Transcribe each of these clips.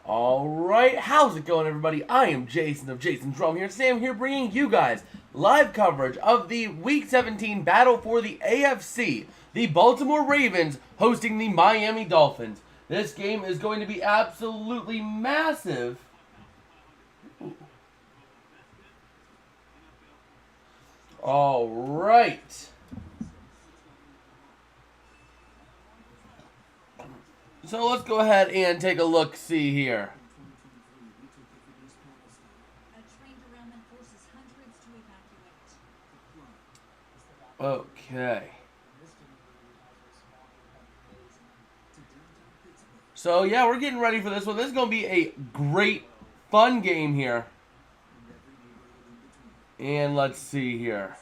Alright, how's it going, everybody? I am Jason of Jason's Drum here. Today I'm here bringing you guys live coverage of the Week 17 battle for the AFC. The Baltimore Ravens hosting the Miami Dolphins. This game is going to be absolutely massive. Alright. So let's go ahead and take a look-see here. Okay. So yeah, we're getting ready for this one. This is going to be a great, fun game here. And let's see here.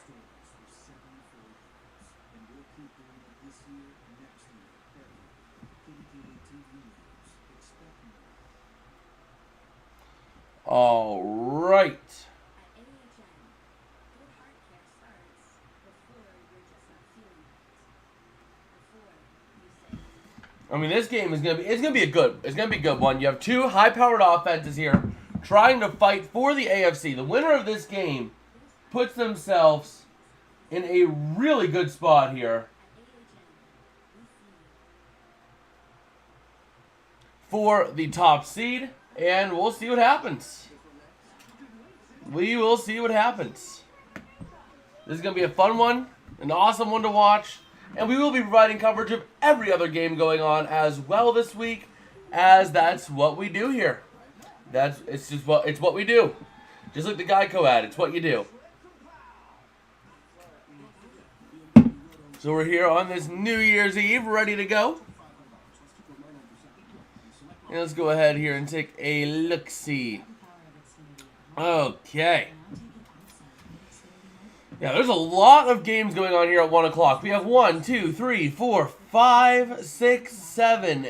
All right. I mean, this game is gonna be a good one. You have two high-powered offenses here trying to fight for the AFC. The winner of this game puts themselves in a really good spot here for the top seed, and we'll see what happens. We will see what happens. This is going to be a fun one, an awesome one to watch, and we will be providing coverage of every other game going on as well this week, as that's what we do here. It's what we do. Just like the Geico ad, it's what you do. So we're here on this New Year's Eve, ready to go. And let's go ahead here and take a look-see. Okay. Yeah, there's a lot of games going on here at 1 o'clock. We have 1, 2, 3, 4, 5, 6, 7,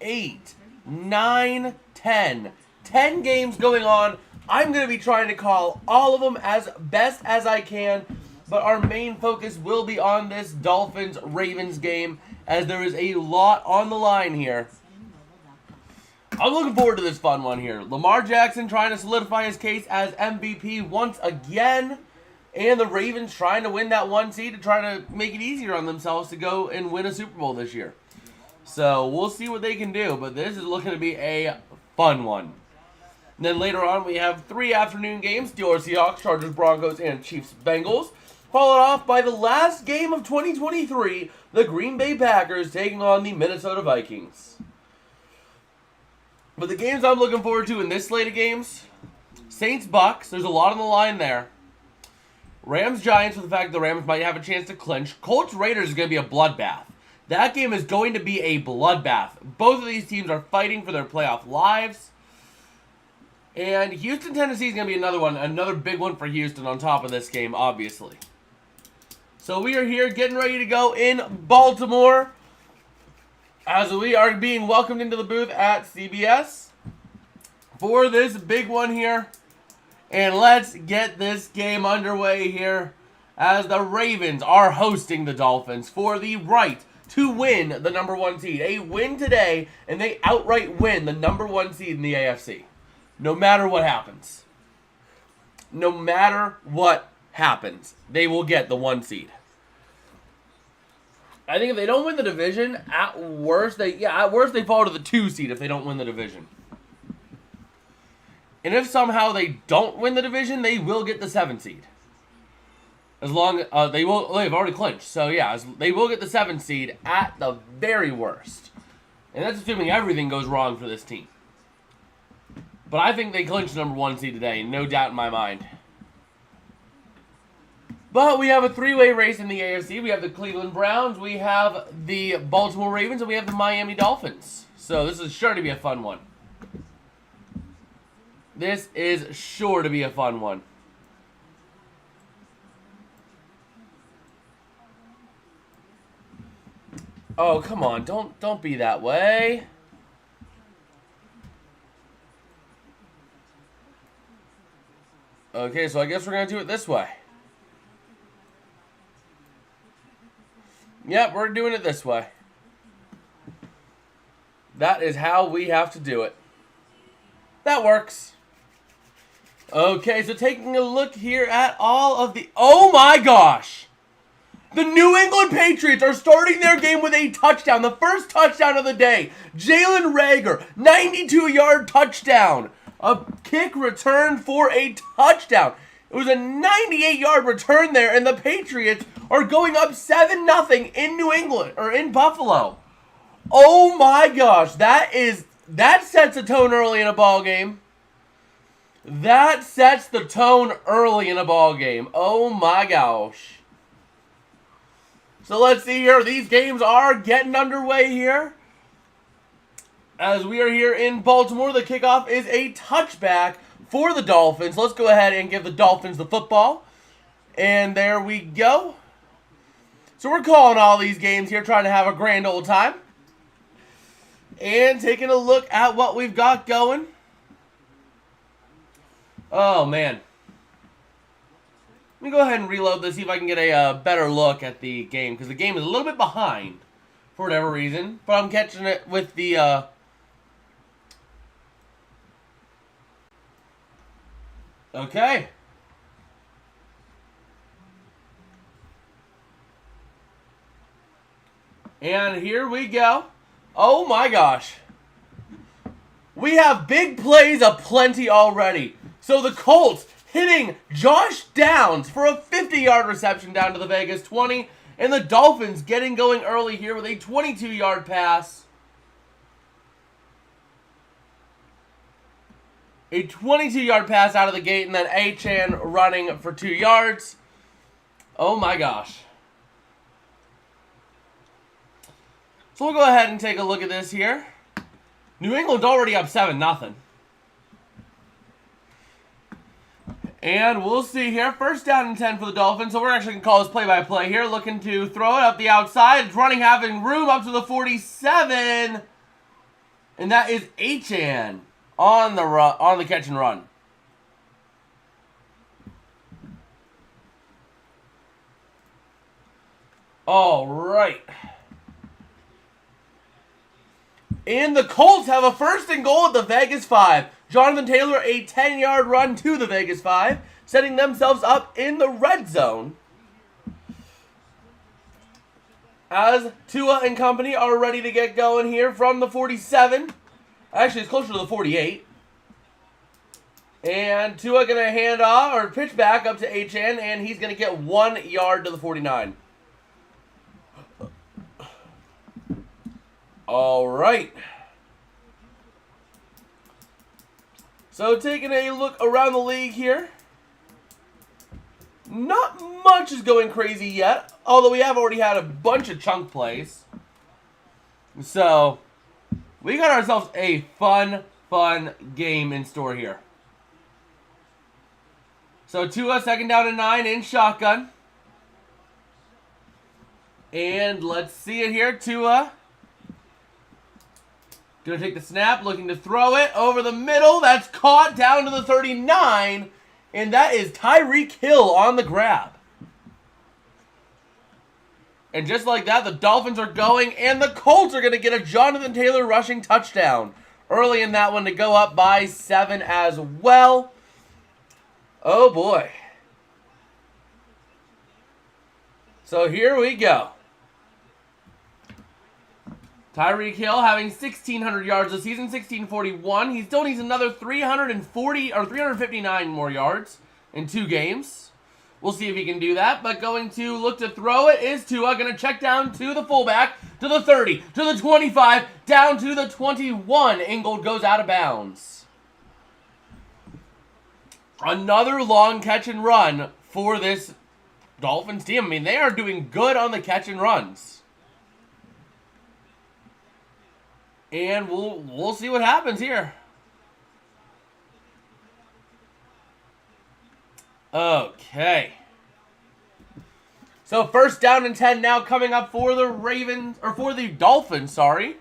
8, 9, 10. 10 games going on. I'm going to be trying to call all of them as best as I can, but our main focus will be on this Dolphins-Ravens game, as there is a lot on the line here. I'm looking forward to this fun one here. Lamar Jackson trying to solidify his case as MVP once again, and the Ravens trying to win that 1 seed to try to make it easier on themselves to go and win a Super Bowl this year. So we'll see what they can do, but this is looking to be a fun one. And then later on, we have 3 afternoon games: Steelers, Seahawks, Chargers, Broncos, and Chiefs, Bengals. Followed off by the last game of 2023, the Green Bay Packers taking on the Minnesota Vikings. But the games I'm looking forward to in this slate of games: Saints, Bucks. There's a lot on the line there. Rams, Giants, with the fact the Rams might have a chance to clinch. Colts, Raiders is going to be a bloodbath. That game is going to be a bloodbath. Both of these teams are fighting for their playoff lives. And Houston, Tennessee is going to be another one. Another big one for Houston on top of this game, obviously. So we are here getting ready to go in Baltimore, as we are being welcomed into the booth at CBS for this big one here. And let's get this game underway here, as the Ravens are hosting the Dolphins for the right to win the number 1 seed. A win today, and they outright win the number 1 seed in the AFC. No matter what happens. No matter what happens, they will get the 1 seed. I think if they don't win the division, at worst they fall to the 2 seed if they don't win the division. And if somehow they don't win the division, they will get the 7 seed. As long they've already clinched. So yeah, they will get the 7 seed at the very worst. And that's assuming everything goes wrong for this team. But I think they clinched the number 1 seed today, no doubt in my mind. But we have a 3-way race in the AFC. We have the Cleveland Browns, we have the Baltimore Ravens, and we have the Miami Dolphins. So this is sure to be a fun one. This is sure to be a fun one. Oh, come on. Don't be that way. Okay, so I guess we're going to do it this way. Yep, we're doing it this way. That is how we have to do it. That works. Okay, so taking a look here at all of the... Oh my gosh! The New England Patriots are starting their game with a touchdown. The first touchdown of the day. Jalen Reagor, 92-yard touchdown. A kick return for a touchdown. It was a 98-yard return there, and the Patriots are going up 7-0 in New England, or in Buffalo. Oh my gosh, that sets a tone early in a ball game. That sets the tone early in a ball game. Oh my gosh. So let's see here. These games are getting underway here. As we are here in Baltimore, the kickoff is a touchback for the Dolphins. Let's go ahead and give the Dolphins the football. And there we go. So we're calling all these games here, trying to have a grand old time. And taking a look at what we've got going. Oh, man. Let me go ahead and reload this, see if I can get a better look at the game. Because the game is a little bit behind, for whatever reason. But I'm catching it with the... Okay. And here we go. Oh my gosh. We have big plays aplenty already. So the Colts hitting Josh Downs for a 50-yard reception down to the Vegas 20. And the Dolphins getting going early here with a 22-yard pass. A 22-yard pass out of the gate, and then Achane running for 2 yards. Oh my gosh. So we'll go ahead and take a look at this here. New England already up 7-0. And we'll see here. First down and 10 for the Dolphins. So we're actually going to call this play-by-play here. Looking to throw it up the outside. It's running, having room up to the 47. And that is Achane on the catch and run. All right. And the Colts have a first and goal at the Vegas 5. Jonathan Taylor, a 10-yard run to the Vegas 5, setting themselves up in the red zone. As Tua and company are ready to get going here from the 47. Actually, it's closer to the 48. And Tua going to hand off, or pitch back up to Achane, and he's going to get 1 yard to the 49. All right. So taking a look around the league here. Not much is going crazy yet, although we have already had a bunch of chunk plays. So we got ourselves a fun game in store here. So Tua, second down and 9 in shotgun. And let's see it here. Tua gonna take the snap, looking to throw it over the middle. That's caught down to the 39. And that is Tyreek Hill on the grab. And just like that, the Dolphins are going, and the Colts are going to get a Jonathan Taylor rushing touchdown early in that one to go up by 7 as well. Oh boy. So here we go. Tyreek Hill having 1,600 yards this season, 1,641. He still needs another 340 or 359 more yards in 2 games. We'll see if he can do that. But going to look to throw it is Tua. Going to check down to the fullback, to the 30, to the 25, down to the 21. Ingold goes out of bounds. Another long catch and run for this Dolphins team. I mean, they are doing good on the catch and runs. And we'll see what happens here. Okay. So first down and 10 now coming up for the Ravens, or for the Dolphins, sorry.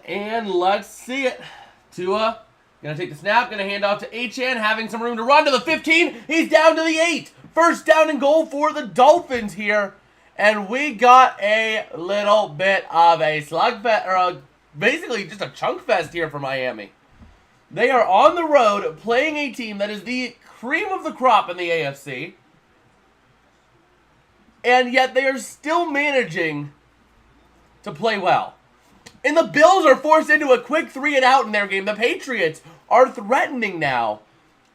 And let's see it. Tua gonna take the snap, gonna hand off to Achane, having some room to run to the 15. He's down to the 8. First down and goal for the Dolphins here. And we got a little bit of a slugfest, or basically just a chunk fest here for Miami. They are on the road playing a team that is the cream of the crop in the AFC. And yet they are still managing to play well. And the Bills are forced into a quick 3-and-out in their game. The Patriots are threatening now.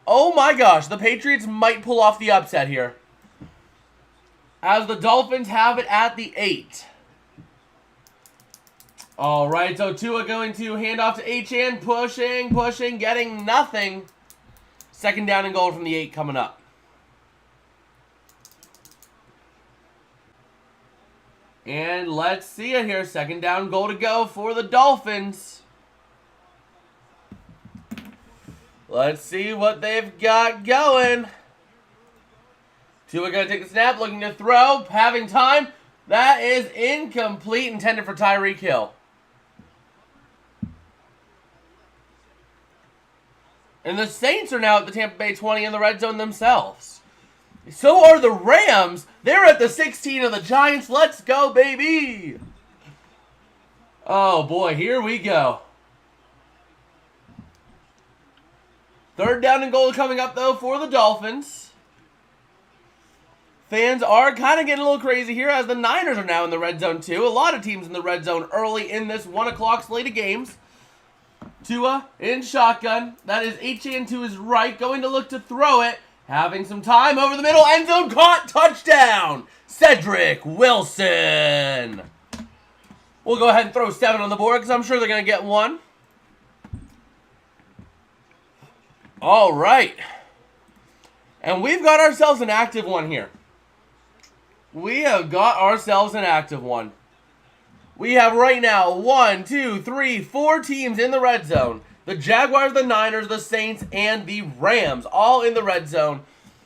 Oh my gosh, the Patriots might pull off the upset here, as the Dolphins have it at the 8. All right, so Tua going to hand off to Achane, pushing, getting nothing. Second down and goal from the 8 coming up. And let's see it here. Second down goal to go for the Dolphins. Let's see what they've got going. Tua going to take the snap, looking to throw, having time. That is incomplete, intended for Tyreek Hill. And the Saints are now at the Tampa Bay 20 in the red zone themselves. So are the Rams. They're at the 16 of the Giants. Let's go, baby. Oh, boy, here we go. Third down and goal coming up, though, for the Dolphins. Fans are kind of getting a little crazy here, as the Niners are now in the red zone, too. A lot of teams in the red zone early in this 1 o'clock slate of games. Tua in shotgun. That is Achane to his right, going to look to throw it. Having some time over the middle, end zone, caught, touchdown, Cedric Wilson. We'll go ahead and throw 7 on the board, because I'm sure they're going to get 1. All right. And we've got ourselves an active one here. We have got ourselves an active one. We have right now 1, 2, 3, 4 teams in the red zone. The Jaguars, the Niners, the Saints, and the Rams, all in the red zone.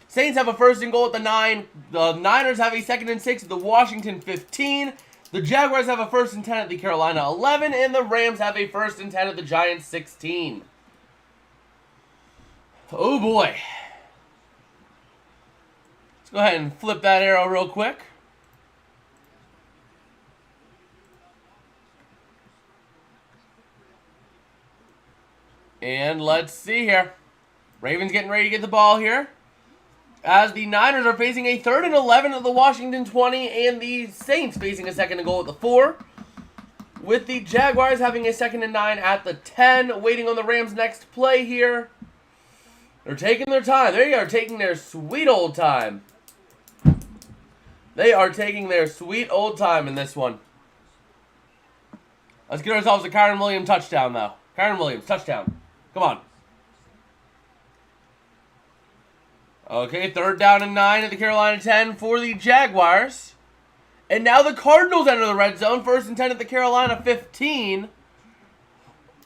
Saints have a first and goal at the 9. The Niners have a second and 6 at the Washington 15. The Jaguars have a first and 10 at the Carolina 11. And the Rams have a first and 10 at the Giants 16. Oh boy. Let's go ahead and flip that arrow real quick. And let's see here. Ravens getting ready to get the ball here, as the Niners are facing a 3rd and 11 at the Washington 20, and the Saints facing a second and goal at the 4. With the Jaguars having a 2nd and 9 at the 10, waiting on the Rams' next play here. They're taking their time. They are taking their sweet old time. They are taking their sweet old time in this one. Let's get ourselves a Kyren Williams touchdown, though. Kyren Williams, touchdown. Come on. Okay, 3rd down and 9 at the Carolina 10 for the Jaguars. And now the Cardinals enter the red zone. 1st and 10 at the Carolina 15.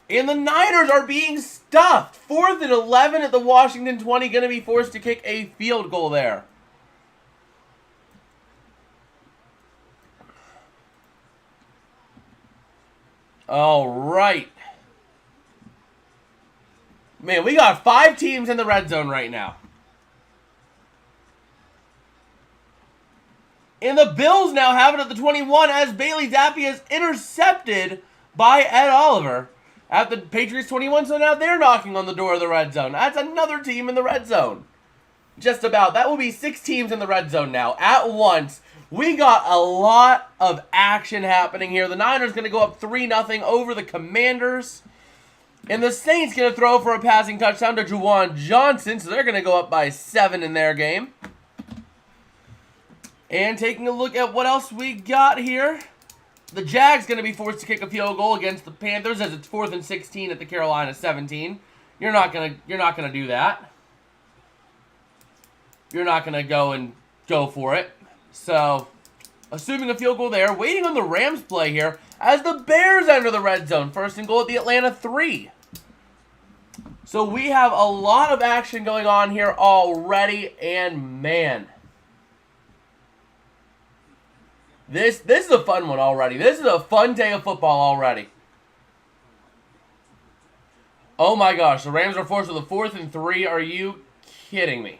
And the Niners are being stuffed. 4th and 11 at the Washington 20. Going to be forced to kick a field goal there. All right. Man, we got 5 teams in the red zone right now. And the Bills now have it at the 21, as Bailey Zappi is intercepted by Ed Oliver at the Patriots 21. So now they're knocking on the door of the red zone. That's another team in the red zone. Just about. That will be 6 teams in the red zone now at once. We got a lot of action happening here. The Niners going to go up 3-0 over the Commanders. And the Saints going to throw for a passing touchdown to Juwan Johnson. So they're going to go up by 7 in their game. And taking a look at what else we got here. The Jags going to be forced to kick a field goal against the Panthers, as it's 4th and 16 at the Carolina 17. You're not gonna do that. You're not gonna go for it. So, assuming a field goal there, waiting on the Rams play here as the Bears enter the red zone. 1st and goal at the Atlanta 3. So we have a lot of action going on here already, and man, this is a fun one already. This is a fun day of football already. Oh my gosh, the Rams are forced with a 4th and 3. Are you kidding me?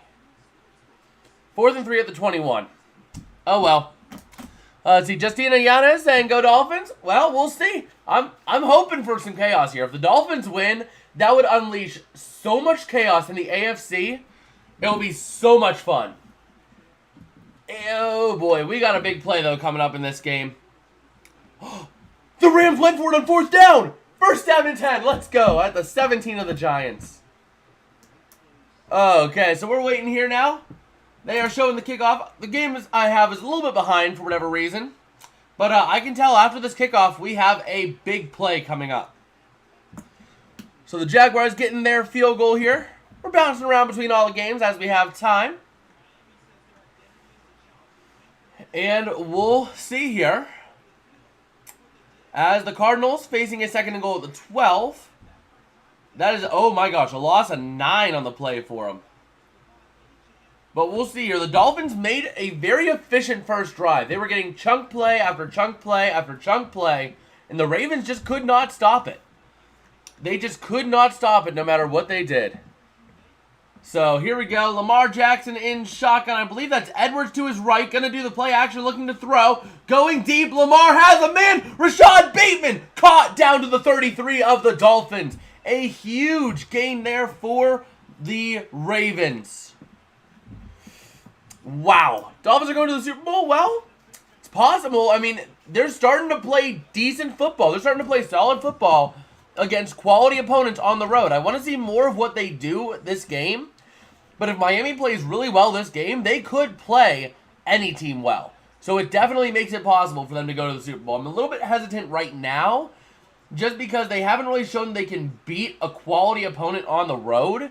4th and 3 at the 21. Oh well. Let's see, Justina Yanez saying go Dolphins. Well, we'll see. I'm hoping for some chaos here. If the Dolphins win, that would unleash so much chaos in the AFC. It will be so much fun. Oh boy, we got a big play though coming up in this game. The Rams went for it on 4th down. 1st down and 10. Let's go at the 17 of the Giants. Okay, so we're waiting here now. They are showing the kickoff. The game I have is a little bit behind for whatever reason. But I can tell after this kickoff, we have a big play coming up. So the Jaguars getting their field goal here. We're bouncing around between all the games as we have time. And we'll see here. As the Cardinals facing a 2nd and goal at the 12. That is, oh my gosh, a loss of 9 on the play for them. But we'll see here. The Dolphins made a very efficient first drive. They were getting chunk play after chunk play after chunk play. And the Ravens just could not stop it. They just could not stop it no matter what they did. So here we go. Lamar Jackson in shotgun. I believe that's Edwards to his right. Going to do the play action, looking to throw. Going deep. Lamar has a man. Rashad Bateman caught down to the 33 of the Dolphins. A huge gain there for the Ravens. Wow. Dolphins are going to the Super Bowl? Well, it's possible. I mean, they're starting to play decent football. They're starting to play solid football against quality opponents on the road. I want to see more of what they do this game. But if Miami plays really well this game, they could play any team well. So it definitely makes it possible for them to go to the Super Bowl. I'm a little bit hesitant right now, just because they haven't really shown they can beat a quality opponent on the road.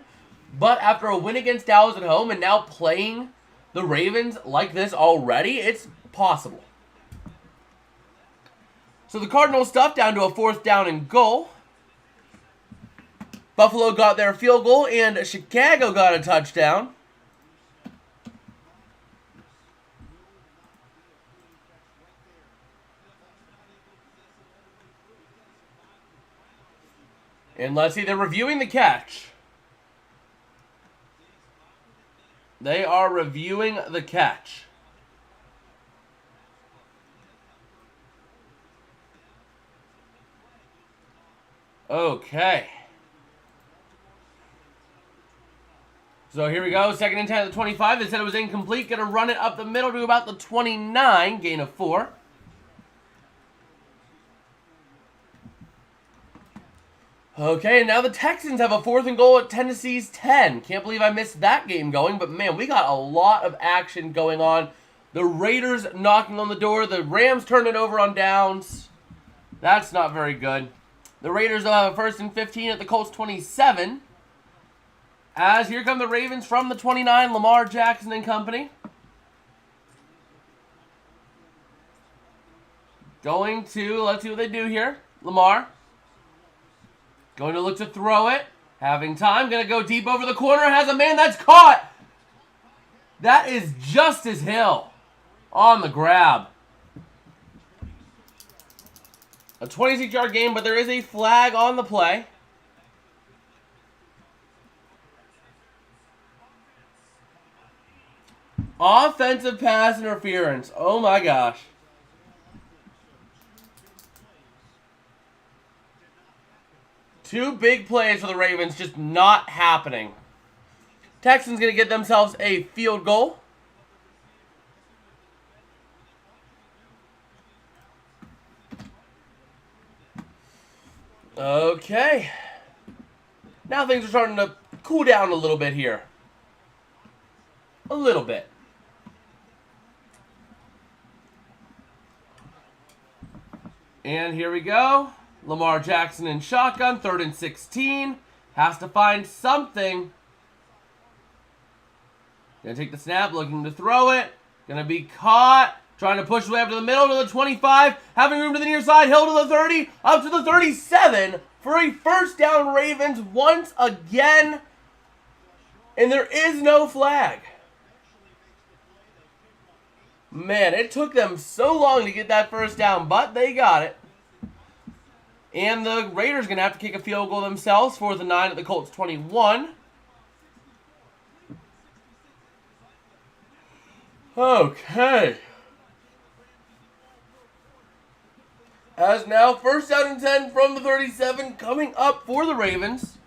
But after a win against Dallas at home and now playing the Ravens like this already, it's possible. So the Cardinals stuff down to a 4th down and goal. Buffalo got their field goal, and Chicago got a touchdown. And let's see, they're reviewing the catch. They are reviewing the catch. Okay. So here we go, 2nd and 10 at the 25. They said it was incomplete. Going to run it up the middle to about the 29, gain of 4. Okay, and now the Texans have a 4th and goal at Tennessee's 10. Can't believe I missed that game going, but man, we got a lot of action going on. The Raiders knocking on the door. The Rams turning it over on downs. That's not very good. The Raiders, they'll have a 1st and 15 at the Colts 27. As here come the Ravens from the 29, Lamar Jackson and company. Going to, let's see what they do here. Lamar. Going to look to throw it. Having time. Going to go deep over the corner. Has a man that's caught. That is Justice Hill on the grab. A 26-yard game, but there is a flag on the play. Offensive pass interference. Oh my gosh. Two big plays for the Ravens just not happening. Texans going to get themselves a field goal. Okay. Now things are starting to cool down a little bit here. A little bit. And here we go. Lamar Jackson in shotgun, 3rd and 16. Has to find something. Gonna take the snap, looking to throw it. Gonna be caught. Trying to push his way up to the middle to the 25. Having room to the near side. Hill to the 30. Up to the 37. For a 1st down Ravens once again. And there is no flag. Man, it took them so long to get that 1st down, but they got it. And the Raiders going to have to kick a field goal themselves. 4th and 9 at the Colts 21. Okay. As now, first down and 10 from the 37 coming up for the Ravens.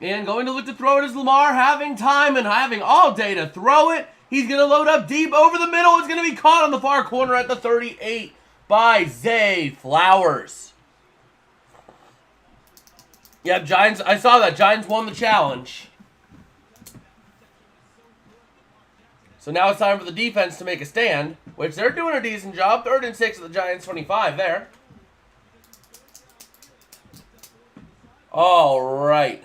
And going to look to throw it is Lamar, having time and having all day to throw it. He's going to load up deep over the middle. It's going to be caught on the far corner at the 38 by Zay Flowers. Yep, Giants, I saw that. Giants won the challenge. So now it's time for the defense to make a stand, which they're doing a decent job. 3rd and 6 at the Giants 25 there. All right.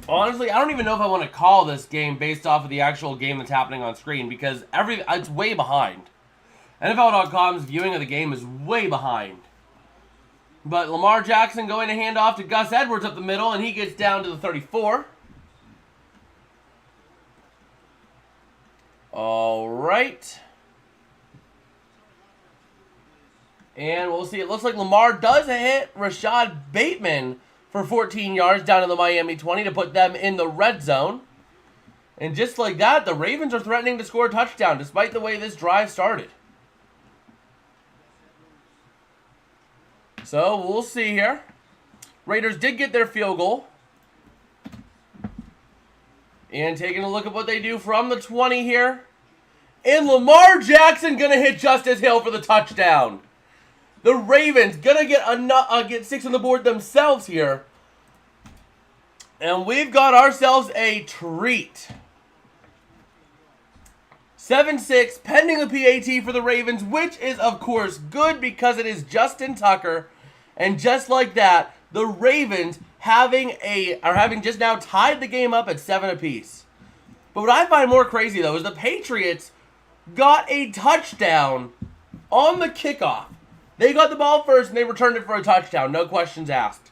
Honestly, I don't even know if I want to call this game based off of the actual game that's happening on screen because it's way behind. NFL.com's viewing of the game is way behind. But Lamar Jackson going to hand off to Gus Edwards up the middle, and he gets down to the 34. All right. And we'll see. It looks like Lamar does hit Rashad Bateman for 14 yards down in the Miami 20 to put them in the red zone. And just like that, the Ravens are threatening to score a touchdown despite the way this drive started. So we'll see here. Raiders did get their field goal. And taking a look at what they do from the 20 here. And Lamar Jackson going to hit Justice Hill for the touchdown. The Ravens going to get 6 on the board themselves here. And we've got ourselves a treat. 7-6 pending the PAT for the Ravens, which is, of course, good because it is Justin Tucker. And just like that, the Ravens having just now tied the game up at 7 apiece. But what I find more crazy, though, is the Patriots got a touchdown on the kickoff. They got the ball first, and they returned it for a touchdown. No questions asked.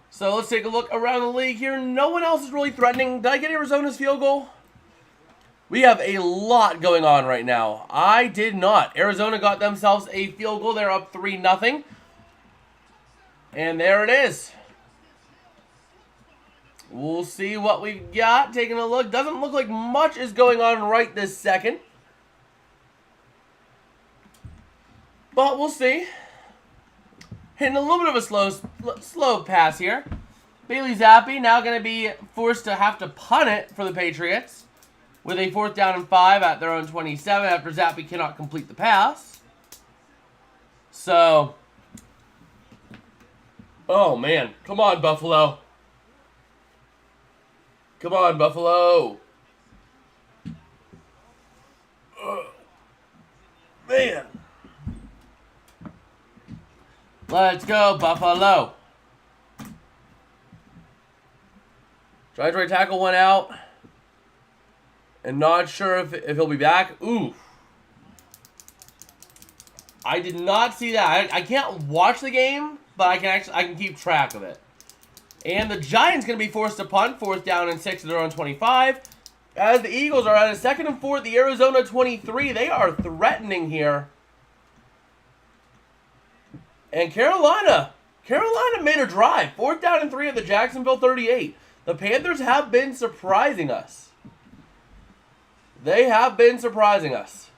So let's take a look around the league here. No one else is really threatening. Did I get Arizona's field goal? We have a lot going on right now. I did not. Arizona got themselves a field goal. They're up 3-0. And there it is. We'll see what we've got. Taking a look. Doesn't look like much is going on right this second. But we'll see. Hitting a little bit of a slow pass here. Bailey Zappi now going to be forced to have to punt it for the Patriots with a 4th down and 5 at their own 27 after Zappi cannot complete the pass. So, oh man, come on Buffalo. Come on Buffalo. Man. Let's go, Buffalo. Giants right tackle went out. And not sure if he'll be back. Ooh. I did not see that. I can't watch the game, but I can keep track of it. And the Giants going to be forced to punt. 4th down and 6 at their own 25. As the Eagles are at a 2nd and 4 at the Arizona 23. They are threatening here. And Carolina made a drive. 4th down and 3 at the Jacksonville 38. The Panthers have been surprising us. They have been surprising us.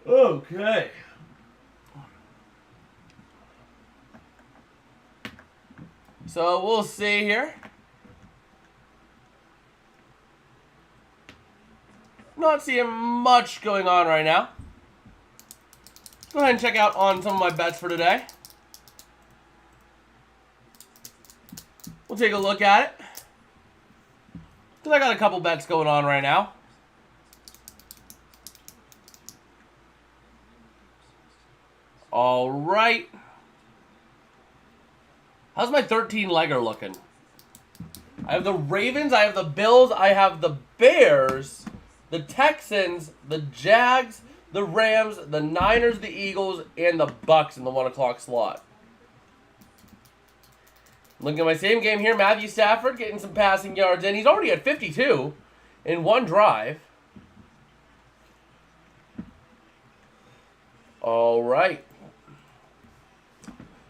Okay. So we'll see here. Not seeing much going on right now. Go ahead and check out on some of my bets for today. We'll take a look at it. Because I got a couple bets going on right now. All right. How's my 13-legger looking? I have the Ravens, I have the Bills, I have the Bears, the Texans, the Jags, the Rams, the Niners, the Eagles, and the Bucks in the 1 o'clock slot. Looking at my same game here, Matthew Stafford getting some passing yards in. He's already at 52 in one drive. All right.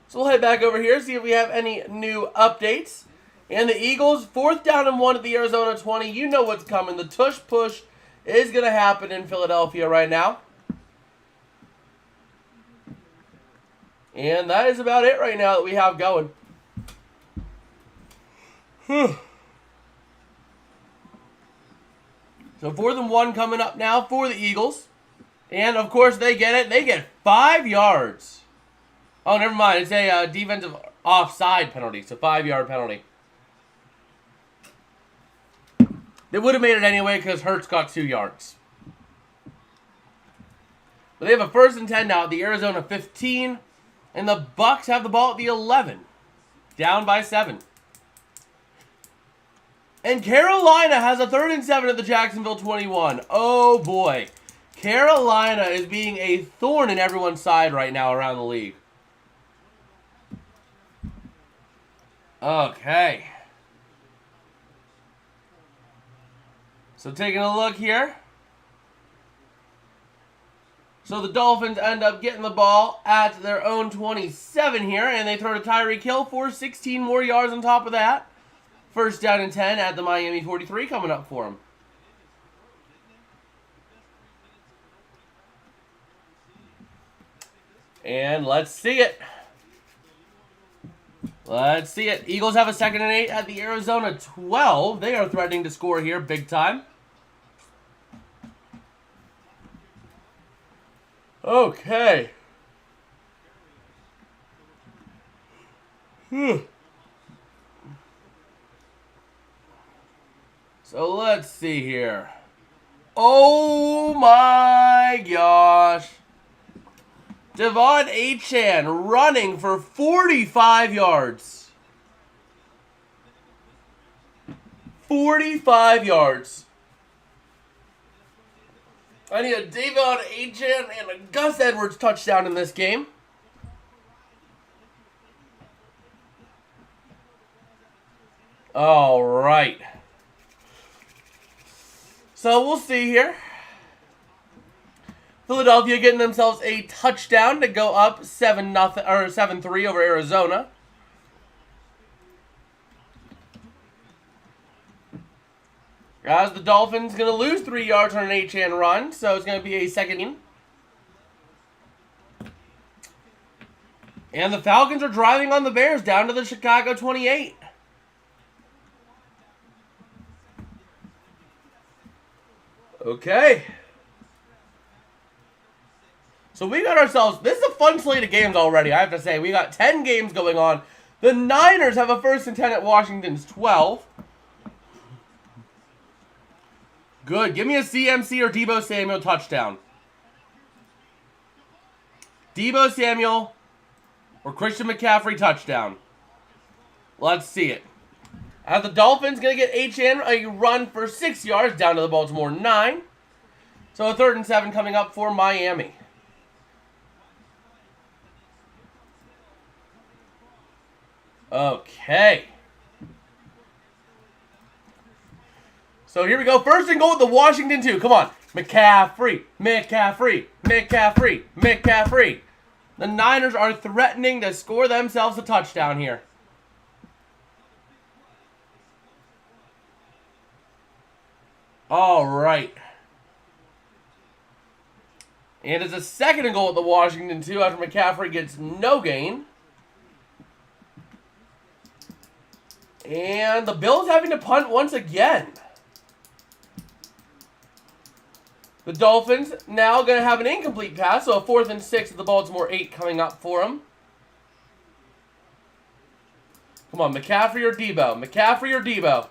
So we'll head back over here, see if we have any new updates. And the Eagles, 4th down and 1 at the Arizona 20. You know what's coming. The tush push is going to happen in Philadelphia right now. And that is about it right now that we have going. So 4th and 1 coming up now for the Eagles. And, of course, they get it. They get 5 yards. Oh, never mind. It's a defensive offside penalty. So 5-yard penalty. They would have made it anyway because Hurts got 2 yards. But they have a 1st and 10 now at the Arizona 15. And the Bucs have the ball at the 11. Down by 7. And Carolina has a 3rd and 7 at the Jacksonville 21. Oh boy. Carolina is being a thorn in everyone's side right now around the league. Okay. So taking a look here. So the Dolphins end up getting the ball at their own 27 here. And they throw to Tyreek Hill for 16 more yards on top of that. 1st down and 10 at the Miami 43 coming up for him. And let's see it. Let's see it. Eagles have a 2nd and 8 at the Arizona 12. They are threatening to score here big time. Okay. So let's see here. Oh my gosh. Devon Achane running for 45 yards. 45 yards. I need a Devon Achane and a Gus Edwards touchdown in this game. All right. So we'll see here. Philadelphia getting themselves a touchdown to go up 7-0 or 7-3 over Arizona. As the Dolphins going to lose 3 yards on an Achane run, so it's going to be a 2nd. And the Falcons are driving on the Bears down to the Chicago 28. Okay. So we got ourselves, this is a fun slate of games already, I have to say. We got 10 games going on. The Niners have a 1st and 10 at Washington's 12. Good. Give me a CMC or Deebo Samuel touchdown. Deebo Samuel or Christian McCaffrey touchdown. Let's see it. The Dolphins going to get Achane a run for 6 yards down to the Baltimore 9. So a 3rd and 7 coming up for Miami. Okay. So here we go. 1st and goal with the Washington 2. Come on. McCaffrey. McCaffrey. McCaffrey. McCaffrey. The Niners are threatening to score themselves a touchdown here. All right. And it's a 2nd and goal with the Washington 2 after McCaffrey gets no gain. And the Bills having to punt once again. The Dolphins now going to have an incomplete pass, so a 4th and 6 at the Baltimore 8 coming up for them. Come on, McCaffrey or Deebo? McCaffrey or Deebo?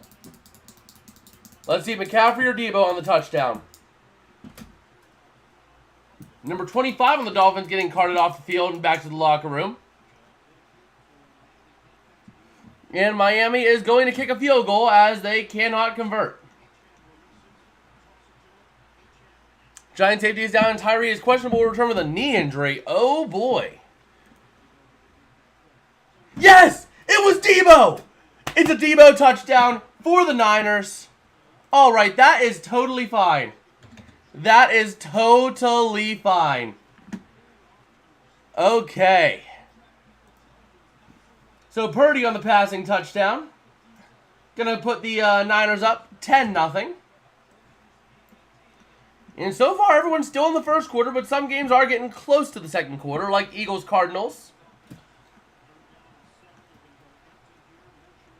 Let's see McCaffrey or Deebo on the touchdown. Number 25 on the Dolphins getting carted off the field and back to the locker room. And Miami is going to kick a field goal as they cannot convert. Giant safety is down and Tyree is questionable return with a knee injury. Oh boy. Yes! It was Deebo! It's a Deebo touchdown for the Niners. Alright, that is totally fine. That is totally fine. Okay. So Purdy on the passing touchdown. Going to put the Niners up 10-0. And so far, everyone's still in the first quarter, but some games are getting close to the second quarter, like Eagles-Cardinals.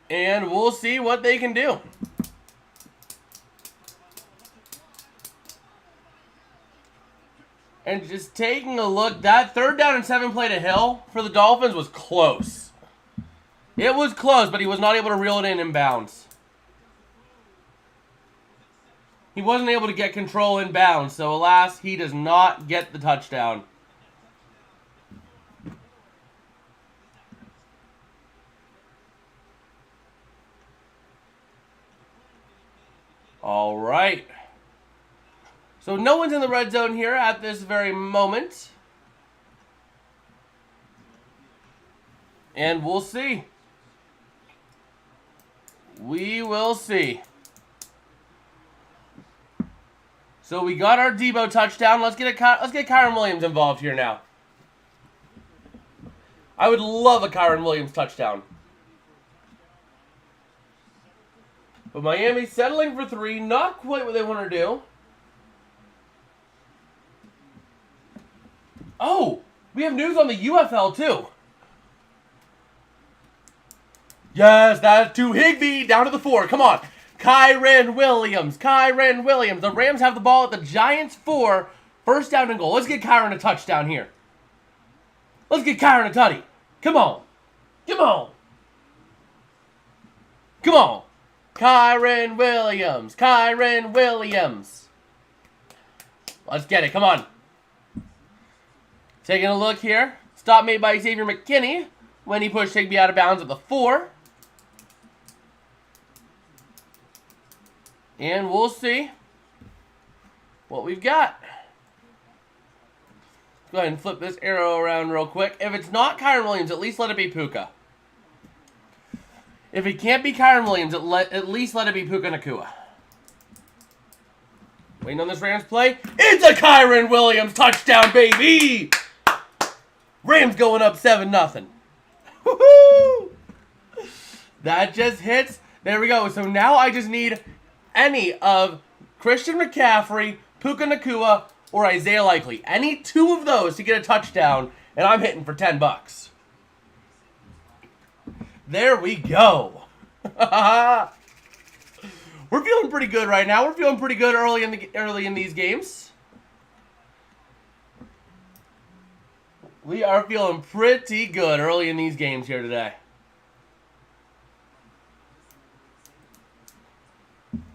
And we'll see what they can do. And just taking a look, that 3rd down and 7 play to Hill for the Dolphins was close. It was close, but he was not able to reel it in bounds. He wasn't able to get control in bounds, so alas, he does not get the touchdown. All right. So no one's in the red zone here at this very moment. And we'll see. We will see. So we got our Debo touchdown. Let's get Kyren Williams involved here now. I would love a Kyren Williams touchdown. But Miami settling for 3. Not quite what they want to do. Oh, we have news on the UFL too. Yes, that's to Higbee. Down to the 4. Come on. Kyren Williams. Kyren Williams. The Rams have the ball at the Giants 4. 1st down and goal. Let's get Kyren a touchdown here. Let's get Kyren a tutty. Come on. Come on. Come on. Kyren Williams. Kyren Williams. Let's get it. Come on. Taking a look here. Stop made by Xavier McKinney when he pushed Higbee out of bounds at the 4. And we'll see what we've got. Go ahead and flip this arrow around real quick. If it's not Kyren Williams, at least let it be Puka. If it can't be Kyren Williams, at least let it be Puka Nacua. Waiting on this Rams play. It's a Kyren Williams touchdown, baby! Rams going up 7-0. Woohoo! That just hits. There we go. So now I just need any of Christian McCaffrey, Puka Nacua, or Isaiah Likely. Any 2 of those to get a touchdown, and I'm hitting for $10. There we go. We're feeling pretty good right now. We're feeling pretty good early in these games. We are feeling pretty good early in these games here today.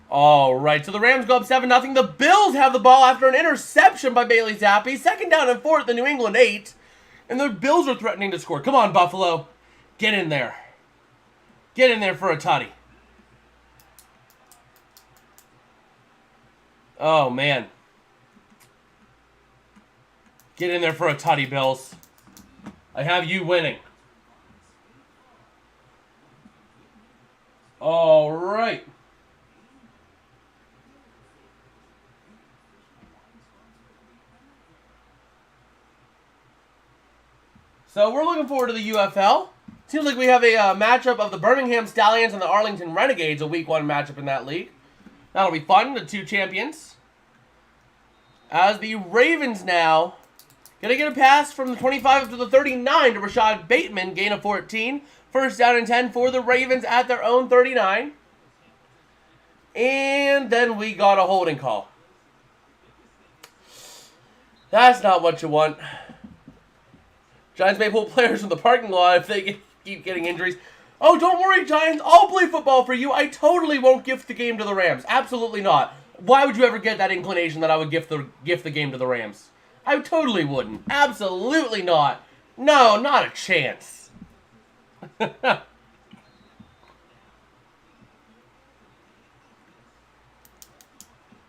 All right, so the Rams go up 7-0. The Bills have the ball after an interception by Bailey Zappi. 2nd down and 4 at the New England 8. And the Bills are threatening to score. Come on, Buffalo. Get in there. Get in there for a tutty. Oh, man. Get in there for a tutty, Bills. I have you winning. All right. So we're looking forward to the UFL. Seems like we have a matchup of the Birmingham Stallions and the Arlington Renegades, a Week 1 matchup in that league. That'll be fun, the 2 champions. As the Ravens now going to get a pass from the 25 up to the 39 to Rashad Bateman, gain of 14. 1st down and 10 for the Ravens at their own 39. And then we got a holding call. That's not what you want. Giants may pull players from the parking lot if they keep getting injuries. Oh, don't worry, Giants. I'll play football for you. I totally won't gift the game to the Rams. Absolutely not. Why would you ever get that inclination that I would gift the game to the Rams? I totally wouldn't. Absolutely not. No, not a chance.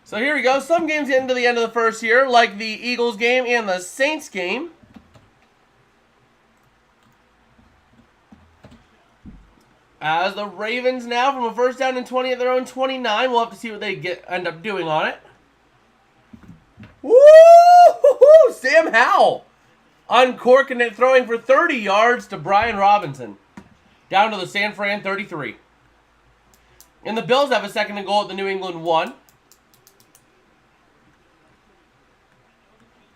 So here we go. Some games getting to the end of the first here, like the Eagles game and the Saints game. As the Ravens now, from a 1st down and 20 at their own 29. We'll have to see what they end up doing on it. Woo! Sam Howell uncorking it, throwing for 30 yards to Brian Robinson. Down to the San Fran 33. And the Bills have a second and goal at the New England 1.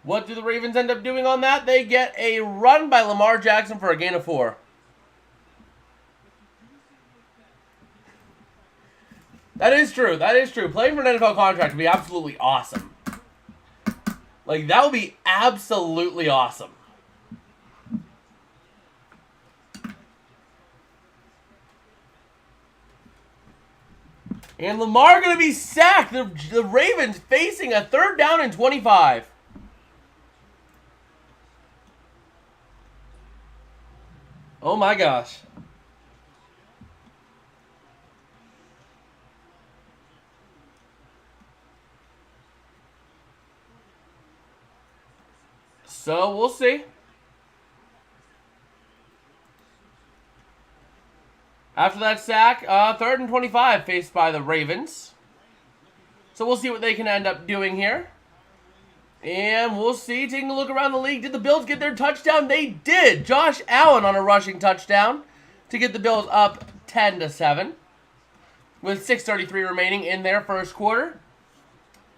What do the Ravens end up doing on that? They get a run by Lamar Jackson for a gain of 4. That is true. That is true. Playing for an NFL contract would be absolutely awesome. Like, that would be absolutely awesome. And Lamar going to be sacked. The Ravens facing a 3rd down and 25. Oh my gosh. So, we'll see. After that sack, 3rd and 25 faced by the Ravens. So, we'll see what they can end up doing here. And we'll see, taking a look around the league. Did the Bills get their touchdown? They did. Josh Allen on a rushing touchdown to get the Bills up 10-7. With 6:33 remaining in their first quarter.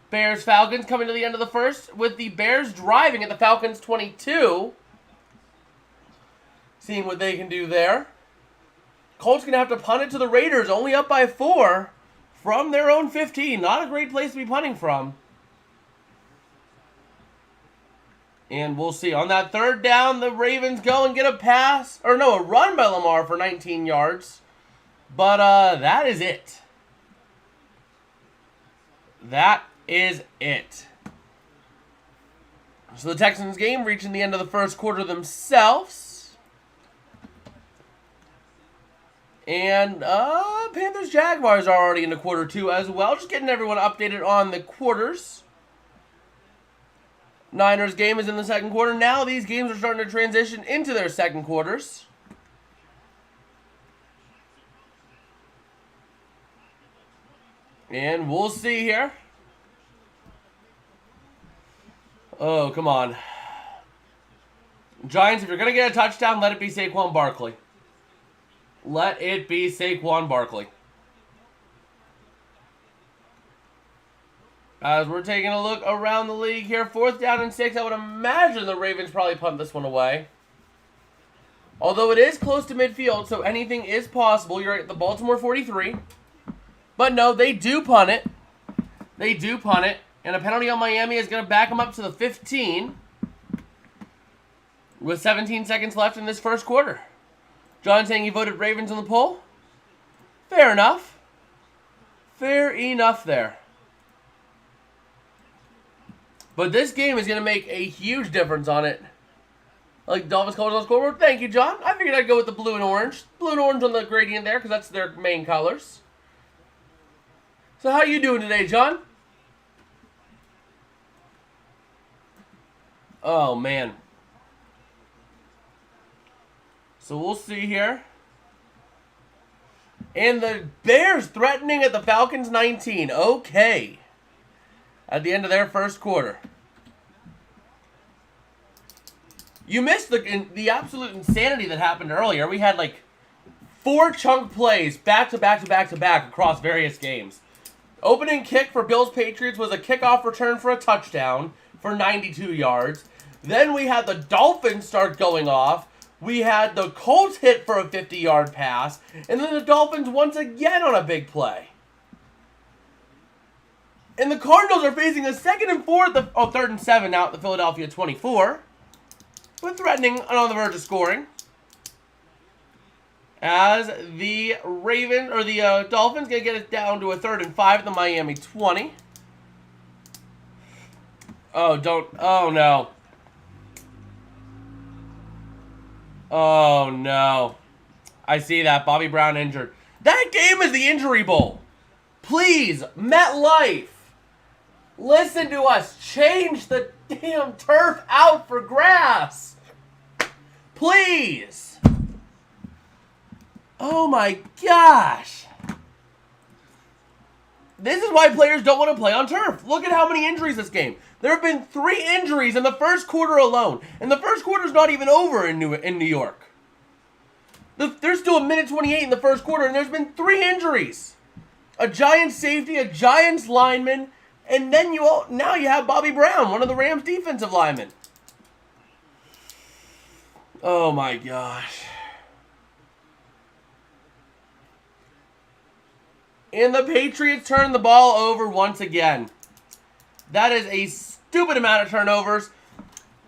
Bears-Falcons coming to the end of the first with the Bears driving at the Falcons 22. Seeing what they can do there. Colts going to have to punt it to the Raiders, only up by 4 from their own 15. Not a great place to be punting from. And we'll see. On that 3rd down, the Ravens go and get a pass. Or no, a run by Lamar for 19 yards. But that is it. That is it. So the Texans game reaching the end of the first quarter themselves. And Panthers-Jaguars are already into quarter 2 as well. Just getting everyone updated on the quarters. Niners game is in the second quarter. Now these games are starting to transition into their second quarters. And we'll see here. Oh, come on. Giants, if you're going to get a touchdown, let it be Saquon Barkley. Let it be Saquon Barkley. As we're taking a look around the league here, 4th down and 6, I would imagine the Ravens probably punt this one away. Although it is close to midfield, so anything is possible. You're at the Baltimore 43. But no, they do punt it. They do punt it. And a penalty on Miami is going to back them up to the 15. With 17 seconds left in this first quarter. John saying he voted Ravens on the poll. Fair enough. Fair enough there. But this game is going to make a huge difference on it. Like Dolphins colors on the scoreboard. Thank you, John. I figured I'd go with the blue and orange. Blue and orange on the gradient there because that's their main colors. So how you doing today, John? Oh, man. So we'll see here. And the Bears threatening at the Falcons 19. Okay. At the end of their first quarter. You missed the absolute insanity that happened earlier. We had like 4 chunk plays back to back to back to back across various games. Opening kick for Bills Patriots was a kickoff return for a touchdown for 92 yards. Then we had the Dolphins start going off. We had the Colts hit for a 50-yard pass. And then the Dolphins once again on a big play. And the Cardinals are facing a 2nd and 4 at the 3rd and 7 now at the Philadelphia 24. But threatening and on the verge of scoring. As the Dolphins gonna get it down to a 3rd and 5 at the Miami 20. Oh no. Oh no. I see that. Bobby Brown injured. That game is the injury bowl. Please, MetLife. Listen to us. Change the damn turf out for grass. Please. Oh my gosh. This is why players don't want to play on turf. Look at how many injuries this game. There have been 3 injuries in the first quarter alone. And the first quarter's not even over in New York. There's still a minute 28 in the first quarter, and there's been 3 injuries. a Giants safety, a Giants lineman, and then now you have Bobby Brown, one of the Rams defensive linemen. Oh my gosh. And the Patriots turn the ball over once again. That is a stupid amount of turnovers.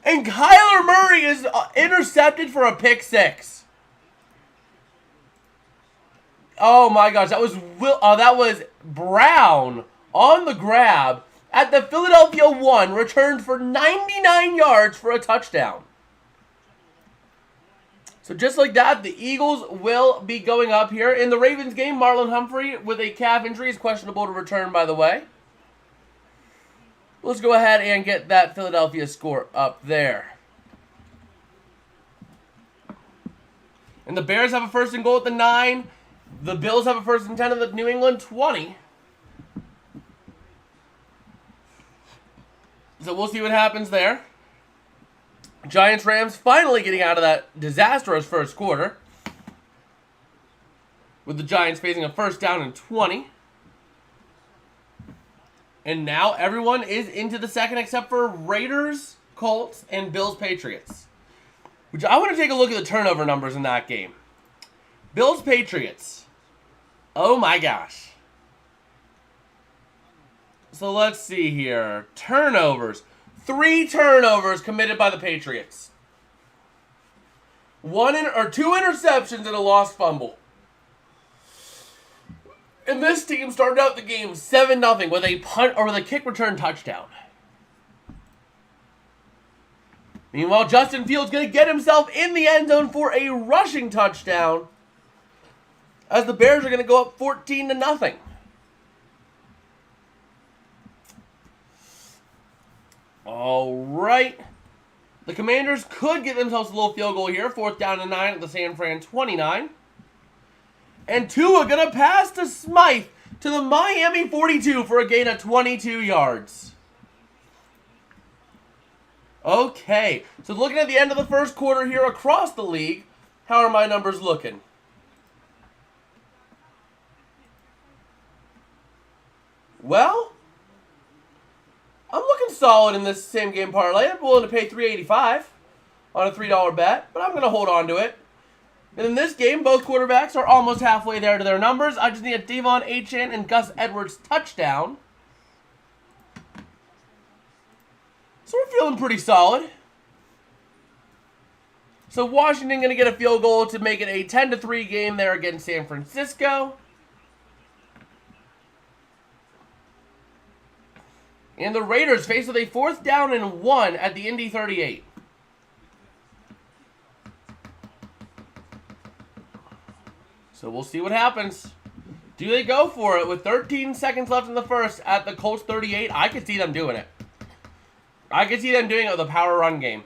And Kyler Murray is intercepted for a pick six. Oh my gosh, that was Brown on the grab at the Philadelphia 1, returned for 99 yards for a touchdown. So just like that, the Eagles will be going up here. In the Ravens game, Marlon Humphrey with a calf injury is questionable to return, by the way. Let's go ahead and get that Philadelphia score up there. And the Bears have a 1st and goal at the 9. The Bills have a 1st and 10 at the New England 20. So we'll see what happens there. Giants-Rams finally getting out of that disastrous first quarter, with the Giants facing a 1st down and 20. And now everyone is into the second except for Raiders, Colts, and Bills-Patriots. Which I want to take a look at the turnover numbers in that game. Bills-Patriots. Oh my gosh. So let's see here. Turnovers. 3 turnovers committed by the Patriots. 2 interceptions and a lost fumble. And this team started out the game 7-0 with a punt or with a kick return touchdown. Meanwhile, Justin Fields going to get himself in the end zone for a rushing touchdown, as the Bears are going to go up 14-0. All right. The Commanders could get themselves a little field goal here. 4th down and 9 at the San Fran 29. And Tua going to pass to Smythe to the Miami 42 for a gain of 22 yards. Okay. So looking at the end of the first quarter here across the league, how are my numbers looking? Well, I'm looking solid in this same game parlay. I'm willing to pay $3.85 on a $3 bet, but I'm going to hold on to it. And in this game, both quarterbacks are almost halfway there to their numbers. I just need a Devon Achane and Gus Edwards touchdown. So we're feeling pretty solid. So Washington going to get a field goal to make it a 10-3 game there against San Francisco. And the Raiders face with a 4th down and 1 at the Indy 38. So we'll see what happens. Do they go for it with 13 seconds left in the first at the Colts 38? I could see them doing it. I could see them doing it with a power run game.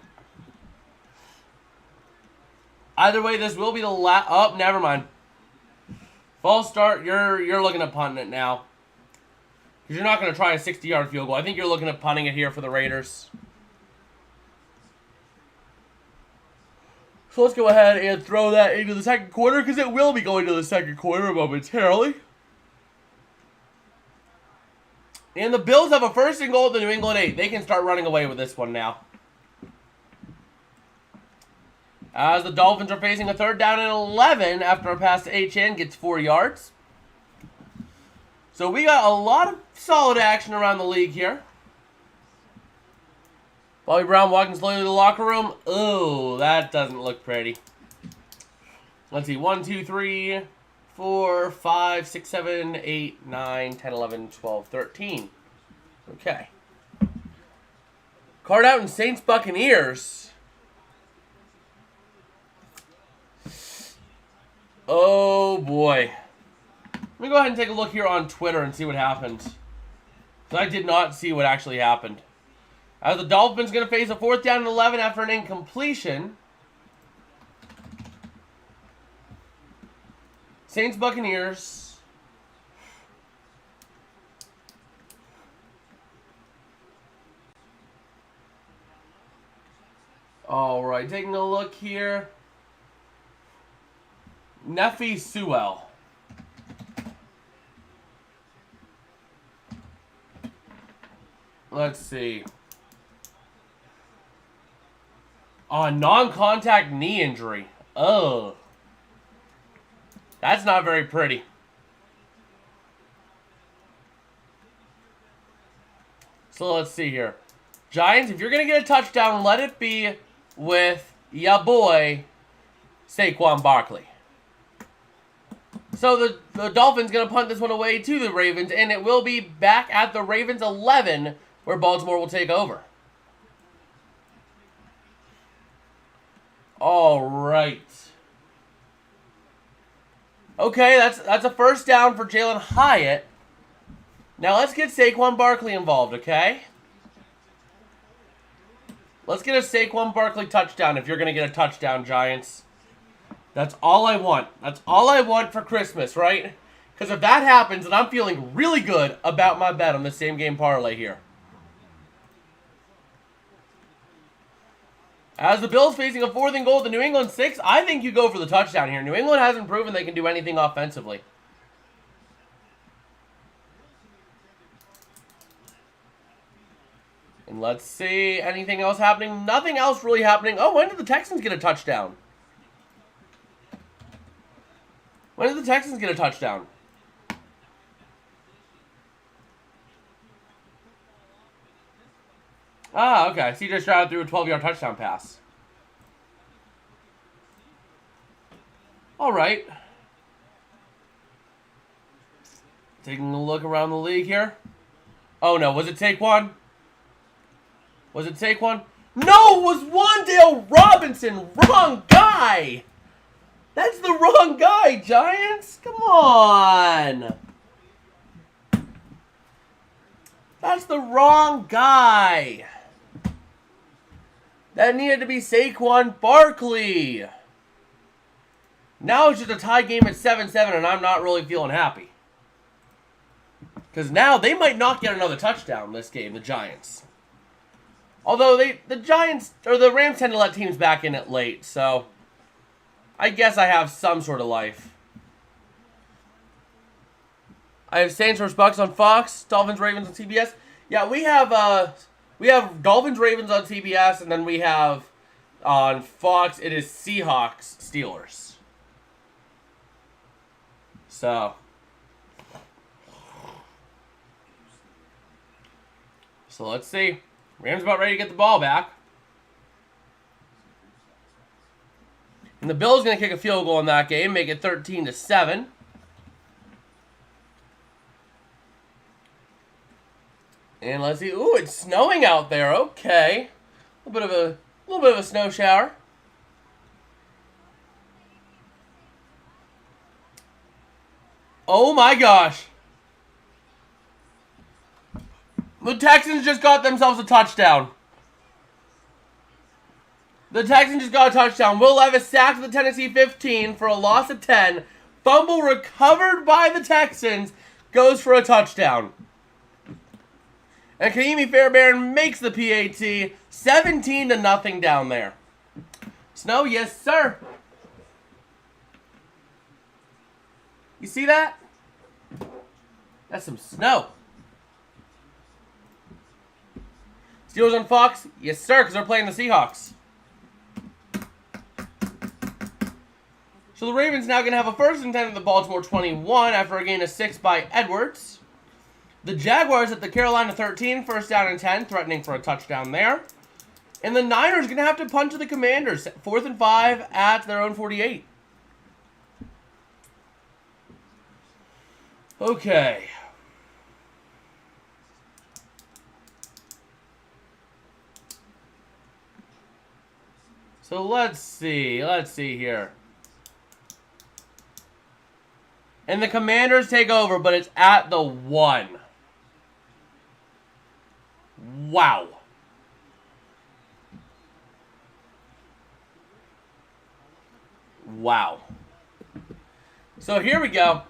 Either way, this will be the last. Oh, never mind. False start. You're looking at punting it now. Because you're not going to try a 60-yard field goal. I think you're looking at punting it here for the Raiders. So let's go ahead and throw that into the second quarter, because it will be going to the second quarter momentarily. And the Bills have a 1st and goal at the New England 8. They can start running away with this one now. As the Dolphins are facing a 3rd down and 11 after a pass to Achane gets 4 yards. So we got a lot of solid action around the league here. Bobby Brown walking slowly to the locker room. Oh, that doesn't look pretty. Let's see. 1, 2, 3, 4, 5, 6, 7, 8, 9, 10, 11, 12, 13. Okay. Card out in Saints Buccaneers. Oh, boy. Let me go ahead and take a look here on Twitter and see what happens. I did not see what actually happened. As the Dolphins going to face a 4th down and 11 after an incompletion. Saints Buccaneers. All right, taking a look here. Nefi Sewell. Let's see. Oh, non-contact knee injury. Oh. That's not very pretty. So let's see here. Giants, if you're going to get a touchdown, let it be with ya boy, Saquon Barkley. So the Dolphins going to punt this one away to the Ravens, and it will be back at the Ravens 11, where Baltimore will take over. All right. Okay, that's a first down for Jalen Hyatt. Now let's get Saquon Barkley involved, okay? Let's get a Saquon Barkley touchdown if you're going to get a touchdown, Giants. That's all I want. That's all I want for Christmas, right? Because if that happens, then I'm feeling really good about my bet on the same game parlay here. As the Bills facing a 4th and goal to New England 6, I think you go for the touchdown here. New England hasn't proven they can do anything offensively. And let's see, anything else happening? Nothing else really happening. Oh, when did the Texans get a touchdown? When did the Texans get a touchdown? Ah, okay. CJ Stroud threw a 12-yard touchdown pass. All right. Taking a look around the league here. Oh, no. Was it Saquon? Was it Saquon? No, it was Wan'Dale Robinson. Wrong guy. That's the wrong guy, Giants. Come on. That's the wrong guy. That needed to be Saquon Barkley. Now it's just a tie game at 7-7, and I'm not really feeling happy. Because now they might not get another touchdown this game, the Giants. Although the Giants, or the Rams tend to let teams back in it late, so I guess I have some sort of life. I have Saints vs. Bucks on Fox, Dolphins, Ravens on CBS. Yeah, we have Dolphins, Ravens on CBS, and then we have on Fox, it is Seahawks, Steelers. So let's see. Rams about ready to get the ball back. And the Bills going to kick a field goal in that game, make it 13-7. And let's see. Ooh, it's snowing out there. Okay. A little bit of a snow shower. Oh my gosh. The Texans just got themselves a touchdown. The Texans just got a touchdown. Will Levis sacked the Tennessee 15 for a loss of 10. Fumble recovered by the Texans. Goes for a touchdown. And Kaimi Fairbairn makes the PAT. 17-0 down there. Snow, yes sir. You see that? That's some snow. Steelers on Fox? Yes, sir, because they're playing the Seahawks. So the Ravens now going to have a 1st and 10 at the Baltimore 21 after a gain of 6 by Edwards. The Jaguars at the Carolina 13, 1st down and 10, threatening for a touchdown there. And the Niners going to have to punt to the Commanders, 4th and 5 at their own 48. Okay. So let's see here. And the Commanders take over, but it's at the 1. Wow. Wow. So here we go.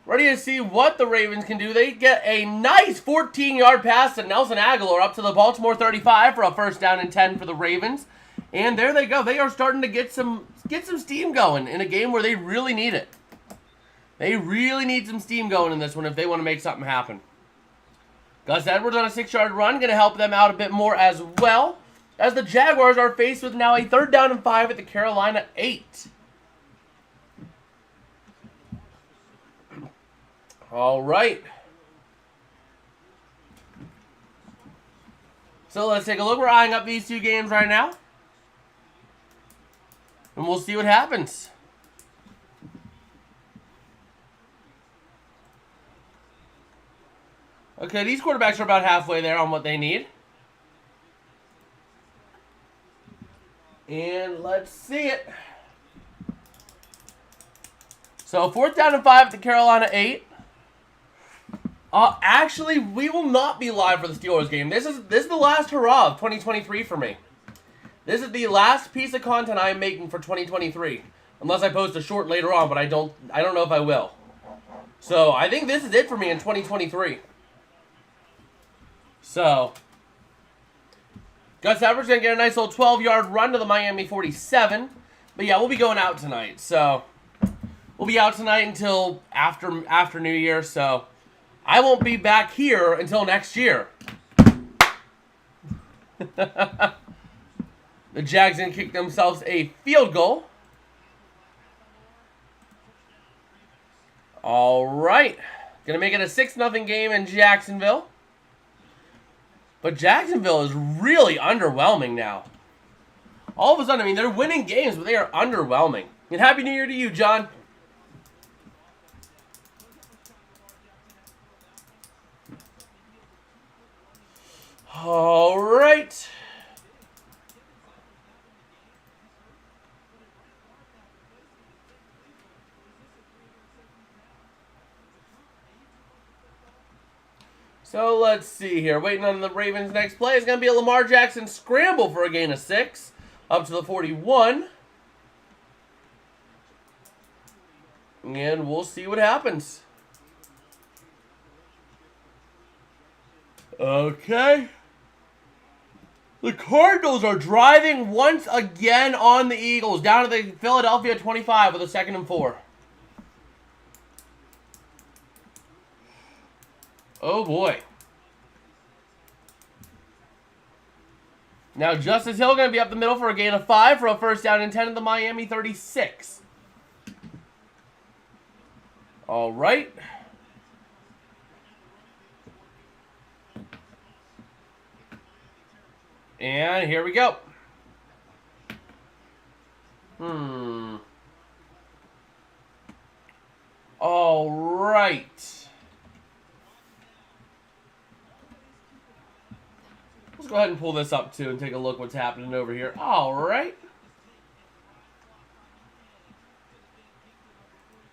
Ready to see what the Ravens can do. They get a nice 14-yard pass to Nelson Aguilar up to the Baltimore 35 for a 1st down and 10 for the Ravens. And there they go. They are starting to get some steam going in a game where they really need it. They really need some steam going in this one if they want to make something happen. Gus Edwards on a 6-yard run, going to help them out a bit more as well, as the Jaguars are faced with now a 3rd down and 5 at the Carolina 8. All right. So let's take a look. We're eyeing up these two games right now, and we'll see what happens. Okay, these quarterbacks are about halfway there on what they need. And let's see it. So 4th down and 5 at the Carolina 8. Actually, we will not be live for the Steelers game. This is the last hurrah of 2023 for me. This is the last piece of content I am making for 2023. Unless I post a short later on, but I don't know if I will. So I think this is it for me in 2023. So, Gus Edwards going to get a nice little 12-yard run to the Miami 47. But yeah, we'll be going out tonight. So, we'll be out tonight until after New Year. So, I won't be back here until next year. The Jags going to kick themselves a field goal. All right. Going to make it a 6-0 game in Jacksonville. But Jacksonville is really underwhelming now. All of a sudden, I mean, they're winning games, but they are underwhelming. And Happy New Year to you, John. All right. So let's see here. Waiting on the Ravens' next play is going to be a Lamar Jackson scramble for a gain of 6. Up to the 41. And we'll see what happens. Okay. The Cardinals are driving once again on the Eagles. Down to the Philadelphia 25 with a 2nd and 4. Oh boy. Now Justice Hill going to be up the middle for a gain of 5 for a 1st down and 10 at the Miami 36. All right. And here we go. All right. Let's go ahead and pull this up, too, and take a look what's happening over here. All right.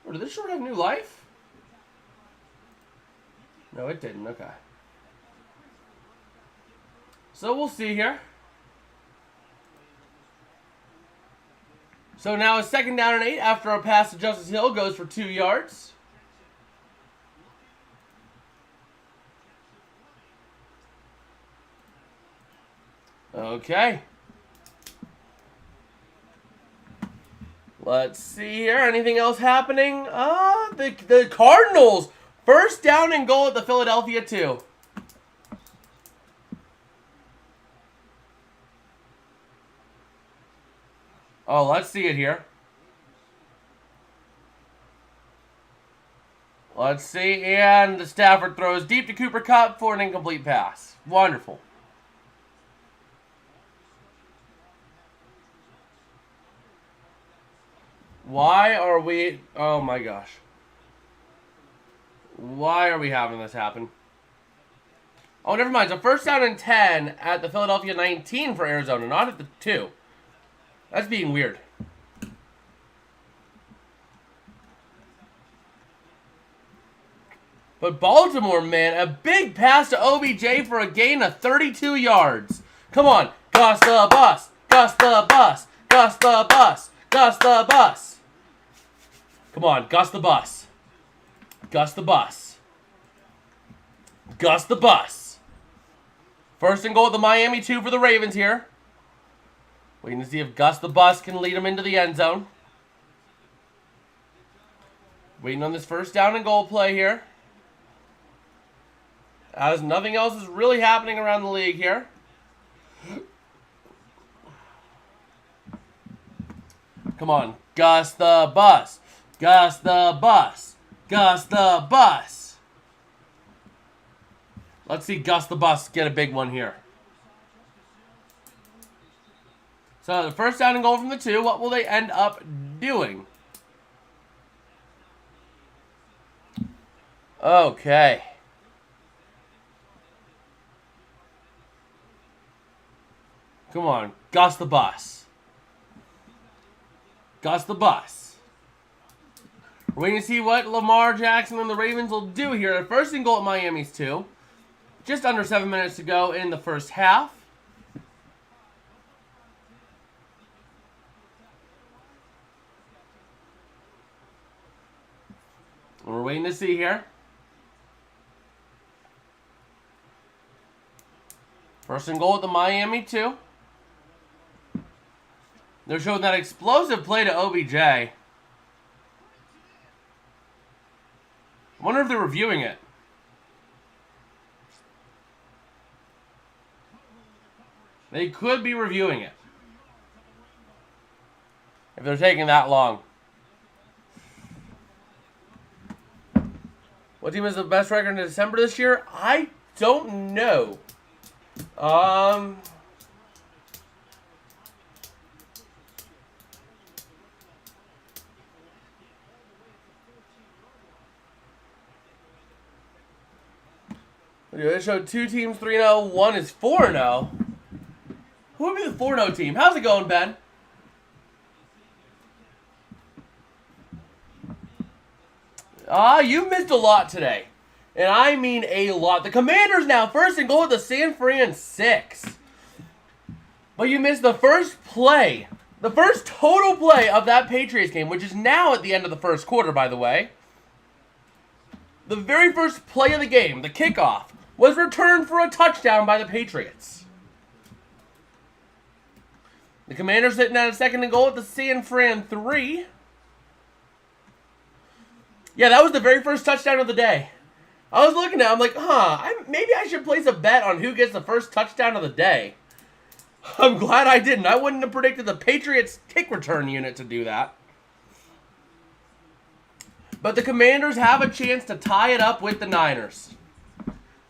Oh, did this short have new life? No, it didn't. Okay. So we'll see here. So now it's 2nd down and 8 after a pass to Justice Hill goes for 2 yards. Okay. Let's see here. Anything else happening? The Cardinals. 1st down and goal at the Philadelphia 2. Oh, let's see it here. Let's see. And the Stafford throws deep to Cooper Kupp for an incomplete pass. Wonderful. Why are we... Oh, my gosh. Why are we having this happen? Oh, never mind. So 1st down and 10 at the Philadelphia 19 for Arizona, not at the 2. That's being weird. But Baltimore, man, a big pass to OBJ for a gain of 32 yards. Come on. Gus the bus. Gus the bus. Gus the bus. Gus the bus. Come on, Gus the bus. Gus the bus. Gus the bus. 1st and goal at the Miami 2 for the Ravens here. Waiting to see if Gus the bus can lead them into the end zone. Waiting on this 1st down and goal play here. as nothing else is really happening around the league here. Come on, Gus the Bus. Gus the Bus. Gus the Bus. Let's see Gus the Bus get a big one here. So the first down and goal from the 2. What will they end up doing? Okay. Come on, Gus the Bus. Gus the Bus. We're waiting to see what Lamar Jackson and the Ravens will do here. First and goal at Miami's 2. Just under 7 minutes to go in the first half. And we're waiting to see here. First and goal at the Miami 2. They're showing that explosive play to OBJ. I wonder if they're reviewing it. They could be reviewing it. If they're taking that long. What team has the best record in December this year? I don't know. They showed 2 teams 3-0. One is 4-0. Who would be the 4-0 team? How's it going, Ben? You missed a lot today. And I mean a lot. The Commanders now first and goal at the San Fran 6. But you missed the first play. The first total play of that Patriots game, which is now at the end of the first quarter, by the way. The very first play of the game, the kickoff, was returned for a touchdown by the Patriots. The Commanders sitting at a second and goal at the San Fran 3. Yeah, that was the very first touchdown of the day. I was looking at it, I'm like, maybe I should place a bet on who gets the first touchdown of the day. I'm glad I didn't. I wouldn't have predicted the Patriots kick return unit to do that. But the Commanders have a chance to tie it up with the Niners.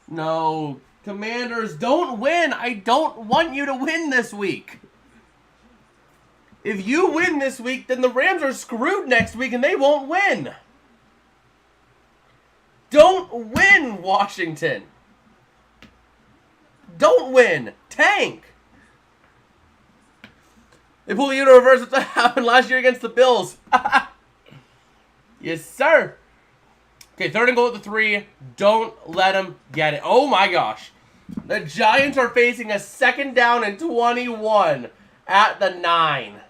No, Commanders, don't win. I don't want you to win this week. If you win this week, then the Rams are screwed next week and they won't win. Don't win, Washington. Don't win. Tank. They pull the unit reverse. That's what happened last year against the Bills. Yes, sir. Okay, third and goal at the 3. Don't let them get it. Oh, my gosh. The Giants are facing a second down and 21 at the 9.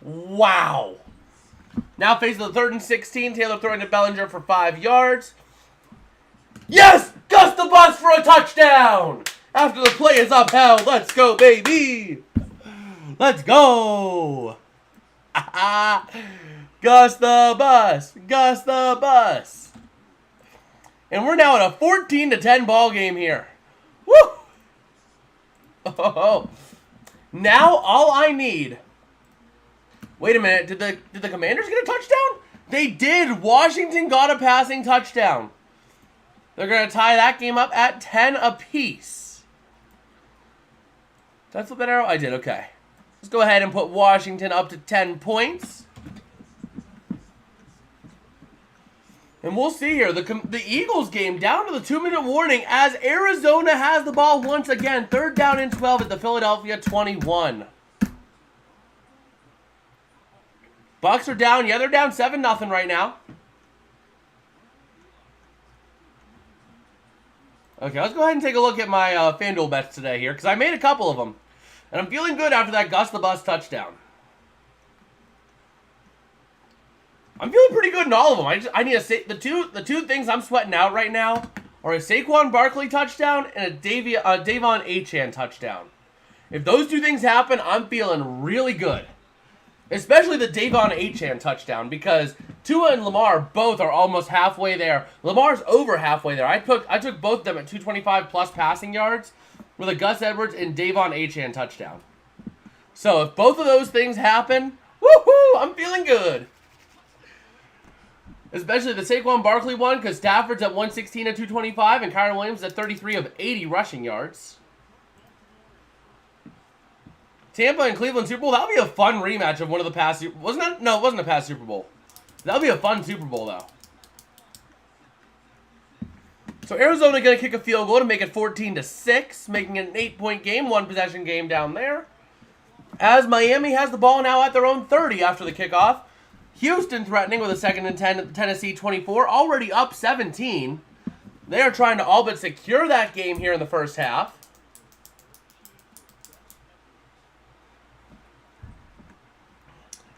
Wow. Now facing the 3rd and 16. Taylor throwing to Bellinger for 5 yards. Yes! Gus the Bus for a touchdown! After the play is upheld. Let's go, baby! Let's go! Gus the Bus! Gus the Bus! And we're now at a 14-10 ball game here. Woo! Oh. Now all I need... Wait a minute, did the Commanders get a touchdown? They did. Washington got a passing touchdown. They're going to tie that game up at 10 apiece. Did I flip that arrow? I did, okay. Let's go ahead and put Washington up to 10 points. And we'll see here. The Eagles game down to the 2-minute warning as Arizona has the ball once again. 3rd down and 12 at the Philadelphia 21. Bucks are down. Yeah, they're down 7-0 right now. Okay, let's go ahead and take a look at my FanDuel bets today here, because I made a couple of them. And I'm feeling good after that Gus the Bus touchdown. I'm feeling pretty good in all of them. I need the two things I'm sweating out right now are a Saquon Barkley touchdown and a Davon Achane touchdown. If those 2 things happen, I'm feeling really good. Especially the Davon Achane touchdown, because Tua and Lamar both are almost halfway there. Lamar's over halfway there. I took both of them at 225 plus passing yards with a Gus Edwards and Davon Achane touchdown. So if both of those things happen, woohoo! I'm feeling good. Especially the Saquon Barkley one, because Stafford's at 116 at 225 and Kyren Williams at 33 of 80 rushing yards. Tampa and Cleveland Super Bowl, that would be a fun rematch of one of the past... Wasn't it? No, it wasn't a past Super Bowl. That would be a fun Super Bowl, though. So Arizona going to kick a field goal to make it 14-6, making it an 8-point game, 1-possession game down there. As Miami has the ball now at their own 30 after the kickoff. Houston threatening with a 2nd and 10 at the Tennessee 24, already up 17. They are trying to all but secure that game here in the first half.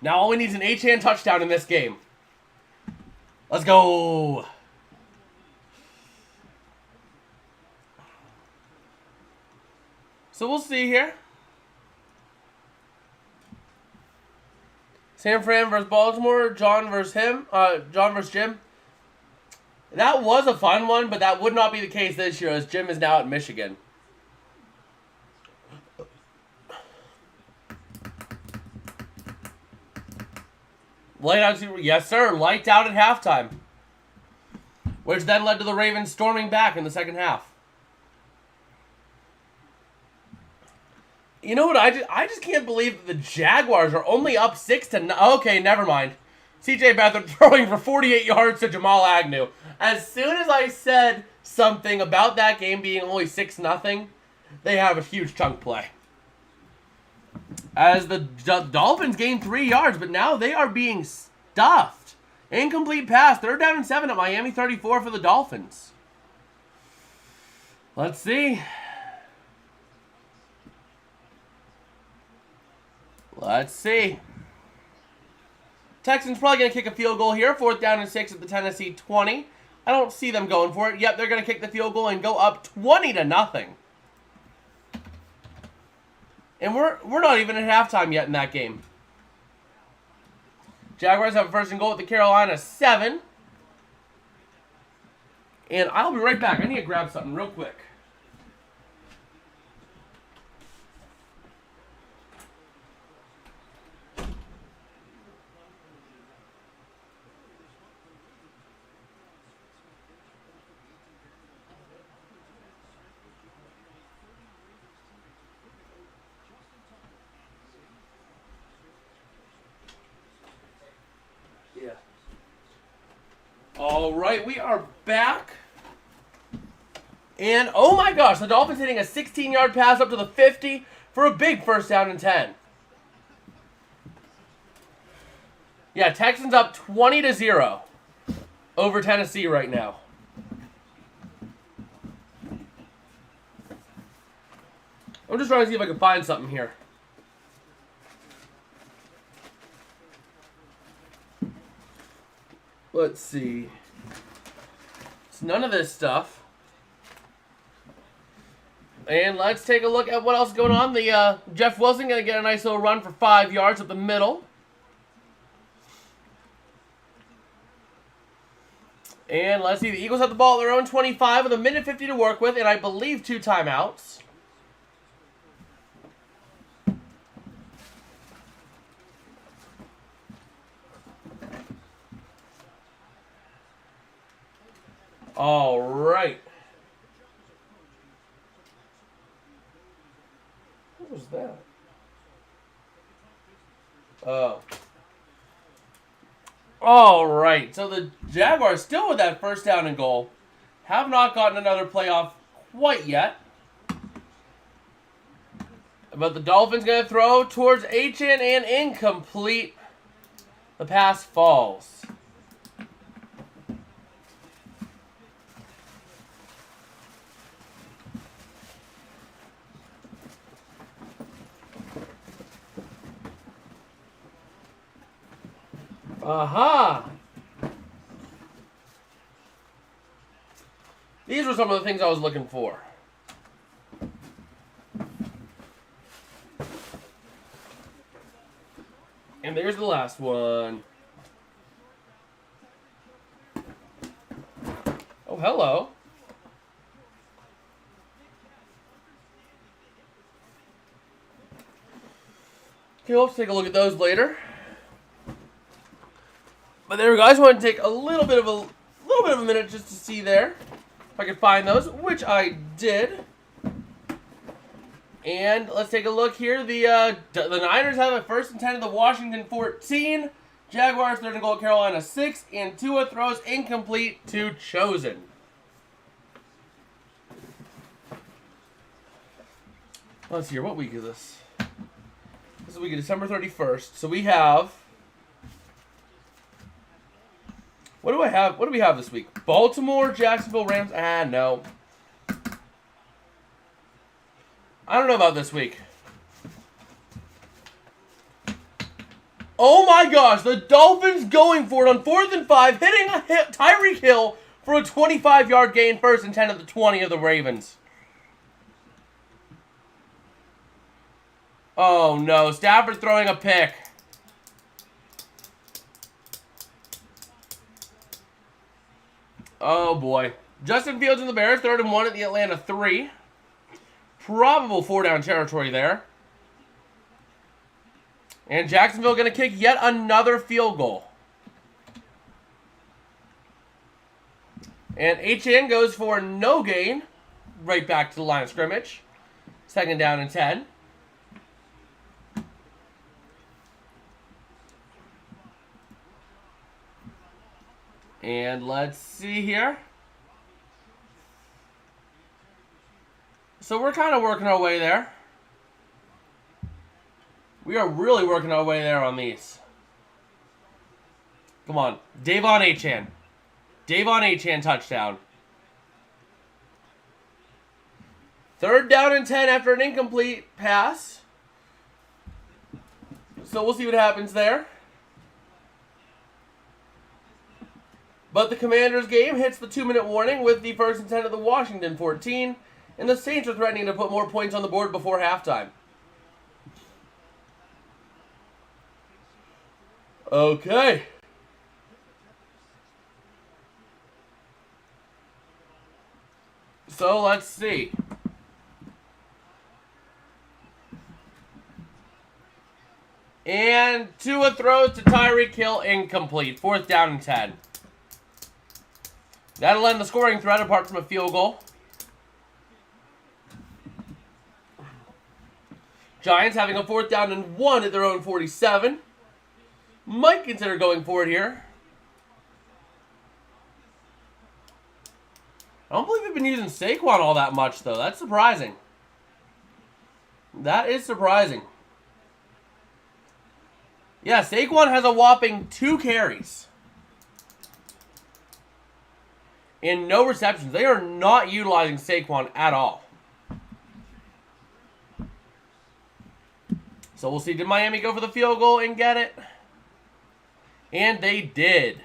Now all we need is an Achane touchdown in this game. Let's go. So we'll see here. San Fran versus Baltimore. John versus Jim. That was a fun one, but that would not be the case this year as Jim is now at Michigan. Light out, yes sir, lights out at halftime. Which then led to the Ravens storming back in the second half. You know what, I just can't believe that the Jaguars are only up 6-9. Okay, never mind. CJ Beathard throwing for 48 yards to Jamal Agnew. As soon as I said something about that game being only 6-0, they have a huge chunk play. As the Dolphins gain 3 yards, but now they are being stuffed. Incomplete pass. 3rd down and 7 at Miami 34 for the Dolphins. Let's see. Let's see. Texans probably going to kick a field goal here. 4th down and 6 at the Tennessee 20. I don't see them going for it. Yep, they're going to kick the field goal and go up 20-0. And we're not even at halftime yet in that game. Jaguars have a 1st and goal at the Carolina 7. And I'll be right back. I need to grab something real quick. All right, we are back. And, oh my gosh, the Dolphins hitting a 16-yard pass up to the 50 for a big 1st down and 10. Yeah, Texans up 20-0 over Tennessee right now. I'm just trying to see if I can find something here. Let's see. It's none of this stuff. And let's take a look at what else is going on. The Jeff Wilson going to get a nice little run for 5 yards up the middle. And let's see. The Eagles have the ball at their own 25 with a minute 50 to work with, and I believe 2 timeouts. All right. What was that? Oh. All right. So the Jaguars still with that 1st down and goal. Have not gotten another playoff quite yet. But the Dolphins going to throw towards Achane and incomplete. The pass falls. Aha! These were some of the things I was looking for. And there's the last one. hello. Okay, we'll take a look at those later. But there we go. I just want to take a little bit of a minute just to see there if I can find those, which I did. And let's take a look here. The Niners have a 1st and 10 of the Washington 14. Jaguars 3rd and goal at Carolina 6. And Tua throws incomplete to Chosen. Let's see here. What week is this? This is week of December 31st. So we have... What do I have? What do we have this week? Baltimore, Jacksonville, Rams. No. I don't know about this week. Oh my gosh, the Dolphins going for it on 4th and 5, hitting Tyreek Hill for a 25-yard gain, 1st and 10 at the 20 of the Ravens. Oh no, Stafford throwing a pick. Oh boy. Justin Fields and the Bears, 3rd and 1 at the Atlanta 3. Probable 4-down territory there. And Jacksonville going to kick yet another field goal. And HN goes for no gain. Right back to the line of scrimmage. 2nd down and 10. And let's see here. So we're kind of working our way there. We are really working our way there on these. Come on. Davon Achane. Davon Achane touchdown. 3rd down and 10 after an incomplete pass. So we'll see what happens there. But the Commanders game hits the 2-minute warning with the 1st and 10 of the Washington 14. And the Saints are threatening to put more points on the board before halftime. Okay. So let's see. And Tua throws to Tyreek Hill, incomplete. 4th down and 10. That'll end the scoring threat apart from a field goal. Giants having a 4th down and 1 at their own 47. Might consider going for it here. I don't believe we've been using Saquon all that much, though. That's surprising. That is surprising. Yeah, Saquon has a whopping 2 carries. And no receptions. They are not utilizing Saquon at all. So we'll see. Did Miami go for the field goal and get it? And they did.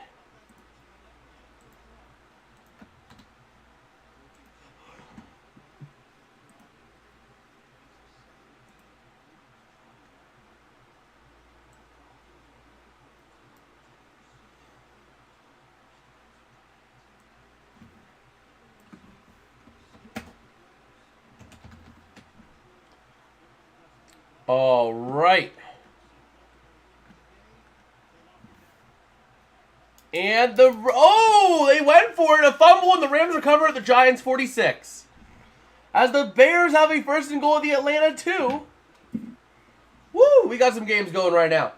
All right. And they went for it. A fumble, and the Rams recover at the Giants' 46. As the Bears have a 1st and goal at the Atlanta 2. Woo, we got some games going right now.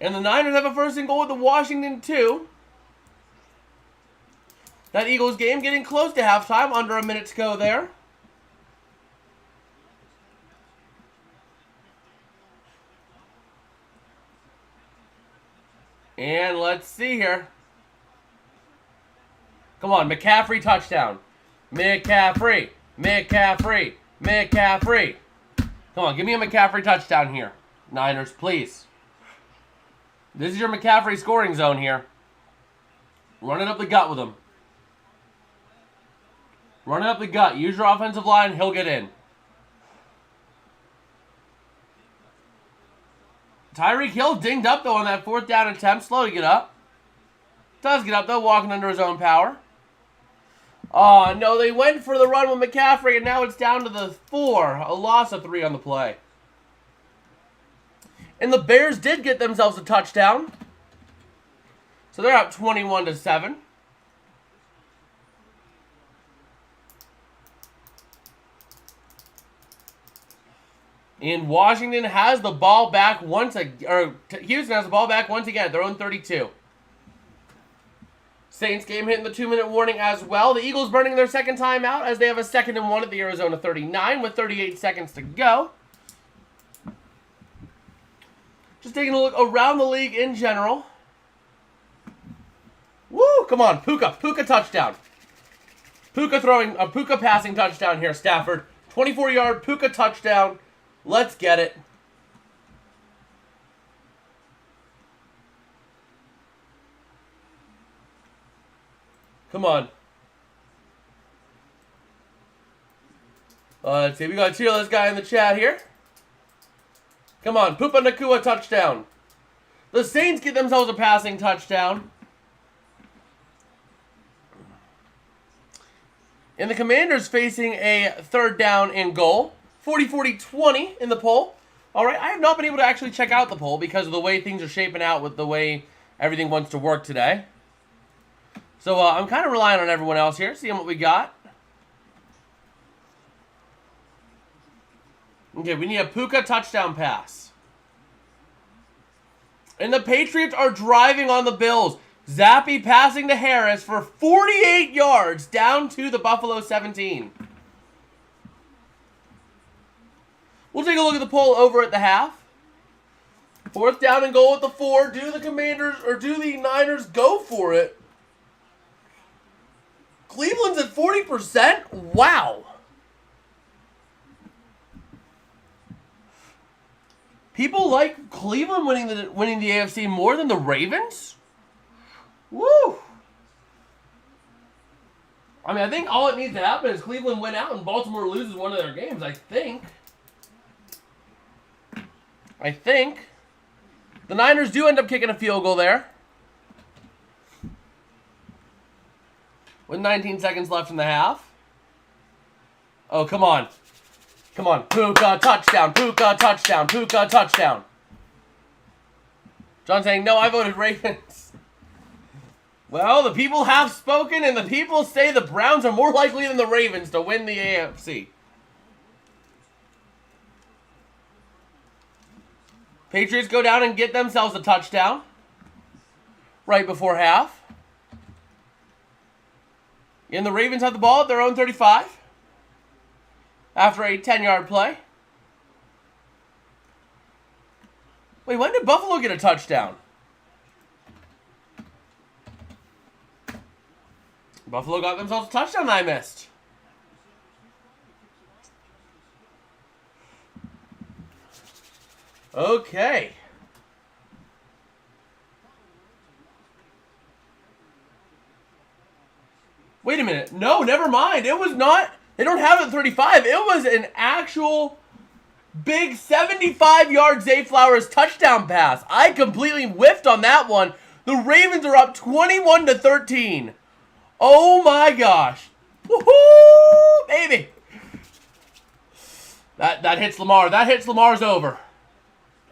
And the Niners have a 1st and goal at the Washington 2. That Eagles game getting close to halftime, under a minute to go there. And let's see here. Come on, McCaffrey touchdown. McCaffrey. McCaffrey. McCaffrey. Come on, give me a McCaffrey touchdown here. Niners, please. This is your McCaffrey scoring zone here. Run it up the gut with him. Run it up the gut. Use your offensive line. He'll get in. Tyreek Hill dinged up, though, on that 4th down attempt. Slow to get up. Does get up, though, walking under his own power. Oh, no, they went for the run with McCaffrey, and now it's down to the 4. A loss of 3 on the play. And the Bears did get themselves a touchdown. So they're up 21-7. And Washington has the ball back once again, or Houston has the ball back once again at their own 32. Saints game hitting the 2-minute warning as well. The Eagles burning their second time out as they have a 2nd and 1 at the Arizona 39 with 38 seconds to go. Just taking a look around the league in general. Woo! Come on, Puka. Puka touchdown. Puka throwing a Puka passing touchdown here, Stafford. 24-yard Puka touchdown. Let's get it. Come on. Let's see. We got Cheerless guy in the chat here. Come on. Puka Nakua touchdown. The Saints get themselves a passing touchdown. And the Commanders facing a 3rd down and goal. 40-40-20 in the poll. All right, I have not been able to actually check out the poll because of the way things are shaping out with the way everything wants to work today. So I'm kind of relying on everyone else here, seeing what we got. Okay, we need a Puka touchdown pass. And the Patriots are driving on the Bills. Zappy passing to Harris for 48 yards down to the Buffalo 17. We'll take a look at the poll over at the half. 4th down and goal at the 4. Do the Commanders or do the Niners go for it? Cleveland's at 40%? Wow. People like Cleveland winning the AFC more than the Ravens? Woo! I mean, I think all it needs to happen is Cleveland win out and Baltimore loses one of their games, I think. The Niners do end up kicking a field goal there. With 19 seconds left in the half. Oh, come on. Come on. Puka touchdown. Puka touchdown. Puka touchdown. John saying, no, I voted Ravens. Well, the people have spoken, and the people say the Browns are more likely than the Ravens to win the AFC. Patriots go down and get themselves a touchdown right before half. And the Ravens have the ball at their own 35 after a 10-yard play. Wait, when did Buffalo get a touchdown? Buffalo got themselves a touchdown that I missed. Okay. Wait a minute. No, never mind. It was not. They don't have it at 35. It was an actual big 75-yard Zay Flowers touchdown pass. I completely whiffed on that one. The Ravens are up 21-13. Oh my gosh. Woohoo, baby. That hits Lamar. That hits Lamar's over.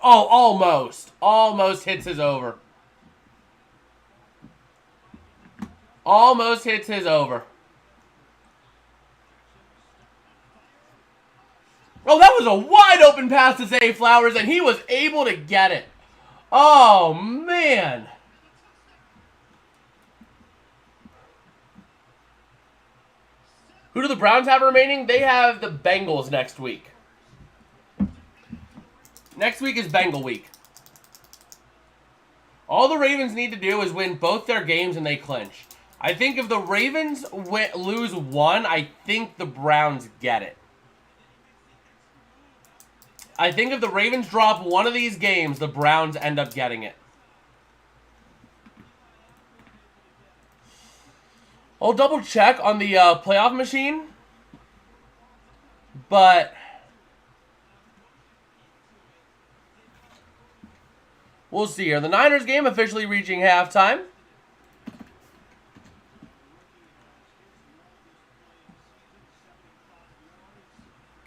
Oh, almost. Almost hits his over. Almost hits his over. Oh, that was a wide open pass to Zay Flowers, and he was able to get it. Oh, man. Who do the Browns have remaining? They have the Bengals next week. Next week is Bengal week. All the Ravens need to do is win both their games and they clinch. I think if the Ravens lose one, I think the Browns get it. I think if the Ravens drop one of these games, the Browns end up getting it. I'll double check on the playoff machine. But We'll see here. The Niners game officially reaching halftime.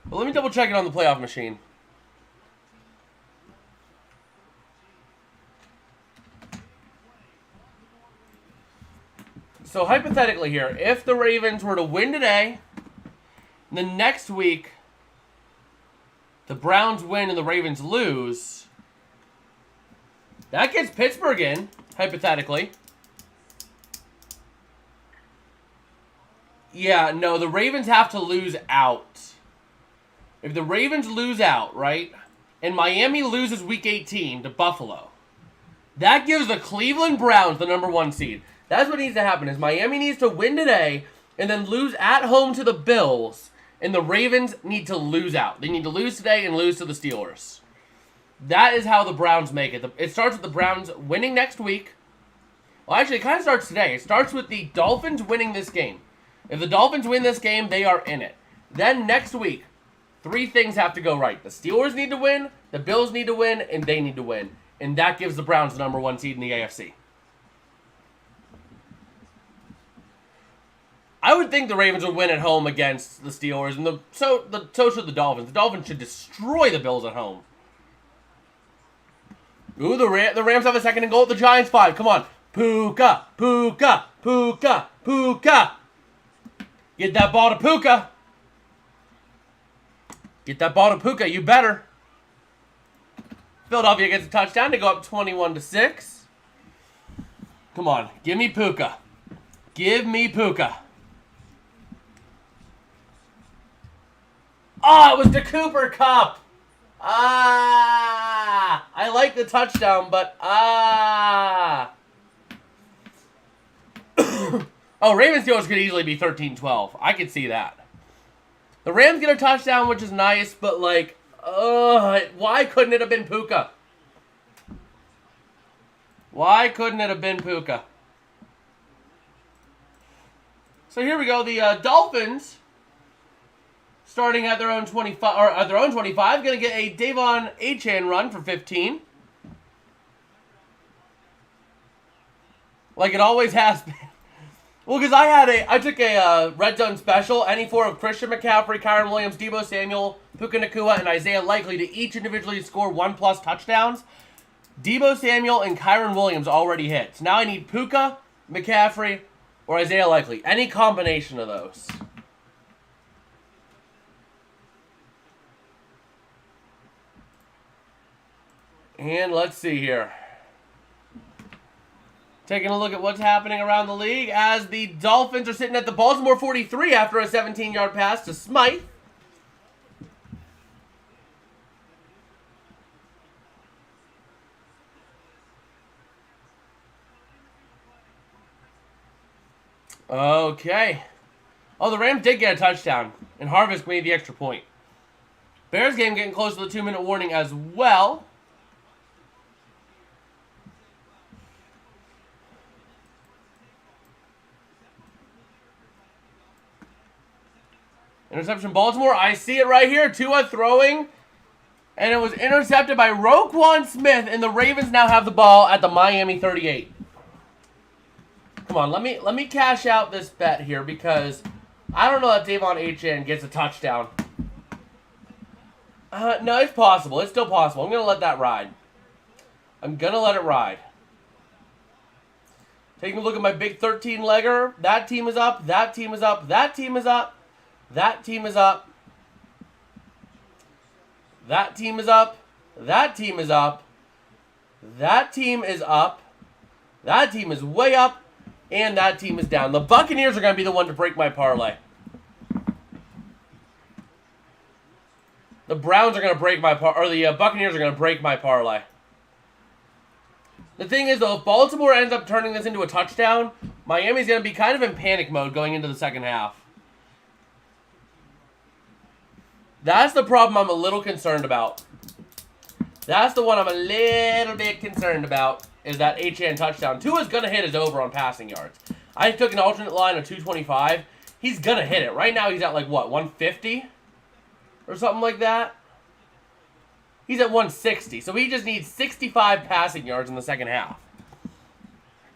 Well, let me double check it on the playoff machine. So hypothetically here, if the Ravens were to win today, the next week the Browns win and the Ravens lose, that gets Pittsburgh in, hypothetically. Yeah, no, the Ravens have to lose out. If the Ravens lose out, right, and Miami loses Week 18 to Buffalo, that gives the Cleveland Browns the #1 seed. That's what needs to happen, is Miami needs to win today and then lose at home to the Bills, and the Ravens need to lose out. They need to lose today and lose to the Steelers. That is how the Browns make it. It starts with the Browns winning next week. Well, actually, it kind of starts today. It starts with the Dolphins winning this game. If the Dolphins win this game, they are in it. Then next week, 3 things have to go right. The Steelers need to win, the Bills need to win, and they need to win. And that gives the Browns the #1 seed in the AFC. I would think the Ravens would win at home against the Steelers, and so should the Dolphins. The Dolphins should destroy the Bills at home. Ooh, the Rams have a 2nd and goal at the Giants 5. Come on. Puka, Puka, Puka, Puka. Get that ball to Puka. Get that ball to Puka. You better. Philadelphia gets a touchdown to go up 21-6. Come on. Give me Puka. Give me Puka. Oh, it was the Cooper Cup. I like the touchdown, but oh, Ravens Steelers could easily be 13-12. I could see that. The Rams get a touchdown, which is nice, but like, why couldn't it have been Puka? Why couldn't it have been Puka? So here we go. The Dolphins, starting at their own 25, or at their own 25, going to get a Davon Achane run for 15. Like it always has been. Well, because I took a red zone special, any 4 of Christian McCaffrey, Kyron Williams, Deebo Samuel, Puka Nacua, and Isaiah Likely to each individually score 1+ touchdowns. Deebo Samuel and Kyron Williams already hit. So now I need Puka, McCaffrey, or Isaiah Likely. Any combination of those. And let's see here. Taking a look at what's happening around the league as the Dolphins are sitting at the Baltimore 43 after a 17-yard pass to Smythe. Okay. Oh, the Rams did get a touchdown, and Harvisk made the extra point. Bears game getting close to the 2-minute warning as well. Interception Baltimore. I see it right here. Tua throwing. And it was intercepted by Roquan Smith. And the Ravens now have the ball at the Miami 38. Come on, let me cash out this bet here because I don't know that Davon Achane gets a touchdown. No, it's possible. It's still possible. I'm going to let that ride. I'm going to let it ride. Taking a look at my big 13-legger. That team is up. That team is up. That team is up. That team is up. That team is up. That team is up. That team is up. That team is way up. And that team is down. The Buccaneers are going to be the one to break my parlay. The Browns are going to break my the Buccaneers are going to break my parlay. The thing is, though, if Baltimore ends up turning this into a touchdown, Miami's going to be kind of in panic mode going into the second half. That's the problem I'm a little concerned about. That's the one I'm a little bit concerned about, is that Achane touchdown. Tua's going to hit his over on passing yards. I took an alternate line of 225. He's going to hit it. Right now he's at like, what, 150? Or something like that? He's at 160. So he just needs 65 passing yards in the second half.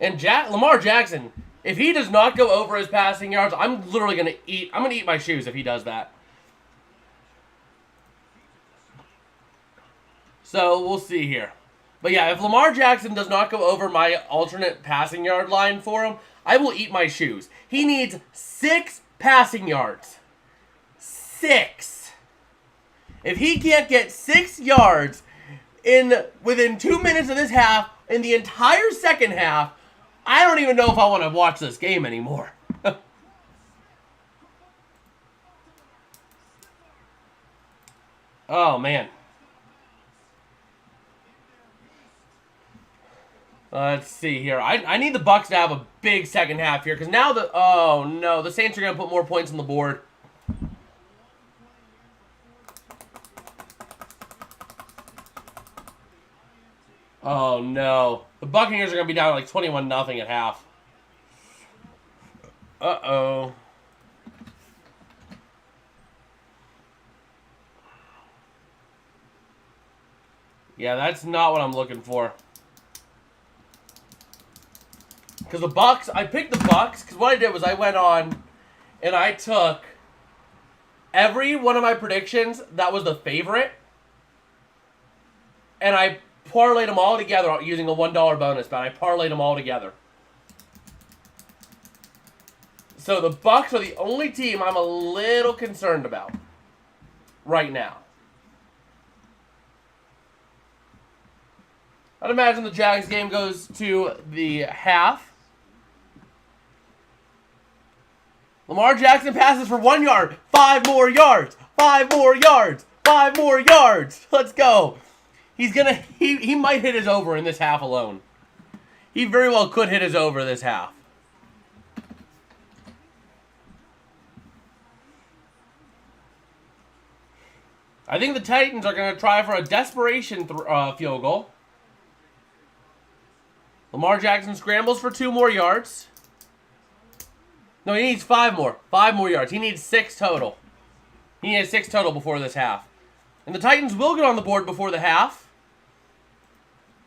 And Lamar Jackson, if he does not go over his passing yards, I'm literally going to eat. I'm going to eat my shoes if he does that. So we'll see here. But yeah, if Lamar Jackson does not go over my alternate passing yard line for him, I will eat my shoes. He needs 6 passing yards. 6. If he can't get 6 yards within 2 minutes of this half, in the entire second half, I don't even know if I want to watch this game anymore. Oh, man. Let's see here. I need the Bucs to have a big second half here, because now oh no, the Saints are going to put more points on the board. Oh no. The Buccaneers are going to be down like 21-0 at half. Uh-oh. Yeah, that's not what I'm looking for. Because the Bucs, I picked the Bucs because what I did was I went on and I took every one of my predictions that was the favorite and I parlayed them all together using a $1 bonus bet. I parlayed them all together. So the Bucs are the only team I'm a little concerned about right now. I'd imagine the Jags game goes to the half. Lamar Jackson passes for 1 yard. 5 more yards. 5 more yards. 5 more yards. Let's go. He might hit his over in this half alone. He very well could hit his over this half. I think the Titans are going to try for a desperation field goal. Lamar Jackson scrambles for 2 more yards. No, he needs 5 more. 5 more yards. He needs 6 total. He needs 6 total before this half. And the Titans will get on the board before the half.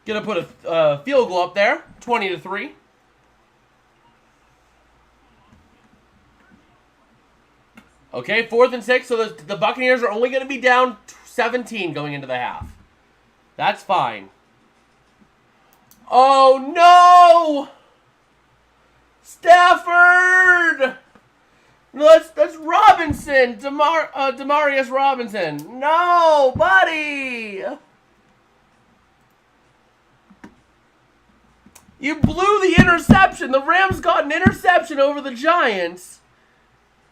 Gonna put a field goal up there. 20-3. Okay, 4th and 6. So the Buccaneers are only going to be down 17 going into the half. That's fine. Oh, no! Stafford! That's Robinson. Demarius Robinson. No, buddy! You blew the interception. The Rams got an interception over the Giants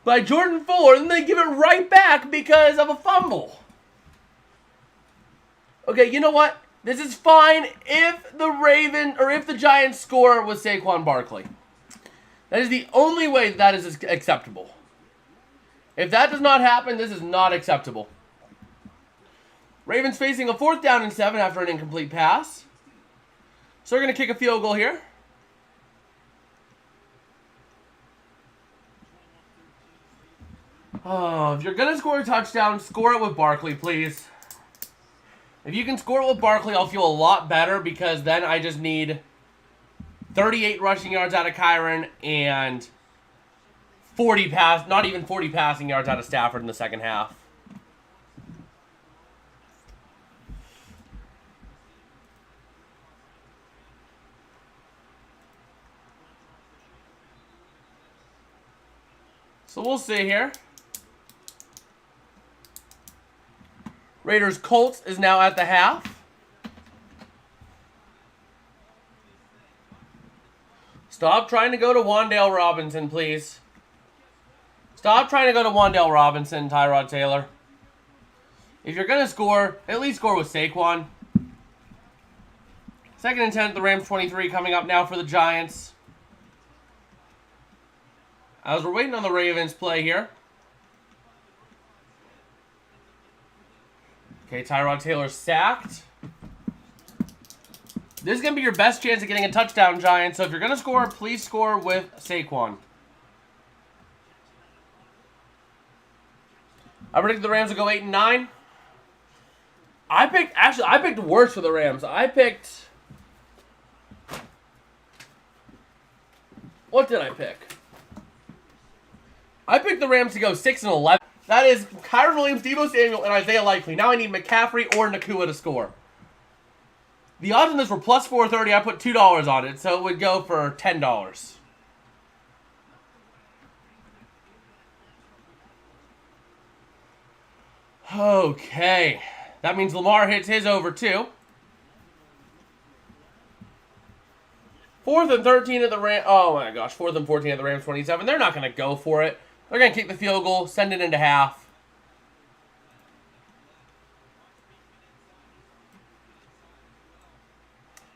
by Jordan Fuller, and they give it right back because of a fumble. Okay, you know what? This is fine if the Giants score with Saquon Barkley. That is the only way that is acceptable. If that does not happen, this is not acceptable. Ravens facing a 4th down and 7 after an incomplete pass. So we're going to kick a field goal here. Oh, if you're going to score a touchdown, score it with Barkley, please. If you can score it with Barkley, I'll feel a lot better because then I just need 38 rushing yards out of Kyron and not even 40 passing yards out of Stafford in the second half. So we'll see here. Raiders Colts is now at the half. Stop trying to go to Wan'Dale Robinson, please. Stop trying to go to Wan'Dale Robinson, Tyrod Taylor. If you're going to score, at least score with Saquon. 2nd and 10 at the Rams 23 coming up now for the Giants. As we're waiting on the Ravens play here. Okay, Tyrod Taylor sacked. This is going to be your best chance of getting a touchdown, Giants. So if you're going to score, please score with Saquon. I predict the Rams will go 8-9. I picked worse for the Rams. What did I pick? I picked the Rams to go 6-11. That is Kyron Williams, Deebo Samuel, and Isaiah Likely. Now I need McCaffrey or Nakua to score. The odds on this were plus 430. I put $2 on it, so it would go for $10. Okay. That means Lamar hits his over too. 4th and 13 at the Rams. Oh my gosh, 4th and 14 at the Rams 27. They're not going to go for it. They're going to kick the field goal, send it into half.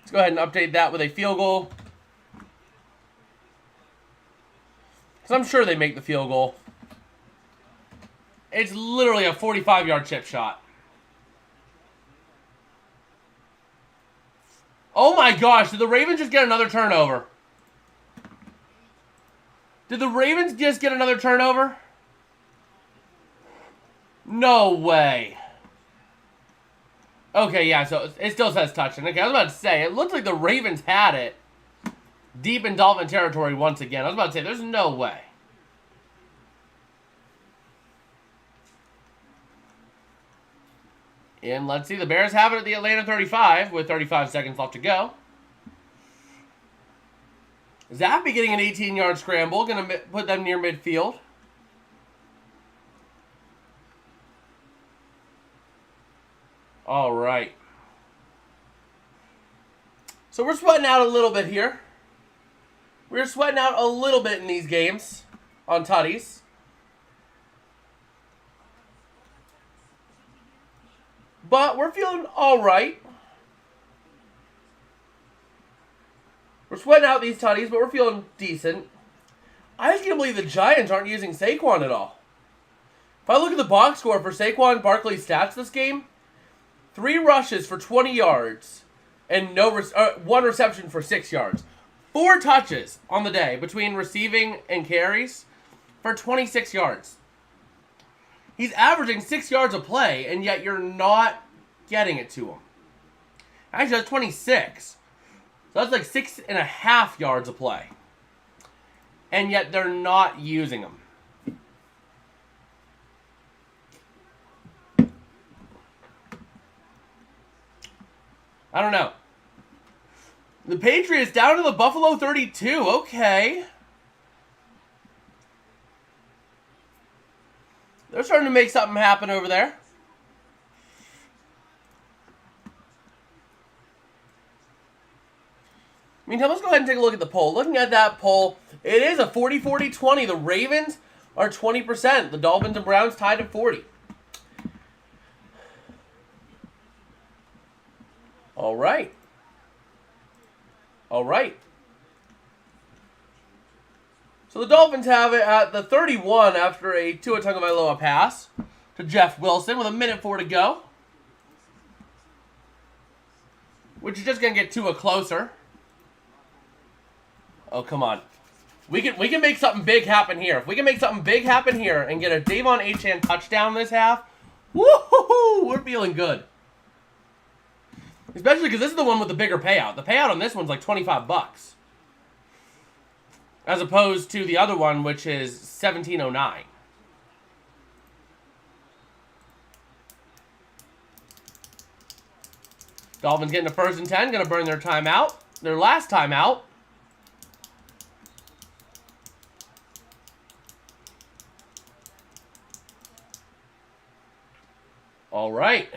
Let's go ahead and update that with a field goal. Because I'm sure they make the field goal. It's literally a 45-yard chip shot. Oh my gosh, did the Ravens just get another turnover? Did the Ravens just get another turnover? No way. Okay, yeah, so it still says touchdown. Okay, I was about to say, it looks like the Ravens had it deep in Dolphin territory once again. I was about to say, there's no way. And let's see, the Bears have it at the Atlanta 35 with 35 seconds left to go. Zappy getting an 18-yard scramble, going to put them near midfield. All right. So we're sweating out a little bit here. We're sweating out a little bit in these games on tutties. But we're feeling all right. We're sweating out these tutties, but we're feeling decent. I just can't believe the Giants aren't using Saquon at all. If I look at the box score for Saquon Barkley's stats this game, 3 rushes for 20 yards and 1 reception for 6 yards. 4 touches on the day between receiving and carries for 26 yards. He's averaging 6 yards a play, and yet you're not getting it to him. Actually, that's 26. So that's like 6.5 yards a play. And yet they're not using him. I don't know. The Patriots down to the Buffalo 32. Okay. They're starting to make something happen over there. Meantime, let's go ahead and take a look at the poll. Looking at that poll, it is a 40-40-20. The Ravens are 20%. The Dolphins and Browns tied at 40. All right. All right. So the Dolphins have it at the 31 after a Tua Tagovailoa pass to Jeff Wilson with 1:04 to go. Which is just going to get Tua closer. Oh, come on. We can make something big happen here. If we can make something big happen here and get a Davon Achane touchdown this half, woo-hoo-hoo, we're feeling good. Especially because this is the one with the bigger payout. The payout on this one's like $25. As opposed to the other one, which is $17.09. Dolphins getting a 1st and 10. Going to burn their timeout. Their last timeout. All right.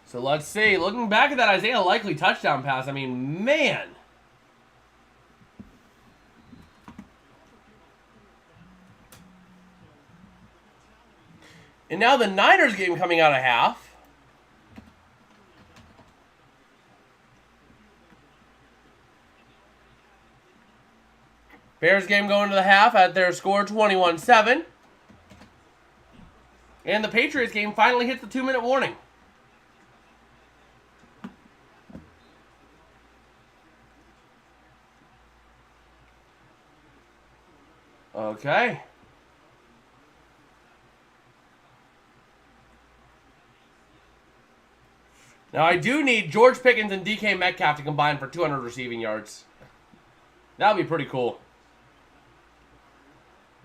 So let's see. Looking back at that Isaiah Likely touchdown pass, I mean, man. And now the Niners game coming out of half. Bears game going to the half at their score 21-7. And the Patriots game finally hits the 2-minute warning. Okay. Now, I do need George Pickens and DK Metcalf to combine for 200 receiving yards. That would be pretty cool.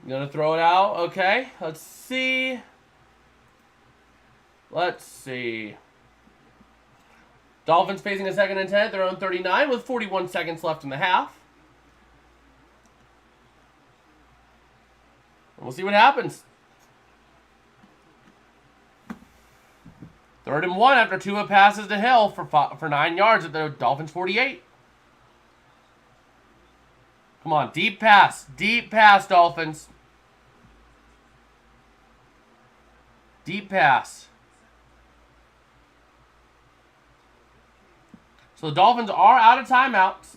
I'm going to throw it out. Okay. Let's see. Let's see. Dolphins facing a 2nd and 10 at their own 39 with 41 seconds left in the half. And we'll see what happens. 3rd and 1 after Tua passes to Hill for 9 yards at the Dolphins 48. Come on, deep pass. Deep pass, Dolphins. Deep pass. So the Dolphins are out of timeouts.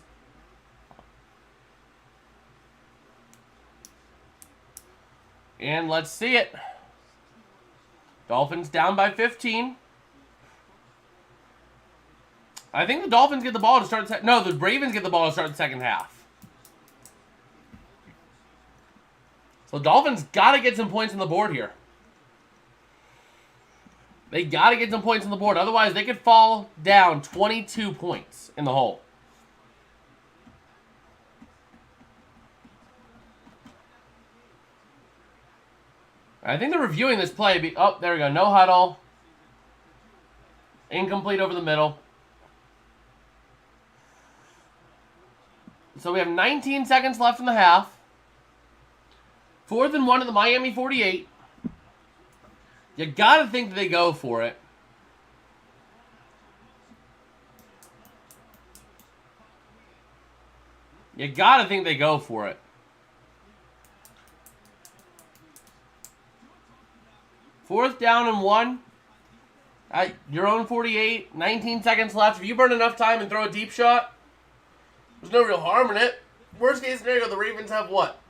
And let's see it. Dolphins down by 15. I think the Dolphins get the ball to start the the Ravens get the ball to start the second half. So the Dolphins got to get some points on the board here. They got to get some points on the board. Otherwise, they could fall down 22 points in the hole. I think they're reviewing this play. Oh, there we go. No huddle. Incomplete over the middle. So we have 19 seconds left in the half. 4th and 1 at the Miami 48. You got to think that they go for it. You got to think they go for it. 4th down and 1. At your own 48. 19 seconds left. If you burn enough time and throw a deep shot, there's no real harm in it. Worst case scenario, the Ravens have what?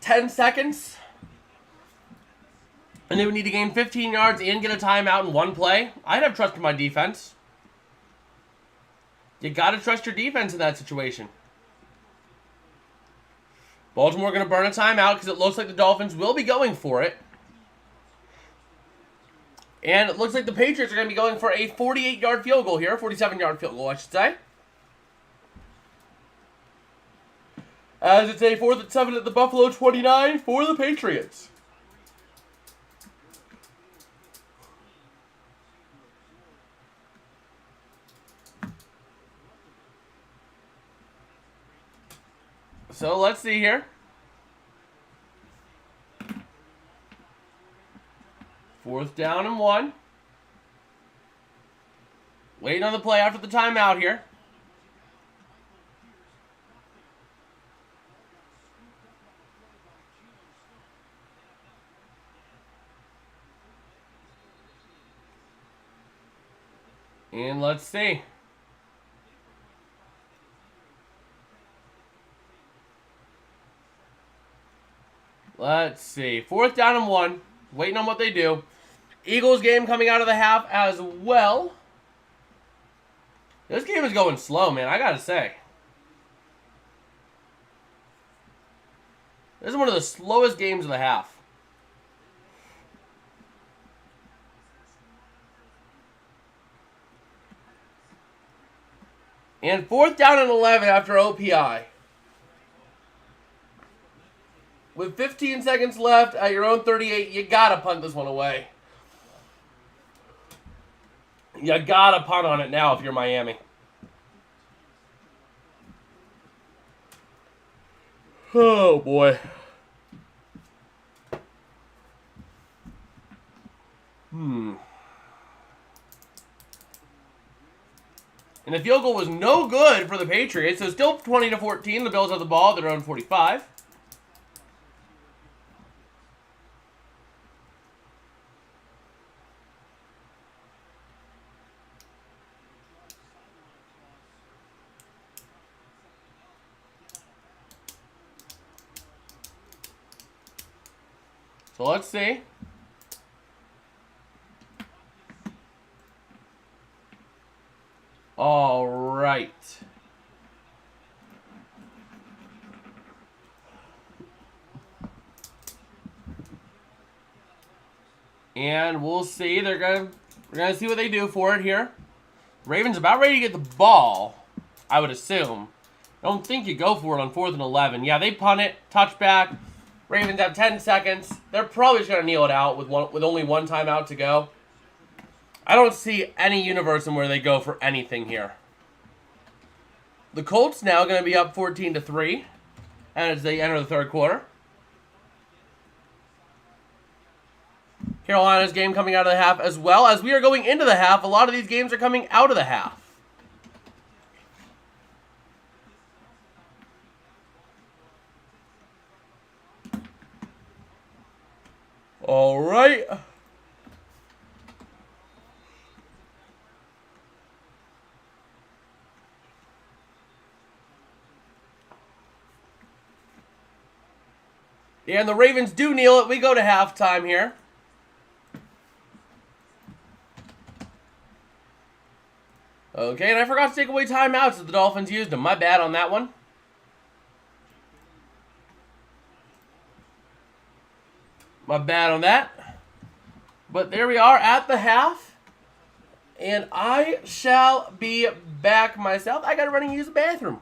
10 seconds? And they would need to gain 15 yards and get a timeout in one play. I'd have trust in my defense. You got to trust your defense in that situation. Baltimore going to burn a timeout because it looks like the Dolphins will be going for it. And it looks like the Patriots are going to be going for a 48-yard field goal here. 47-yard field goal, I should say. As it's a 4th and 7 at the Buffalo 29 for the Patriots. So let's see here. 4th down and 1. Waiting on the play after the timeout here. And let's see. Let's see. 4th down and 1. Waiting on what they do. Eagles game coming out of the half as well. This game is going slow, man. I gotta say. This is one of the slowest games of the half. And 4th down and 11 after OPI. With 15 seconds left at your own 38, you gotta punt this one away. You gotta punt on it now if you're Miami. Oh, boy. And the field goal was no good for the Patriots. So still 20-14. The Bills have the ball at their own 45. So let's see. All right. And we'll see. We're gonna see what they do for it here. Ravens about ready to get the ball, I would assume. I don't think you go for it on 4th and 11. Yeah, they punt it, touchback. Ravens have 10 seconds. They're probably just gonna kneel it out with only one timeout to go. I don't see any universe in where they go for anything here. The Colts now going to be up 14-3 as they enter the third quarter. Carolina's game coming out of the half as well. As we are going into the half, a lot of these games are coming out of the half. All right. Yeah, and the Ravens do kneel it. We go to halftime here. Okay, and I forgot to take away timeouts as the Dolphins used them. My bad on that one. My bad on that. But there we are at the half. And I shall be back myself. I got to run and use the bathroom.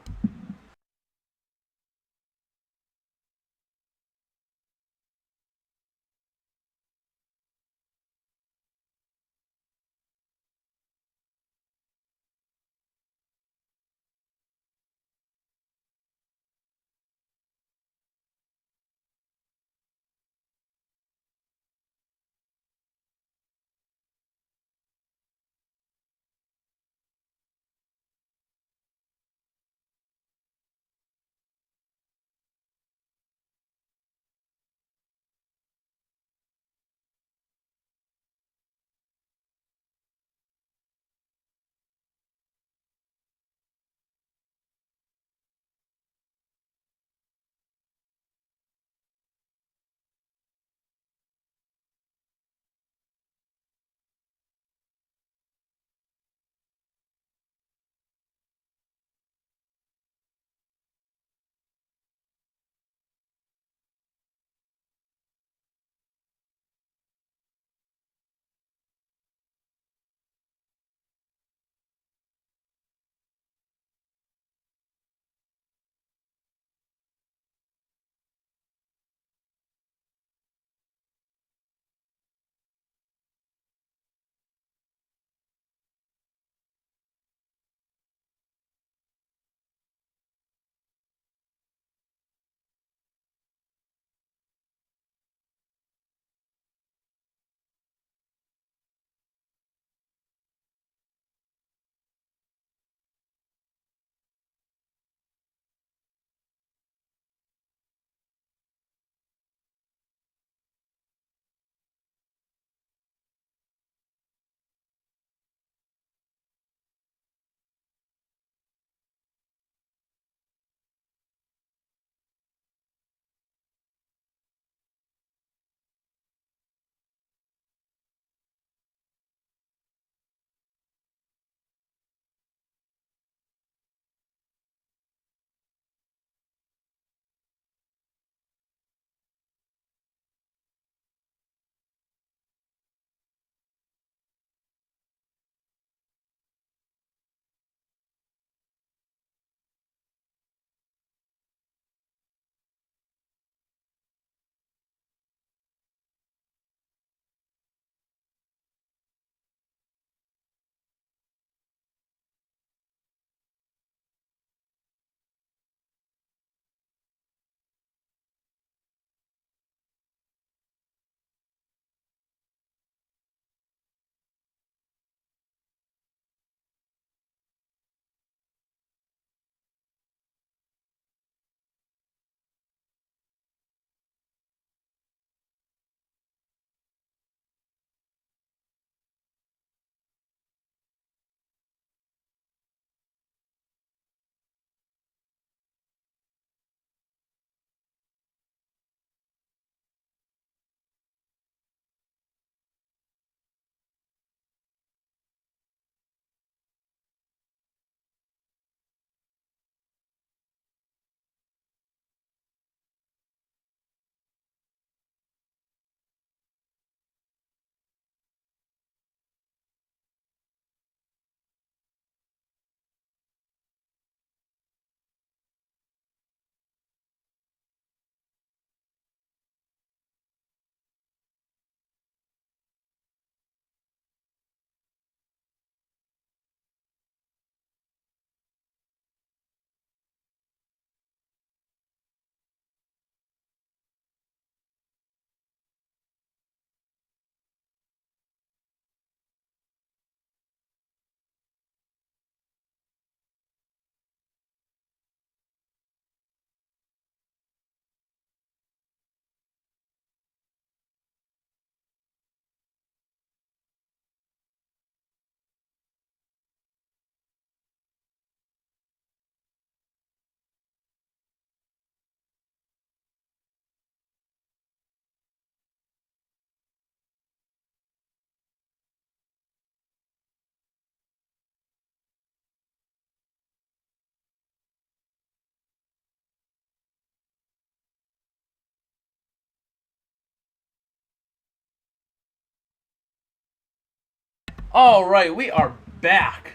All right, we are back.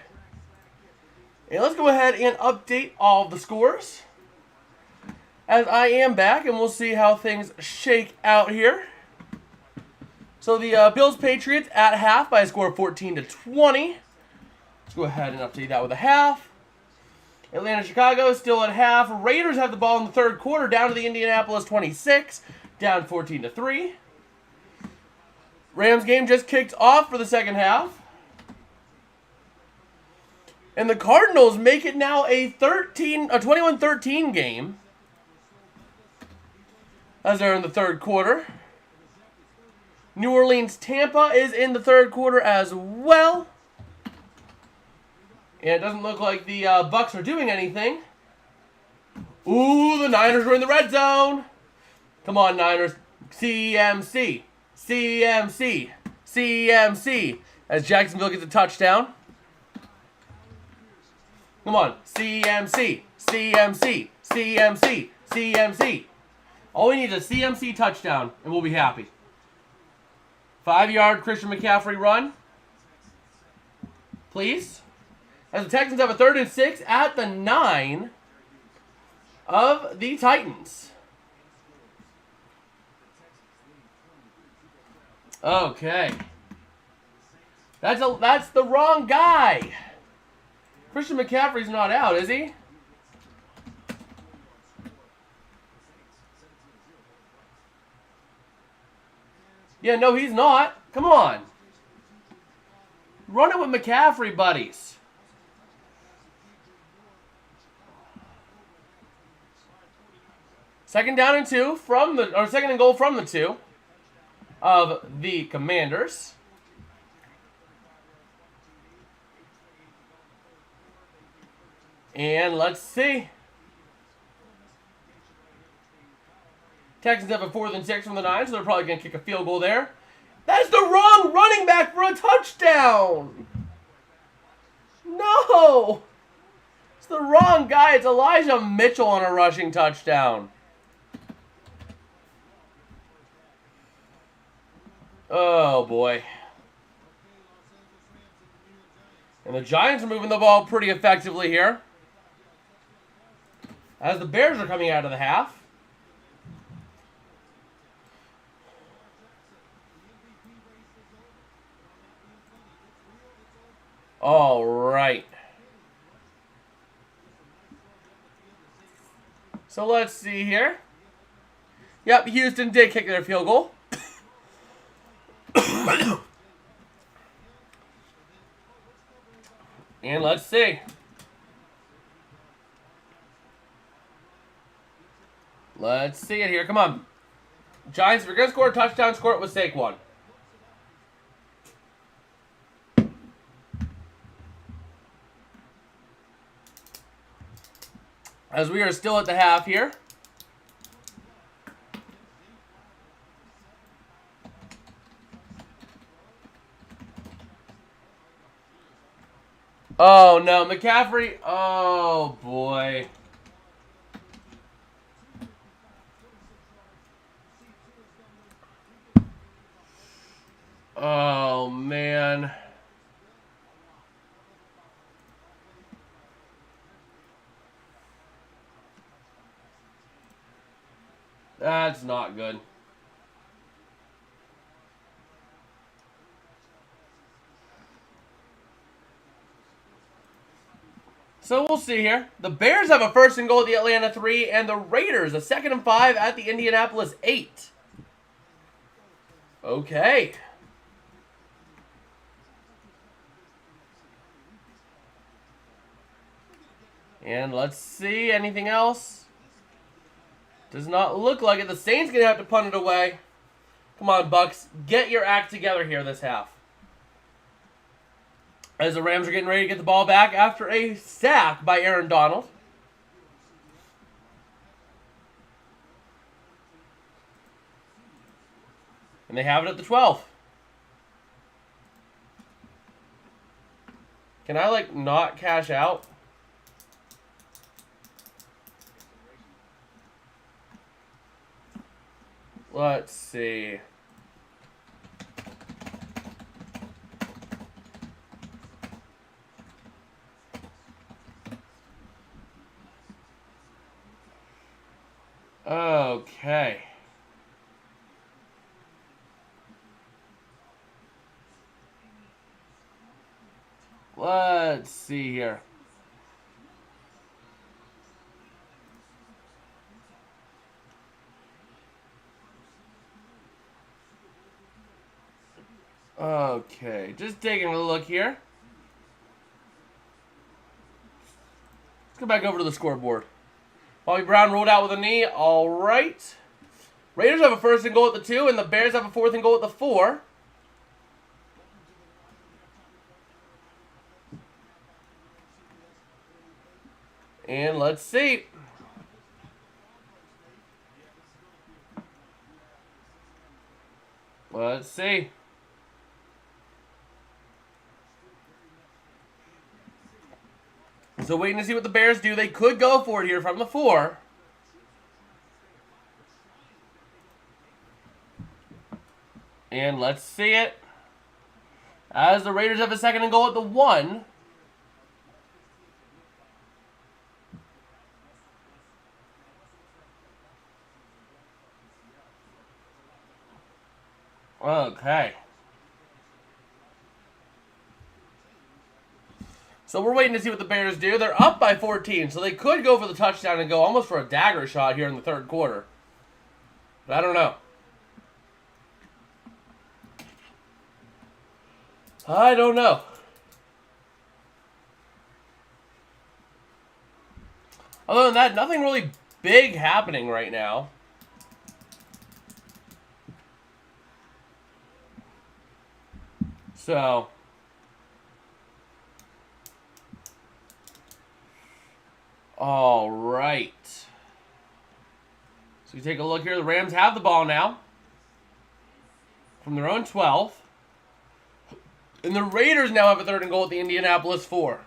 And let's go ahead and update all of the scores. As I am back, and we'll see how things shake out here. So the Bills-Patriots at half by a score of 14-20. Let's go ahead and update that with a half. Atlanta-Chicago still at half. Raiders have the ball in the third quarter down to the Indianapolis 26, down 14-3. Rams game just kicked off for the second half. And the Cardinals make it now a 21-13 game as they're in the third quarter. New Orleans-Tampa is in the third quarter as well. And it doesn't look like the Bucs are doing anything. Ooh, the Niners are in the red zone. Come on, Niners. CMC. CMC. CMC. As Jacksonville gets a touchdown. Come on. CMC. CMC. CMC. CMC. All we need is a CMC touchdown, and we'll be happy. 5-yard Christian McCaffrey run. Please. As the Texans have a 3rd and 6 at the 9 of the Titans. Okay. That's the wrong guy. Christian McCaffrey's not out, is he? Yeah, no, he's not. Come on. Run it with McCaffrey, buddies. Second down and 2 from the, or second and goal from the 2 of the Commanders. And let's see. Texans have a 4th and 6 from the 9, so they're probably going to kick a field goal there. That's the wrong running back for a touchdown. No. It's the wrong guy. It's Elijah Mitchell on a rushing touchdown. Oh, boy. And the Giants are moving the ball pretty effectively here. As the Bears are coming out of the half. All right. So let's see here. Yep, Houston did kick their field goal. And let's see. Let's see it here. Come on. Giants, if you're going to score a touchdown, score it with Saquon. As we are still at the half here. Oh, no. McCaffrey. Oh, boy. Oh, man. That's not good. So we'll see here. The Bears have a 1st and goal at the Atlanta 3, and the Raiders a 2nd and 5 at the Indianapolis 8. Okay. And let's see. Anything else? Does not look like it. The Saints going to have to punt it away. Come on, Bucs. Get your act together here this half. As the Rams are getting ready to get the ball back after a sack by Aaron Donald. And they have it at the 12. Can I, like, not cash out? Let's see. Okay. Let's see here. Okay, just taking a look here. Let's go back over to the scoreboard. Bobby Brown rolled out with a knee. All right. Raiders have a first and goal at the 2, and the Bears have a fourth and goal at the 4. And let's see. Let's see. So waiting to see what the Bears do. They could go for it here from the 4. And let's see it. As the Raiders have a second and goal at the 1. Okay. So we're waiting to see what the Bears do. They're up by 14, so they could go for the touchdown and go almost for a dagger shot here in the third quarter. But I don't know. I don't know. Other than that, nothing really big happening right now. So, all right. So you take a look here. The Rams have the ball now from their own 12. And the Raiders now have a third and goal at the Indianapolis 4.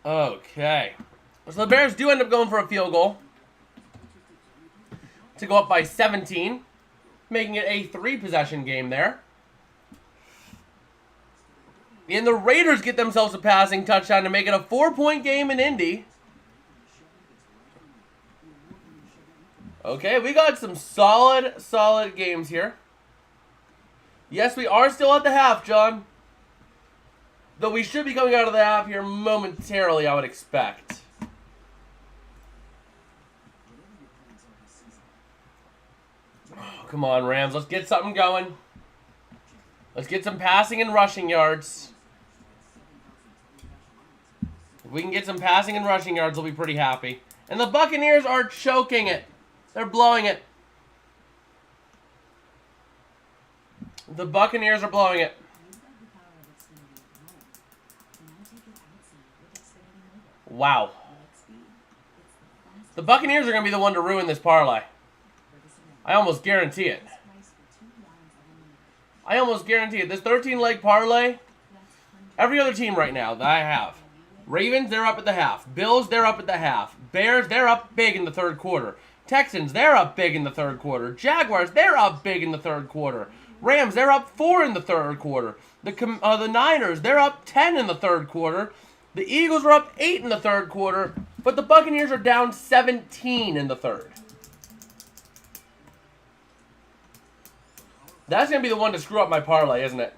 Okay. So the Bears do end up going for a field goal to go up by 17, making it a 3-possession game there. And the Raiders get themselves a passing touchdown to make it a 4-point game in Indy. Okay, we got some solid games here. Yes, we are still at the half, John. Though we should be coming out of the half here momentarily, I would expect. Oh, come on, Rams. Let's get something going. Let's get some passing and rushing yards. If we can get some passing and rushing yards, we'll be pretty happy. And the Buccaneers are choking it. They're blowing it. The Buccaneers are blowing it. Wow. The Buccaneers are going to be the one to ruin this parlay. I almost guarantee it. I almost guarantee it. This 13-leg parlay, every other team right now that I have. Ravens, they're up at the half. Bills, they're up at the half. Bears, they're up big in the third quarter. Texans, they're up big in the third quarter. Jaguars, they're up big in the third quarter. Rams, they're up 4 in the third quarter. The Niners, they're up 10 in the third quarter. The Eagles are up 8 in the third quarter, but the Buccaneers are down 17 in the third. That's going to be the one to screw up my parlay, isn't it?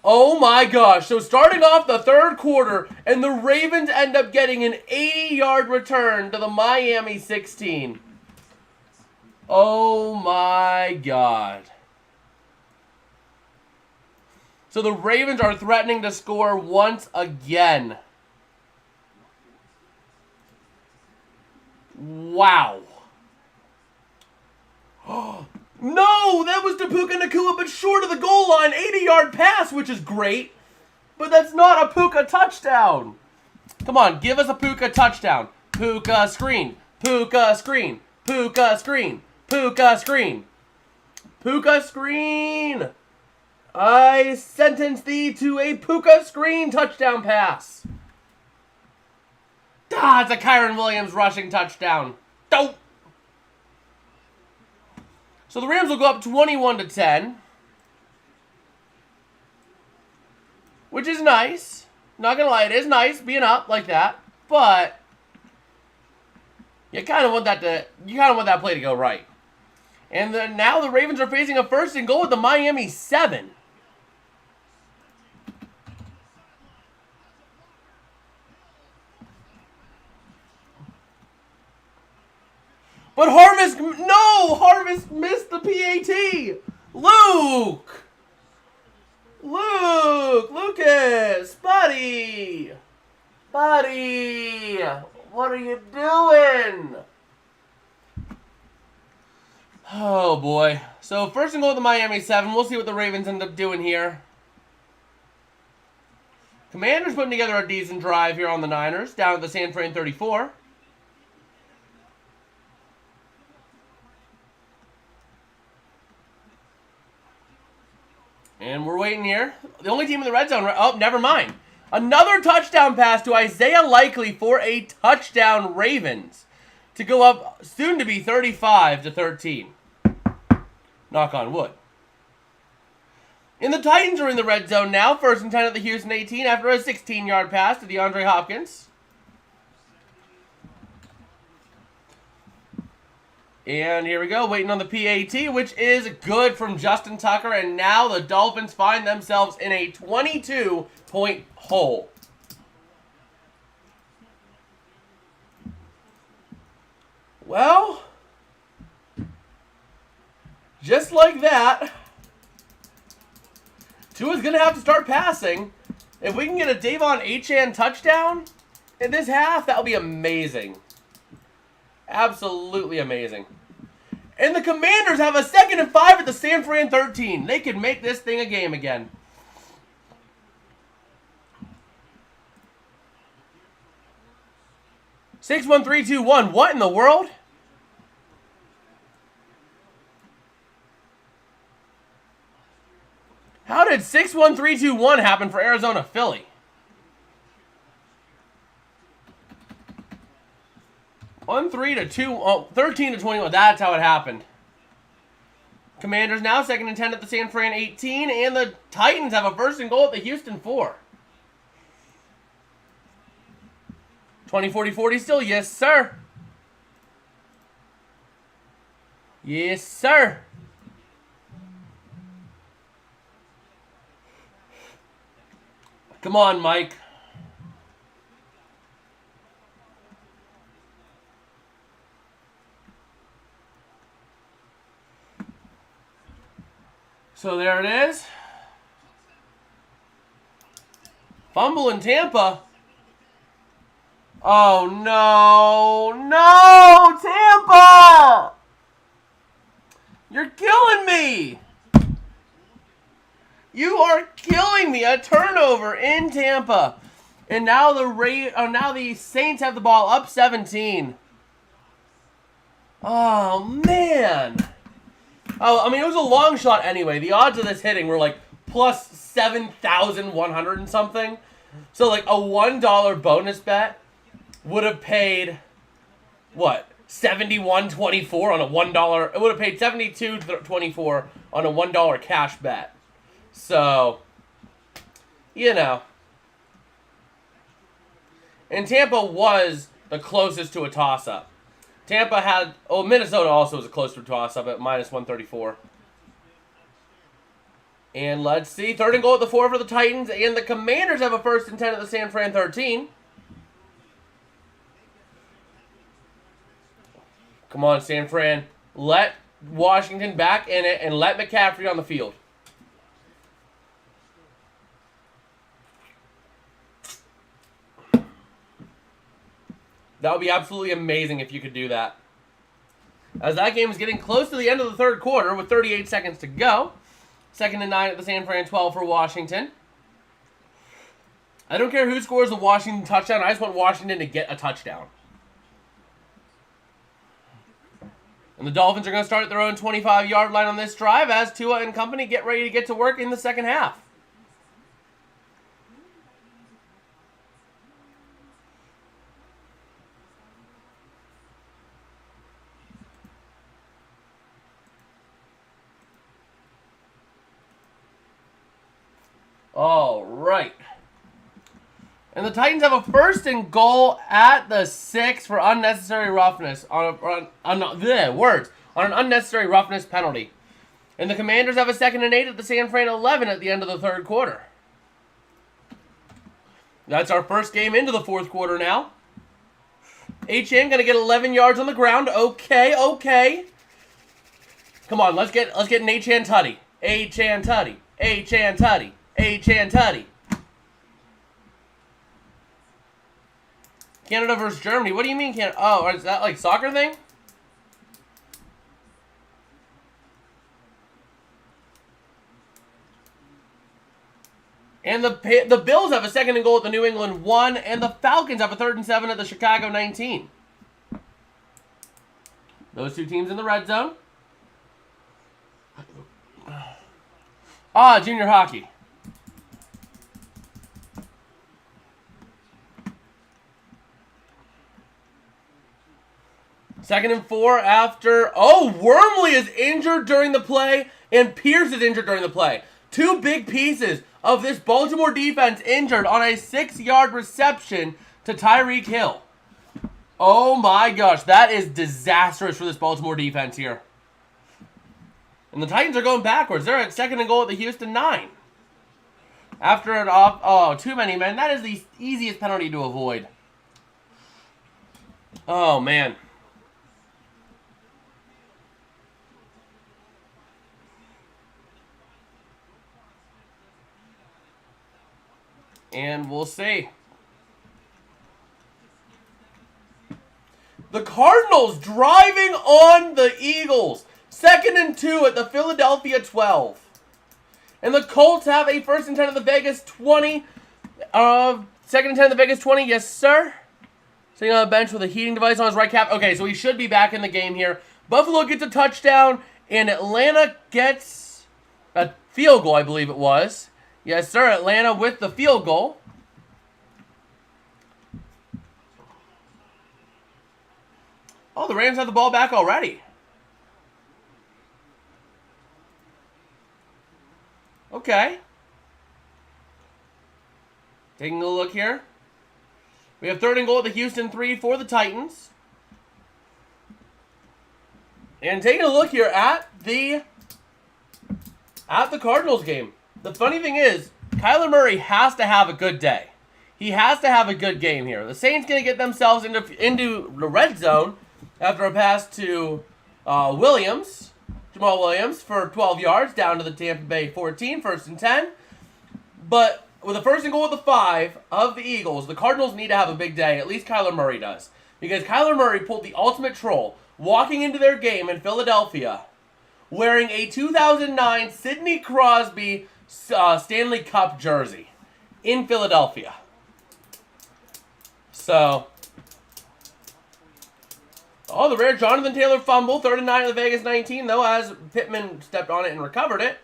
Oh my gosh. So starting off the third quarter, and the Ravens end up getting an 80-yard return to the Miami 16. Oh my God. So the Ravens are threatening to score once again. Wow. No, that was Puka Nacua, but short of the goal line. 80-yard pass, which is great. But that's not a Puka touchdown. Come on, give us a Puka touchdown. Puka screen. Puka screen. Puka screen. Puka screen. Puka screen. I sentence thee to a Puka screen touchdown pass. It's a Kyron Williams rushing touchdown. Dope. So the Rams will go up 21-10. Which is nice. Not gonna lie, it is nice being up like that. But you kind of want that play to go right. And then now the Ravens are facing a 1st and goal with the Miami 7. But Harvest missed the PAT. Lucas, buddy, what are you doing? Oh boy. So 1st and goal with the Miami 7. We'll see what the Ravens end up doing here. Commanders putting together a decent drive here on the Niners, down at the San Fran 34. And we're waiting here. The only team in the red zone. Oh, never mind. Another touchdown pass to Isaiah Likely for a touchdown, Ravens, to go up soon to be 35-13. Knock on wood. And the Titans are in the red zone now. 1st and 10 at the Houston 18 after a 16-yard pass to DeAndre Hopkins. And here we go, waiting on the PAT, which is good from Justin Tucker. And now the Dolphins find themselves in a 22-point hole. Well, just like that, Tua's going to have to start passing. If we can get a Davon Achane touchdown in this half, that would be amazing. Absolutely amazing. And the Commanders have a 2nd and 5 at the San Fran 13. They can make this thing a game again. Six, 1, 3, 2, 1. What in the world? How did 6, 1, 3, 2, 1 happen for Arizona Philly? 13-21. That's how it happened. Commanders now 2nd and 10 at the San Fran 18, and the Titans have a 1st and goal at the Houston 4. 20-40-40 still, yes sir. Yes sir. Come on, Mike. So there it is. Fumble in Tampa. Oh, no. No, Tampa! You're killing me. You are killing me. A turnover in Tampa. And now the Saints have the ball up 17. Oh, man. Oh, I mean, it was a long shot anyway. The odds of this hitting were like plus 7,100 and something. So like a $1 bonus bet would have paid, what, 71.24 on a $1. It would have paid 72.24 on a $1 cash bet. So, you know. And Tampa was the closest to a toss-up. Tampa had, Minnesota also was a close to a toss-up at minus 134. And let's see, 3rd and goal at the 4 for the Titans, and the Commanders have a 1st and 10 at the San Fran 13. Come on, San Fran. Let Washington back in it and let McCaffrey on the field. That would be absolutely amazing if you could do that. As that game is getting close to the end of the 3rd quarter with 38 seconds to go. 2nd and 9 at the San Fran 12 for Washington. I don't care who scores the Washington touchdown. I just want Washington to get a touchdown. And the Dolphins are going to start at their own 25-yard line on this drive as Tua and company get ready to get to work in the second half. All right. And the Titans have a 1st and goal at the 6 for unnecessary roughness on an unnecessary roughness penalty. And the Commanders have a 2nd and 8 at the San Fran 11 at the end of the 3rd quarter. That's our first game into the 4th quarter now. HN gonna get 11 yards on the ground. Okay. Come on, let's get an HN tutty. HN tutty. HN tutty. HN tutty. Canada versus Germany. What do you mean Canada? Oh, is that like soccer thing? And the Bills have a 2nd and goal at the New England 1, and the Falcons have a 3rd and 7 at the Chicago 19. Those two teams in the red zone. Junior hockey. Second and 4 after... Oh, Wormley is injured during the play, and Pierce is injured during the play. Two big pieces of this Baltimore defense injured on a 6-yard reception to Tyreek Hill. Oh my gosh, that is disastrous for this Baltimore defense here. And the Titans are going backwards. They're at 2nd and goal at the Houston 9. After an off... Oh, too many men. That is the easiest penalty to avoid. Oh, man. And we'll see. The Cardinals driving on the Eagles. 2nd and 2 at the Philadelphia 12. And the Colts have a 1st and 10 at the Vegas 20. 2nd and 10 at the Vegas 20. Yes, sir. Sitting on the bench with a heating device on his right calf. Okay, so he should be back in the game here. Buffalo gets a touchdown, and Atlanta gets a field goal, I believe it was. Yes, sir. Atlanta with the field goal. Oh, the Rams have the ball back already. Okay. Taking a look here. We have 3rd and goal at the Houston 3 for the Titans. And taking a look here at the Cardinals game. The funny thing is, Kyler Murray has to have a good day. He has to have a good game here. The Saints going to get themselves into the red zone after a pass to Jamal Williams for 12 yards down to the Tampa Bay 14, 1st and 10. But with a 1st and goal at the 5 of the Eagles, the Cardinals need to have a big day. At least Kyler Murray does. Because Kyler Murray pulled the ultimate troll, walking into their game in Philadelphia, wearing a 2009 Sidney Crosby Stanley Cup jersey in Philadelphia. So, the rare Jonathan Taylor fumble, 3rd and 9 at the Vegas 19, though, as Pittman stepped on it and recovered it.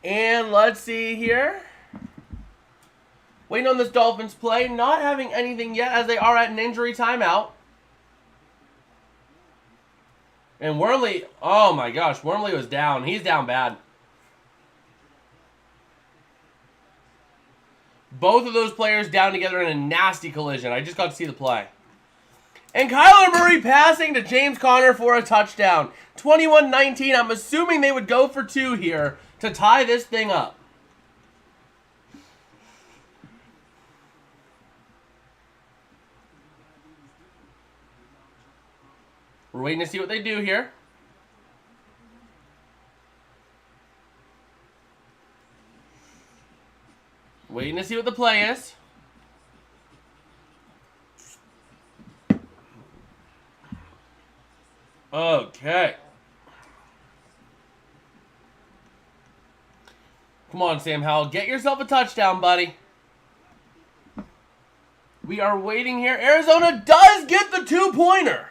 And let's see here. Waiting on this Dolphins play, not having anything yet as they are at an injury timeout. And Wormley, oh my gosh, Wormley was down. He's down bad. Both of those players down together in a nasty collision. I just got to see the play. And Kyler Murray passing to James Conner for a touchdown. 21-19. I'm assuming they would go for 2 here to tie this thing up. We're waiting to see what they do here. Waiting to see what the play is. Okay. Come on, Sam Howell. Get yourself a touchdown, buddy. We are waiting here. Arizona does get the 2-pointer.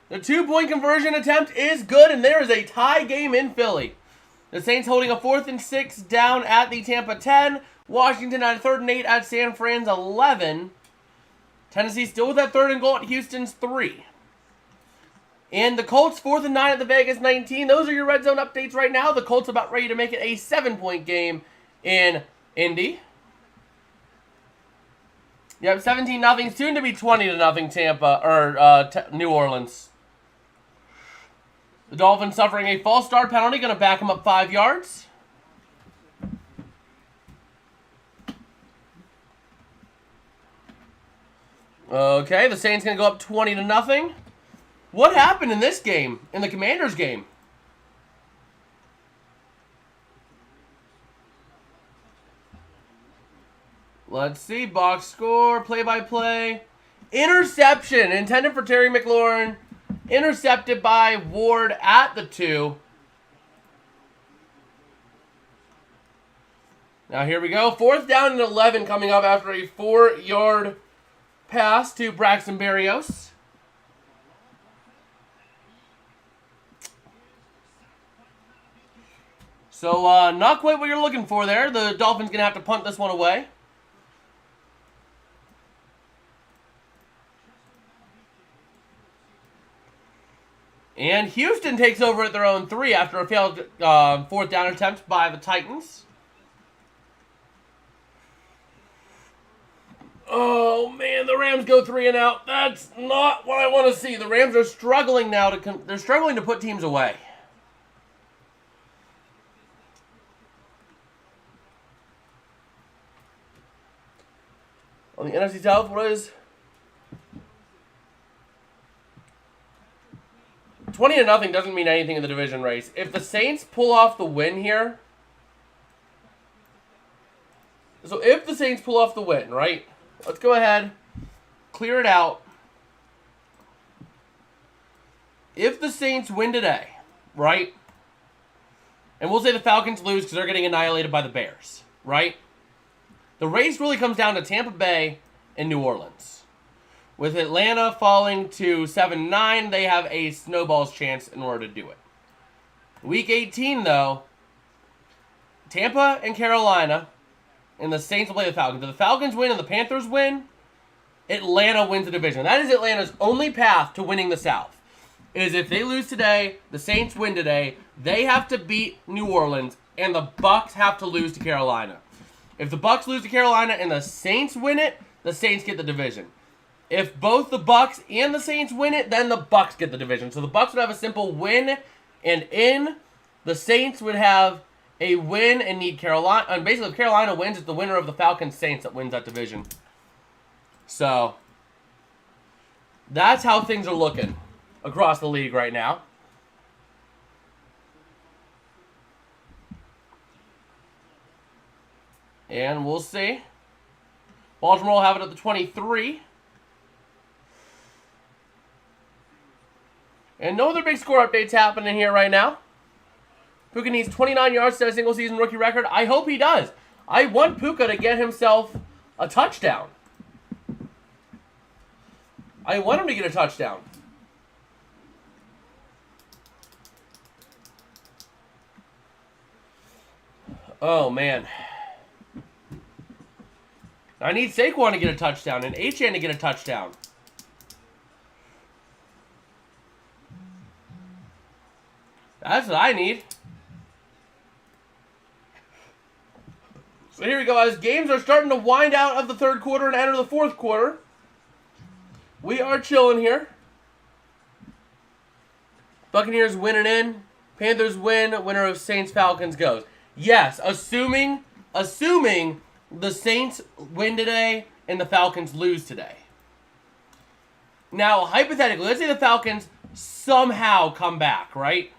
The 2-point conversion attempt is good, and there is a tie game in Philly. The Saints holding a 4th and 6 down at the Tampa 10. Washington at 3rd and 8 at San Fran's 11. Tennessee still with that 3rd and goal at Houston's 3. And the Colts 4th and 9 at the Vegas 19. Those are your red zone updates right now. The Colts about ready to make it a 7-point game in Indy. Yep, 17-0, soon to be 20-0 Tampa, or New Orleans. The Dolphins suffering a false start penalty, going to back them up 5 yards. Okay, the Saints going to go up 20-0. What happened in this game, in the Commanders game? Let's see, box score, play-by-play. Interception, intended for Terry McLaurin. Intercepted by Ward at the 2. Now here we go. 4th down and 11 coming up after a 4-yard pass to Braxton Berrios. So, not quite what you're looking for there. The Dolphins going to have to punt this one away. And Houston takes over at their own 3 after a failed 4th down attempt by the Titans. Oh, man, the Rams go 3 and out. That's not what I want to see. The Rams are struggling now they're struggling to put teams away. On the NFC South, what is 20-0 doesn't mean anything in the division race. If the Saints pull off the win here, so if the Saints pull off the win, right? Let's go ahead, clear it out. If the Saints win today, right? And we'll say the Falcons lose because they're getting annihilated by the Bears, right? The race really comes down to Tampa Bay and New Orleans. With Atlanta falling to 7-9, they have a snowball's chance in order to do it. Week 18, though, Tampa and Carolina, and the Saints will play the Falcons. If the Falcons win and the Panthers win, Atlanta wins the division. That is Atlanta's only path to winning the South. Is if they lose today, the Saints win today, they have to beat New Orleans, and the Bucs have to lose to Carolina. If the Bucs lose to Carolina and the Saints win it, the Saints get the division. If both the Bucs and the Saints win it, then the Bucs get the division. So the Bucs would have a simple win and in. The Saints would have a win and need Carolina. And basically, if Carolina wins, it's the winner of the Falcons-Saints that wins that division. So that's how things are looking across the league right now. And we'll see. Baltimore will have it at the 23. And no other big score updates happening here right now. Puka needs 29 yards to set a single-season rookie record. I hope he does. I want Puka to get himself a touchdown. I want him to get a touchdown. Oh, man. I need Saquon to get a touchdown and Achane to get a touchdown. That's what I need. So here we go. As games are starting to wind out of the third quarter and enter the fourth quarter, we are chilling here. Buccaneers winning in. Panthers win. Winner of Saints-Falcons goes. Yes, assuming the Saints win today and the Falcons lose today. Now, hypothetically, let's say the Falcons somehow come back, right?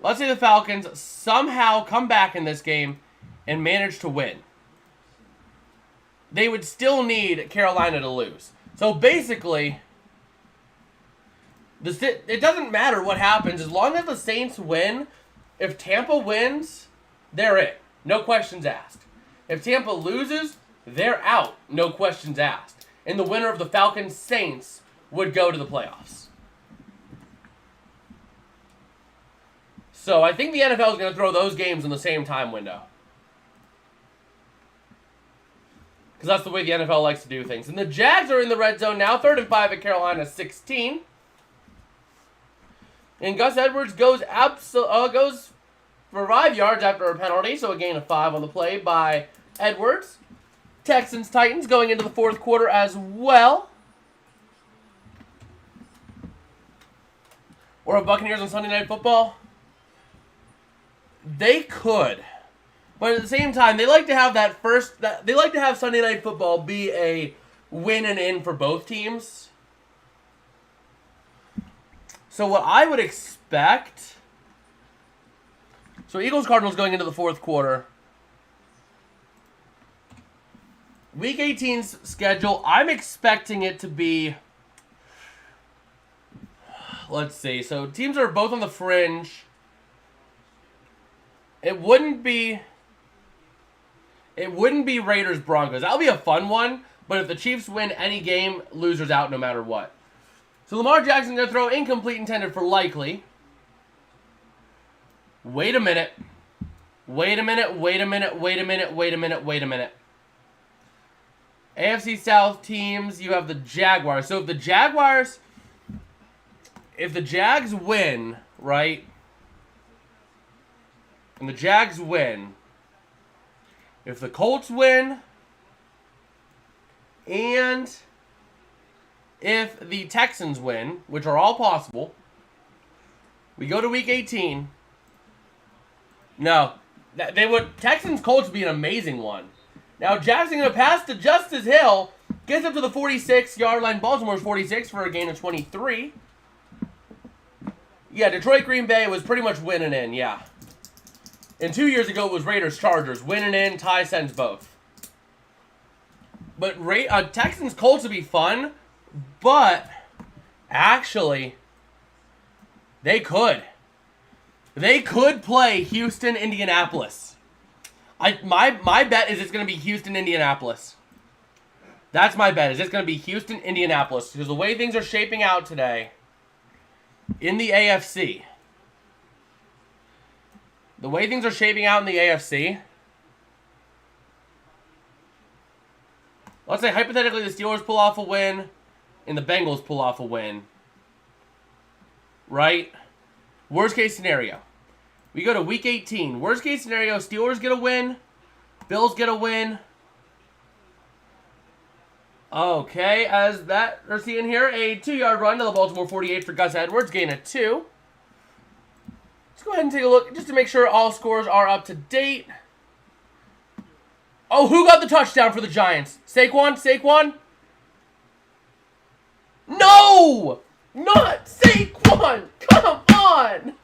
Let's say the Falcons somehow come back in this game and manage to win. They would still need Carolina to lose. So basically, it doesn't matter what happens. As long as the Saints win, if Tampa wins, they're in. No questions asked. If Tampa loses, they're out. No questions asked. And the winner of the Falcons-Saints would go to the playoffs. So I think the NFL is going to throw those games in the same time window. Because that's the way the NFL likes to do things. And the Jags are in the red zone now. 3rd and 5 at Carolina 16. And Gus Edwards goes for 5 yards after a penalty, so a gain of 5 on the play by Edwards. Texans-Titans going into the fourth quarter as well. Or Buccaneers on Sunday Night Football? They could. But at the same time, they like to have they like to have Sunday Night Football be a win and in for both teams. So what I would expect... So Eagles-Cardinals going into the fourth quarter. Week 18's schedule, I'm expecting it to be... Let's see. So teams are both on the fringe. It wouldn't be Raiders-Broncos. That'll be a fun one, but if the Chiefs win any game, losers out no matter what. So Lamar Jackson going to throw incomplete intended for likely. Wait a minute. AFC South teams, you have the Jaguars. So if the Jags win, right? And the Jags win. If the Colts win, and if the Texans win, which are all possible, we go to Week 18. No, Texans-Colts would be an amazing one. Now, Jackson going to pass to Justice Hill, gets up to the 46-yard line. Baltimore's 46 for a gain of 23. Yeah, Detroit-Green Bay was pretty much winning in, yeah. And 2 years ago, it was Raiders-Chargers. Winning in, tie sends both. But Texans-Colts would be fun, but actually, they could. They could play Houston-Indianapolis. My bet is it's going to be Houston-Indianapolis. That's my bet. Is it's going to be Houston-Indianapolis. Because the way things are shaping out today in the AFC. The way things are shaping out in the AFC. Let's say hypothetically the Steelers pull off a win and the Bengals pull off a win. Right? Worst case scenario. We go to Week 18. Worst case scenario, Steelers get a win. Bills get a win. Okay, as that we're seeing here, a 2-yard run to the Baltimore 48 for Gus Edwards, gain of 2. Let's go ahead and take a look just to make sure all scores are up to date. Oh, who got the touchdown for the Giants? Saquon? No! Not Saquon! Come on!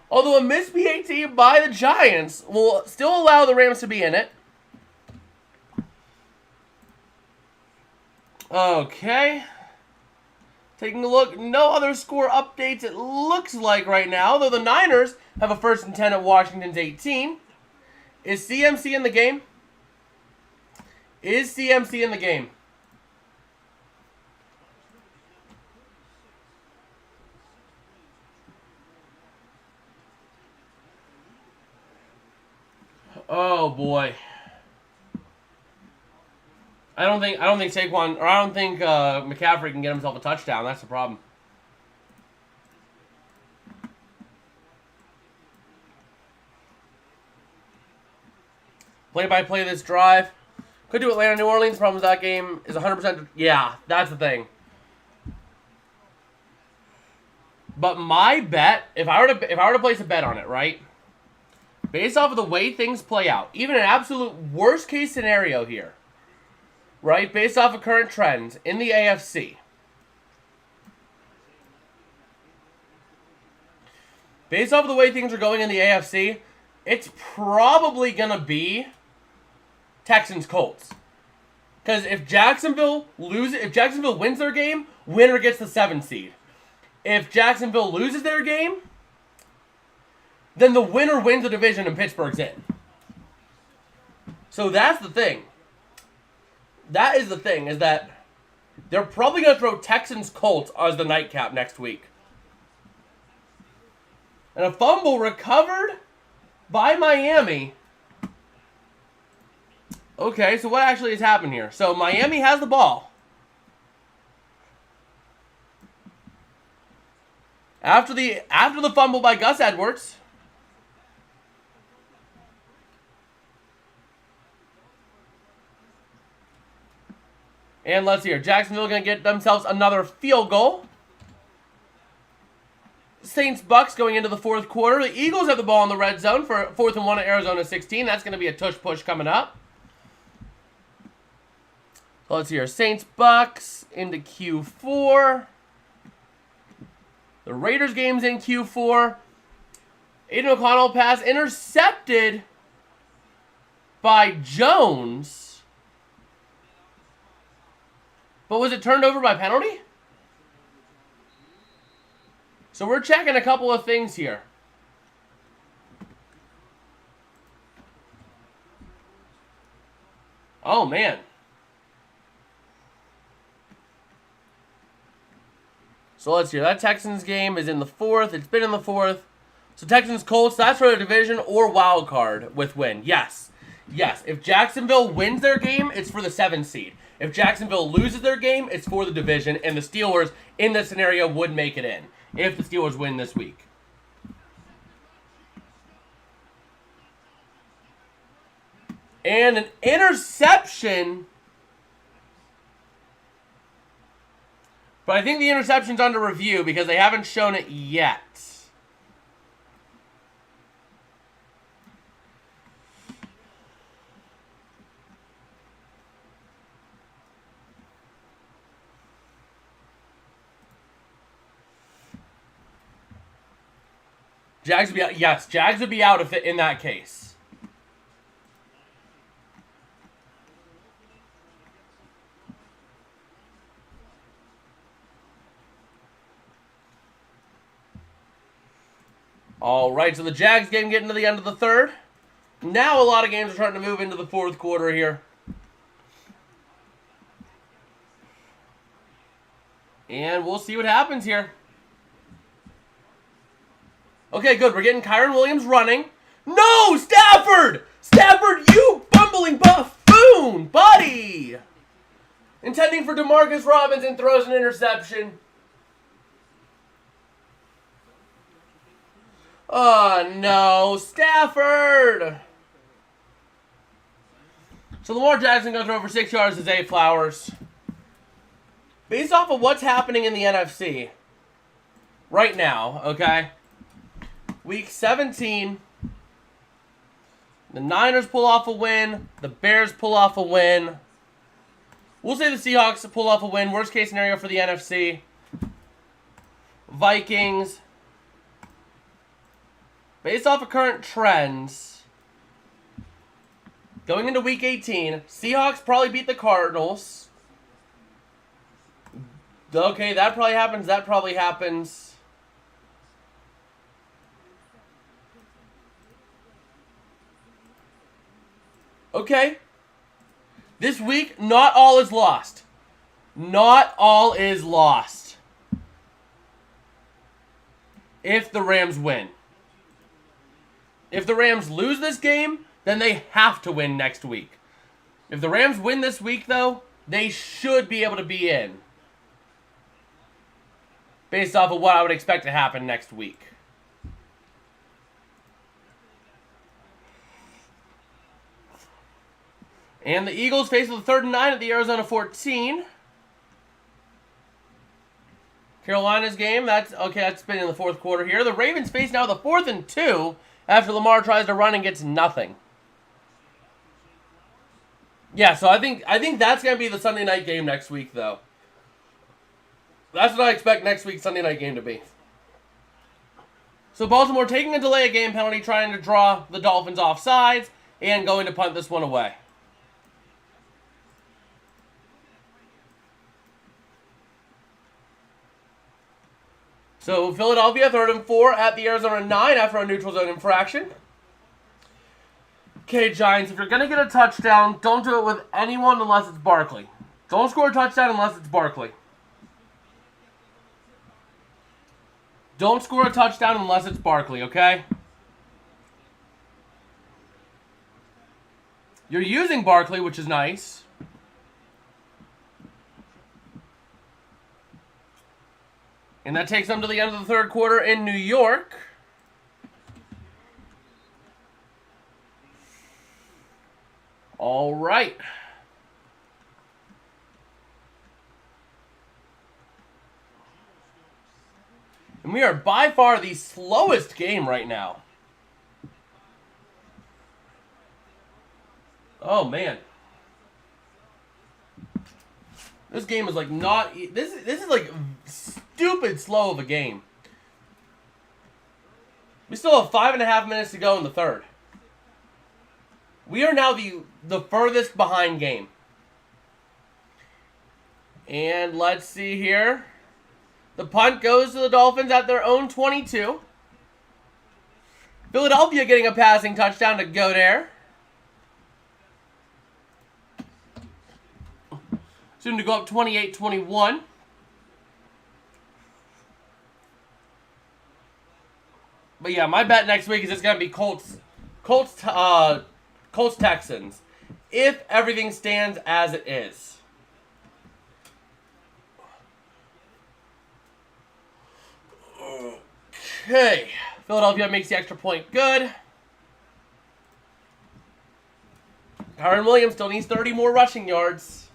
Although a missed PAT by the Giants will still allow the Rams to be in it. Okay. Taking a look. No other score updates it looks like right now. Though the Niners have a 1st and 10 at Washington's 18. Is CMC in the game? Is CMC in the game? Oh boy. I don't think Saquon, or I don't think McCaffrey can get himself a touchdown. That's the problem. Play-by-play this drive. Could do Atlanta, New Orleans. The problem with that game is 100%. Yeah, that's the thing. But my bet, if I were to place a bet on it, right? Based off of the way things play out, even an absolute worst case scenario here, right? Based off of current trends in the AFC. Based off of the way things are going in the AFC, it's probably going to be Texans-Colts. Because if Jacksonville wins their game, winner gets the 7th seed. If Jacksonville loses their game, then the winner wins the division and Pittsburgh's in. So that's the thing. That is the thing, is that they're probably going to throw Texans-Colts as the nightcap next week. And a fumble recovered by Miami. Okay, so what actually has happened here? So Miami has the ball. After the fumble by Gus Edwards. And let's see here. Jacksonville going to get themselves another field goal. Saints-Bucks going into the fourth quarter. The Eagles have the ball in the red zone for 4th and 1 at Arizona 16. That's going to be a tush-push coming up. So let's see here. Saints-Bucks into Q4. The Raiders game's in Q4. Aiden O'Connell pass intercepted by Jones. But was it turned over by penalty? So we're checking a couple of things here. Oh, man. So let's see. That Texans game is in the 4th. It's been in the 4th. So Texans-Colts, that's for the division or wild card with win. Yes. Yes. If Jacksonville wins their game, it's for the 7th seed. If Jacksonville loses their game, it's for the division. And the Steelers, in this scenario, would make it in if the Steelers win this week. And an interception. But I think the interception's under review because they haven't shown it yet. Jags would be out. Yes, Jags would be out if in that case. All right, so the Jags game getting to the end of the 3rd. Now a lot of games are starting to move into the 4th quarter here. And we'll see what happens here. Okay, good. We're getting Kyron Williams running. No! Stafford! Stafford, you bumbling buffoon, buddy! Intending for Demarcus Robinson, throws an interception. Oh, no. Stafford! So Lamar Jackson goes over 6 yards to Zay Flowers. Based off of what's happening in the NFC right now, okay? Week 17, the Niners pull off a win. The Bears pull off a win. We'll say the Seahawks pull off a win. Worst case scenario for the NFC. Vikings. Based off of current trends, going into Week 18, Seahawks probably beat the Cardinals. Okay, that probably happens. That probably happens. Okay. This week, not all is lost. Not all is lost. If the Rams win. If the Rams lose this game, then they have to win next week. If the Rams win this week, though, they should be able to be in. Based off of what I would expect to happen next week. And the Eagles face the 3rd and 9 at the Arizona 14. Carolina's game, that's been in the 4th quarter here. The Ravens face now the 4th and 2 after Lamar tries to run and gets nothing. Yeah, so I think that's going to be the Sunday night game next week, though. That's what I expect next week's Sunday night game to be. So Baltimore taking a delay of game penalty, trying to draw the Dolphins off sides, and going to punt this one away. So Philadelphia, 3rd and 4 at the Arizona 9 after a neutral zone infraction. Okay, Giants, if you're going to get a touchdown, don't do it with anyone unless it's Barkley. Don't score a touchdown unless it's Barkley. Don't score a touchdown unless it's Barkley, okay? You're using Barkley, which is nice. And that takes them to the end of the third quarter in New York. All right. And we are by far the slowest game right now. Oh, man. This game is like not... This is like stupid slow of a game. We still have 5.5 minutes to go in the third. We are now the furthest behind game. And let's see here. The punt goes to the Dolphins at their own 22. Philadelphia getting a passing touchdown to go there. Soon to go up 28-21. But yeah, my bet next week is it's going to be Colts Texans. If everything stands as it is. Okay. Philadelphia makes the extra point good. Kyron Williams still needs 30 more rushing yards.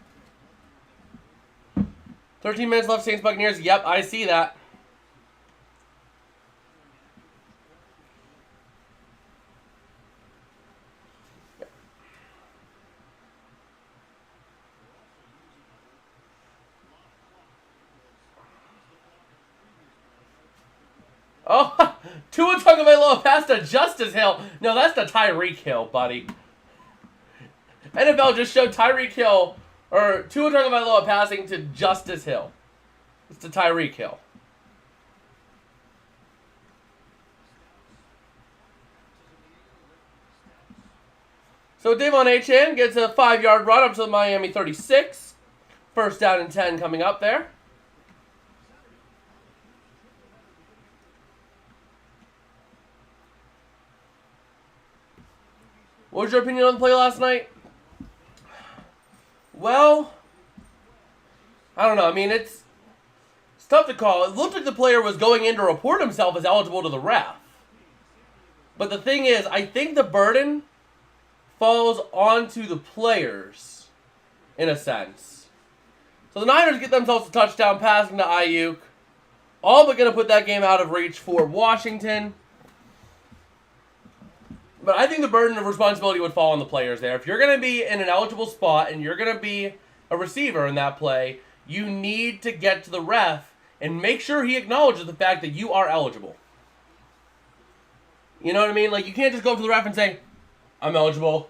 13 minutes left, Saints Buccaneers. Yep, I see that. Oh, Tua Tagovailoa pass to Justice Hill. No, that's the Tyreek Hill, buddy. NFL just showed Tyreek Hill, or Tua Tagovailoa passing to Justice Hill. It's the Tyreek Hill. So Devon Achane gets a 5-yard run up to the Miami 36. First down and 10 coming up there. What was your opinion on the play last night? Well, I don't know. I mean, it's tough to call. It looked like the player was going in to report himself as eligible to the ref. But the thing is, I think the burden falls onto the players, in a sense. So the Niners get themselves a touchdown passing to Ayuk. All but going to put that game out of reach for Washington. But I think the burden of responsibility would fall on the players there. If you're going to be in an eligible spot and you're going to be a receiver in that play, you need to get to the ref and make sure he acknowledges the fact that you are eligible. You know what I mean? Like, you can't just go up to the ref and say, I'm eligible.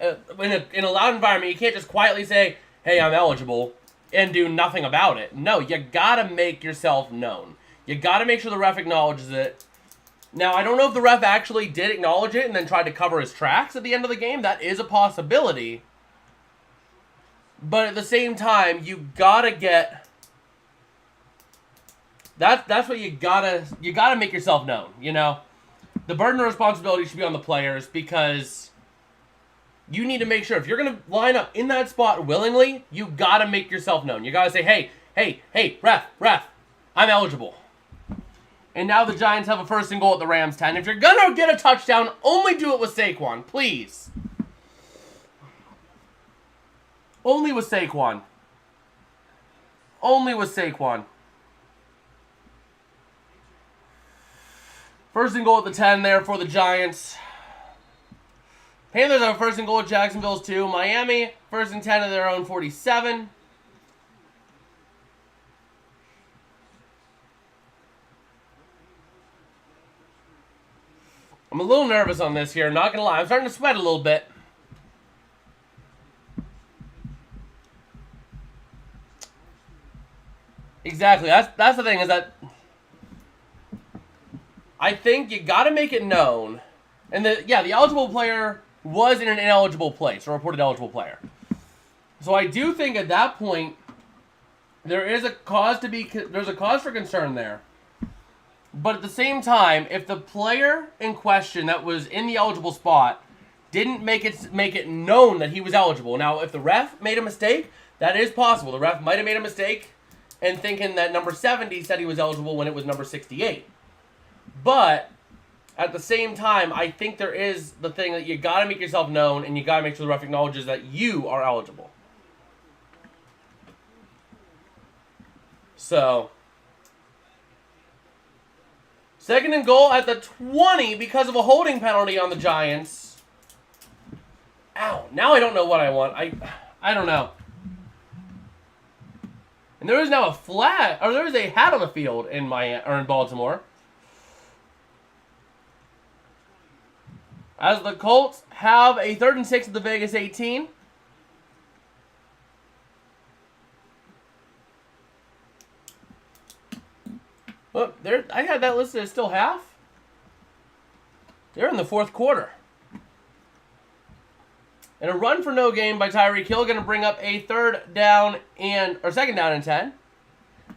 In a loud environment, you can't just quietly say, hey, I'm eligible, and do nothing about it. No, you got to make yourself known. You got to make sure the ref acknowledges it. Now, I don't know if the ref actually did acknowledge it and then tried to cover his tracks at the end of the game. That is a possibility. But at the same time, you gotta get... That's what you gotta make yourself known, you know? The burden of responsibility should be on the players because you need to make sure if you're gonna line up in that spot willingly, you gotta make yourself known. You gotta say, hey, ref, I'm eligible. And now the Giants have a first and goal at the Rams 10. If you're going to get a touchdown, only do it with Saquon, please. Only with Saquon. Only with Saquon. First and goal at the 10 there for the Giants. Panthers have a first and goal at Jacksonville's 2. Miami, first and 10 of their own 47. I'm a little nervous on this here, not gonna lie. I'm starting to sweat a little bit. Exactly. That's the thing, is that I think you gotta make it known. And the eligible player was in an ineligible place, a reported eligible player. So I do think at that point there's a cause for concern there. But at the same time, if the player in question that was in the eligible spot didn't make it known that he was eligible. Now, if the ref made a mistake, that is possible. The ref might have made a mistake and thinking that number 70 said he was eligible when it was number 68. But at the same time, I think there is the thing that you got to make yourself known, and you got to make sure the ref acknowledges that you are eligible. So, second and goal at the 20 because of a holding penalty on the Giants. Ow. Now I don't know what I want. I don't know. And there is now a flag, or there is a hat on the field in Baltimore. As the Colts have a 3rd and 6 at the Vegas 18. Look, I had that listed as still half. They're in the 4th quarter. And a run for no gain by Tyreek Hill going to bring up a 2nd down and 10.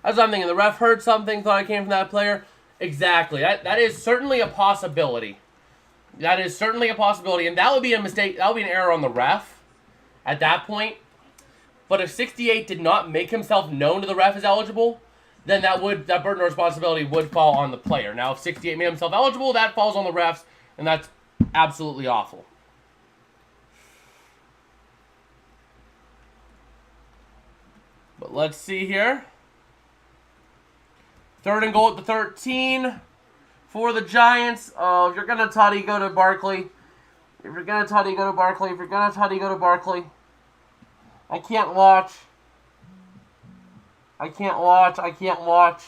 That's what I'm thinking. The ref heard something, thought it came from that player. Exactly. That is certainly a possibility. That is certainly a possibility. And that would be a mistake. That would be an error on the ref at that point. But if 68 did not make himself known to the ref as eligible, then that burden of responsibility would fall on the player. Now, if 68 made himself eligible, that falls on the refs, and that's absolutely awful. But let's see here. 3rd and goal at the 13 for the Giants. Oh, if you're going to tutty, go to Barkley. If you're going to tutty, go to Barkley. If you're going to tutty, go to Barkley. I can't watch. I can't watch. I can't watch.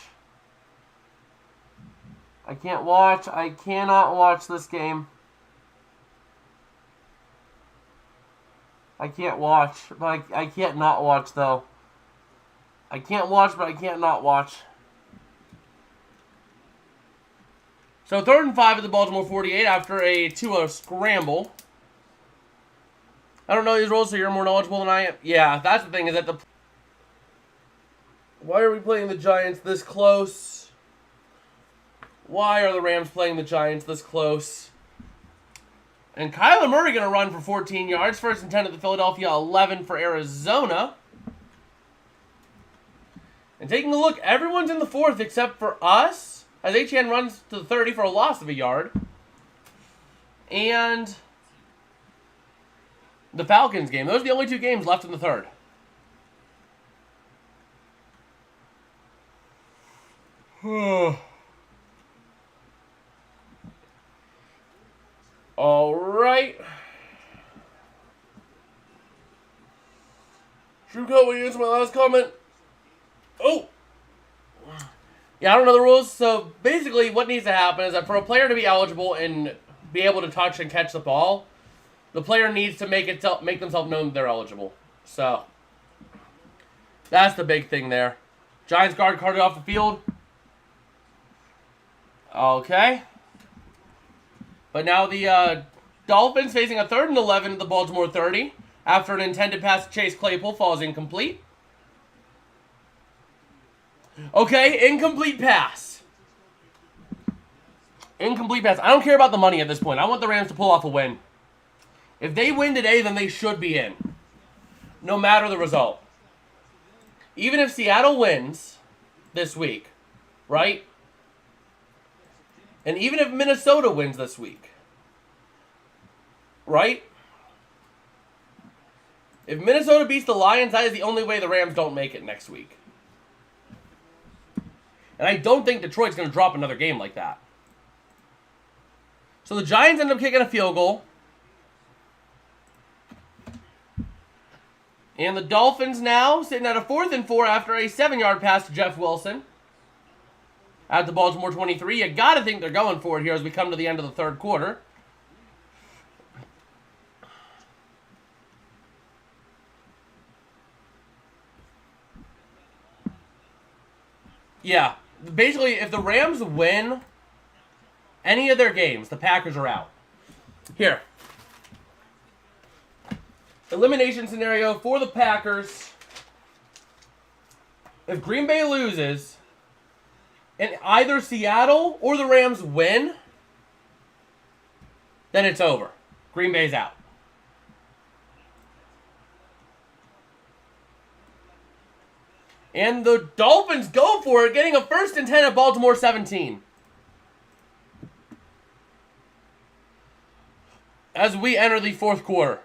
I can't watch. I cannot watch this game. I can't watch. But I can't not watch, though. I can't watch, but I can't not watch. So 3rd and 5 at the Baltimore 48 after a 2-0 scramble. I don't know these rules, so you're more knowledgeable than I am. Yeah, that's the thing, is that the... Why are we playing the Giants this close? Why are the Rams playing the Giants this close? And Kyler Murray going to run for 14 yards. 1st and 10 at the Philadelphia 11 for Arizona. And taking a look, everyone's in the 4th except for us, as HN runs to the 30 for a loss of a yard. And the Falcons game. Those are the only 2 games left in the 3rd. All right. Should we answer my last comment? Oh! Yeah, I don't know the rules. So basically what needs to happen is that for a player to be eligible and be able to touch and catch the ball, the player needs to make themselves known that they're eligible. So that's the big thing there. Giants guard carted off the field. Okay. But now the Dolphins facing a 3rd and 11 at the Baltimore 30 after an intended pass to Chase Claypool falls incomplete. Okay, incomplete pass. Incomplete pass. I don't care about the money at this point. I want the Rams to pull off a win. If they win today, then they should be in. No matter the result. Even if Seattle wins this week, right? And even if Minnesota wins this week, right? If Minnesota beats the Lions, that is the only way the Rams don't make it next week. And I don't think Detroit's going to drop another game like that. So the Giants end up kicking a field goal. And the Dolphins now sitting at a 4th and 4 after a 7-yard pass to Jeff Wilson. At the Baltimore 23. You got to think they're going for it here as we come to the end of the 3rd quarter. Yeah. Basically, if the Rams win any of their games, the Packers are out. Here. Elimination scenario for the Packers. If Green Bay loses and either Seattle or the Rams win, then it's over. Green Bay's out. And the Dolphins go for it, getting a 1st and 10 at Baltimore 17. As we enter the 4th quarter.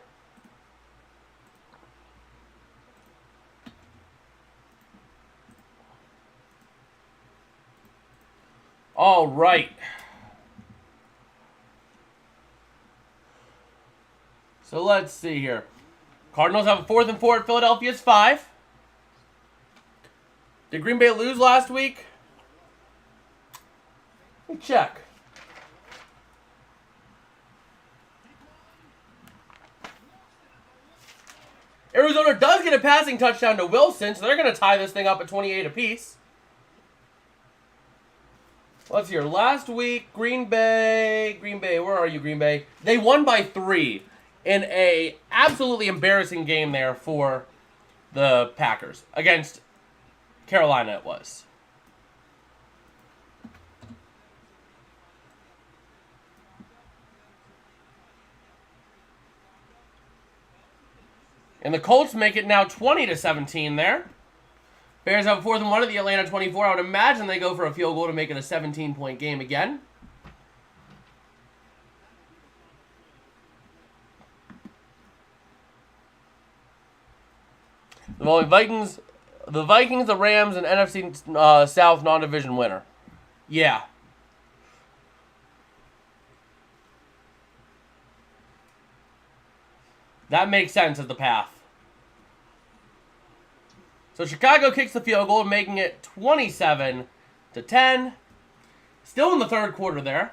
All right. So let's see here. Cardinals have a 4th and 4 at Philadelphia's 5. Did Green Bay lose last week? Let me check. Arizona does get a passing touchdown to Wilson, so they're going to tie this thing up at 28 apiece. Let's see here. Last week, Green Bay, where are you, Green Bay? They won by 3 in a absolutely embarrassing game there for the Packers. Against Carolina it was. And the Colts make it now 20-17 there. Bears have a 4th and 1 at the Atlanta 24. I would imagine they go for a field goal to make it a 17-point game again. The Vikings, the Rams, and NFC South non-division winner. Yeah. That makes sense as the path. So Chicago kicks the field goal, making it 27-10. Still in the 3rd quarter there.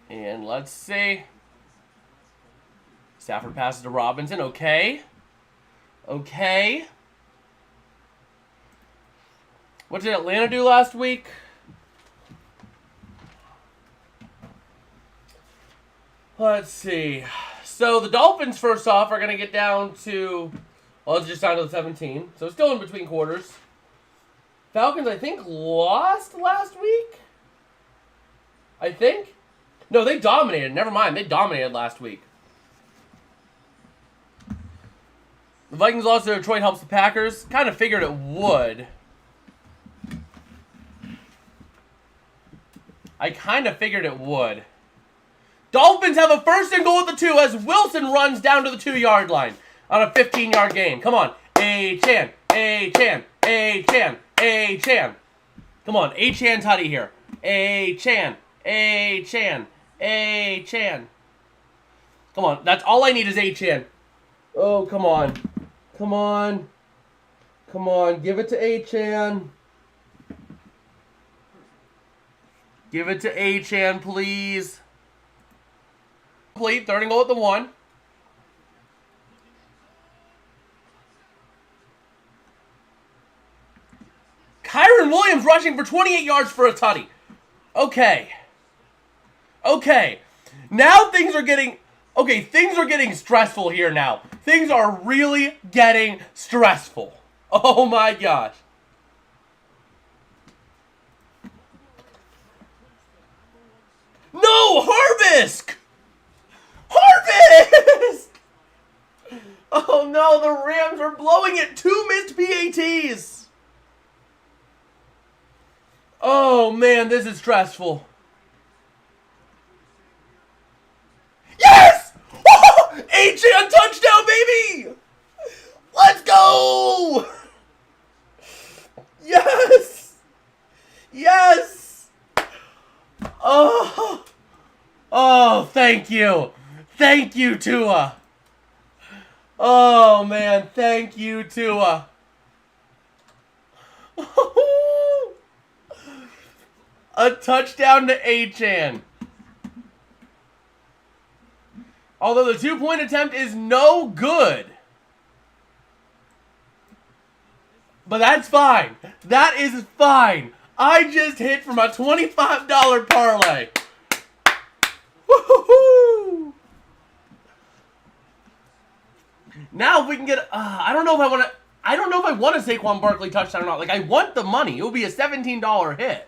And let's see. Stafford passes to Robinson. Okay. Okay. What did Atlanta do last week? Let's see. So the Dolphins, first off, are going to get down to, well, it's just down to the 17. So still in between quarters. Falcons, I think, lost last week? I think? No, they dominated. Never mind. They dominated last week. The Vikings lost to Detroit, helps the Packers. Kind of figured it would. I kind of figured it would. Dolphins have a 1st and goal at the 2 as Wilson runs down to the 2-yard line on a 15-yard gain. Come on. A-Chan. A-Chan. A-Chan. A-Chan. Come on. A-Chan tutty here. A-Chan. A-Chan. A-Chan. Come on. That's all I need is A-Chan. Oh, come on. Come on. Come on. Give it to A-Chan. Give it to A-Chan, please. Complete. 3rd and goal at the 1. Kyron Williams rushing for 28 yards for a tutty. Okay. Okay. Now things are getting... Okay, things are getting stressful here now. Things are really getting stressful. Oh my gosh. No! Harvisk! Harvisk! Oh no, the Rams are blowing it. 2 missed PATs. Oh man, this is stressful. Yes! Oh, A-Chan touchdown, baby! Let's go! Yes! Yes! Oh! Oh, thank you. Thank you, Tua. Oh, man. Thank you, Tua. A touchdown to A-Chan. Although the 2-point attempt is no good. But that's fine. That is fine. I just hit from a $25 parlay. Woo-hoo-hoo! Now if we can get, I don't know if I want a Saquon Barkley touchdown or not. Like, I want the money. It will be a $17 hit.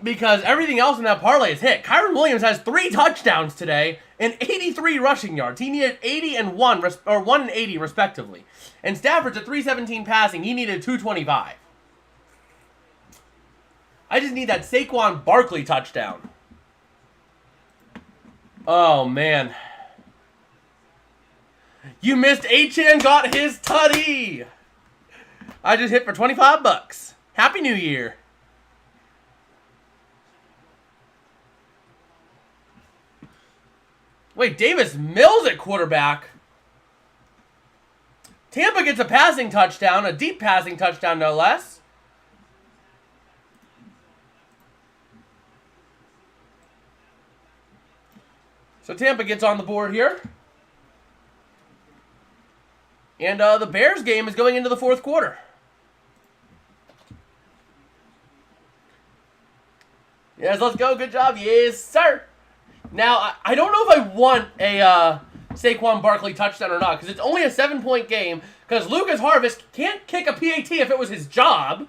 because everything else in that parlay is hit. Kyron Williams has 3 touchdowns today and 83 rushing yards. He needed 80 and 1, or 1 and 80 respectively. And Stafford's at 317 passing. He needed 225. I just need that Saquon Barkley touchdown. Oh, man. You missed Achan, got his tutty. I just hit for 25 bucks. Happy New Year. Wait, Davis Mills at quarterback. Tampa gets a passing touchdown, a deep passing touchdown no less. So Tampa gets on the board here. And the Bears game is going into the 4th quarter. Yes, let's go. Good job. Yes, sir. Now, I don't know if I want a Saquon Barkley touchdown or not, because it's only a 7-point game, because Lucas Harvest can't kick a PAT if it was his job.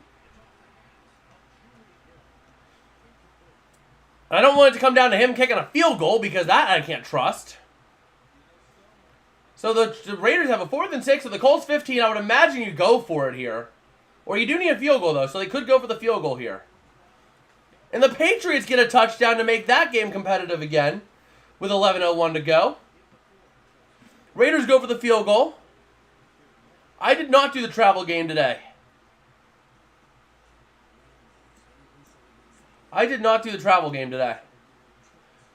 I don't want it to come down to him kicking a field goal, because that I can't trust. So the Raiders have a 4th and 6, so the Colts 15. I would imagine you go for it here. Or you do need a field goal, though, so they could go for the field goal here. And the Patriots get a touchdown to make that game competitive again with 11:01 to go. Raiders go for the field goal. I did not do the travel game today. I did not do the travel game today.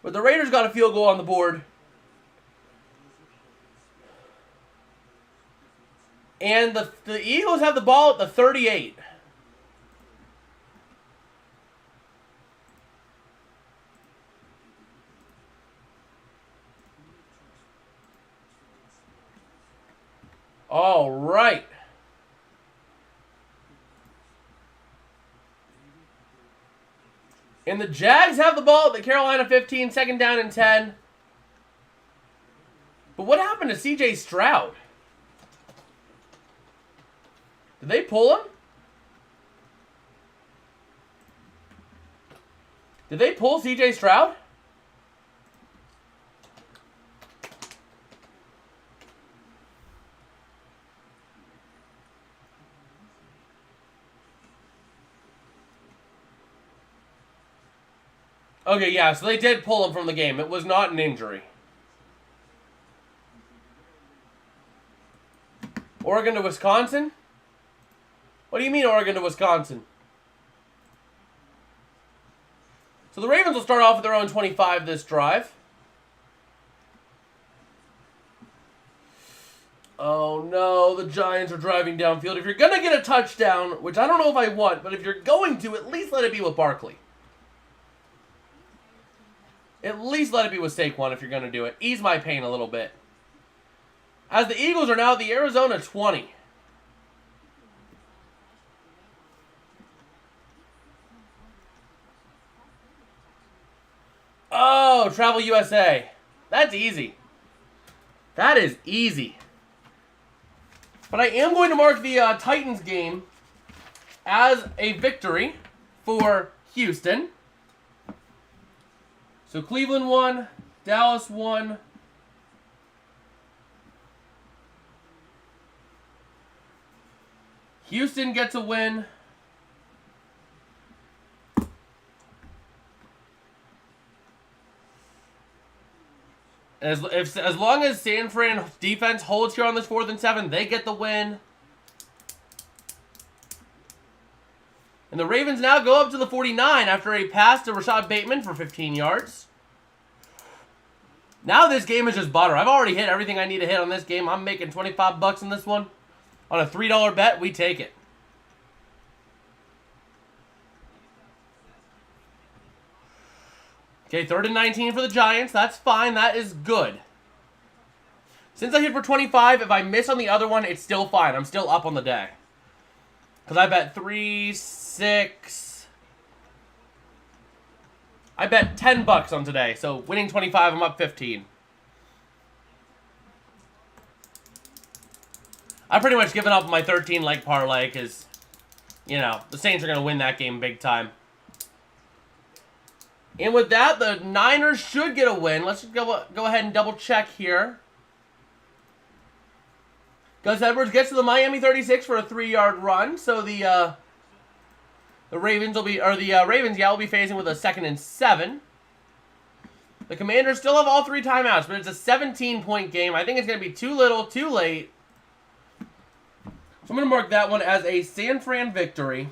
But the Raiders got a field goal on the board. And the Eagles have the ball at the 38. All right. And the Jags have the ball at the Carolina 15, 2nd down and 10. But what happened to C.J. Stroud? Did they pull him? Did they pull C.J. Stroud? Okay, yeah, so they did pull him from the game. It was not an injury. Oregon to Wisconsin? What do you mean Oregon to Wisconsin? So the Ravens will start off with their own 25 this drive. Oh no, the Giants are driving downfield. If you're going to get a touchdown, which I don't know if I want, but if you're going to, at least let it be with Barkley. At least let it be with Saquon if you're going to do it. Ease my pain a little bit. As the Eagles are now at the Arizona 20. Oh, Travel USA. That's easy. That is easy. But I am going to mark the Titans game as a victory for Houston. So Cleveland won, Dallas won. Houston gets a win. As long as San Fran defense holds here on this 4th and 7, they get the win. And the Ravens now go up to the 49 after a pass to Rashad Bateman for 15 yards. Now this game is just butter. I've already hit everything I need to hit on this game. I'm making 25 bucks in this one. On a $3 bet, we take it. Okay, 3rd and 19 for the Giants. That's fine. That is good. Since I hit for 25, if I miss on the other one, it's still fine. I'm still up on the day. Because I bet 3, 6... I bet 10 bucks on today. So winning 25, I'm up 15. I've pretty much given up on my 13-leg parlay because, you know, the Saints are going to win that game big time. And with that, the Niners should get a win. Let's go ahead and double check here. Gus Edwards gets to the Miami 36 for a 3-yard run. So the Ravens will be, or the Ravens, yeah, will be facing with a 2nd and 7. The Commanders still have all 3 timeouts, but it's a 17-point game. I think it's going to be too little, too late. So I'm going to mark that one as a San Fran victory.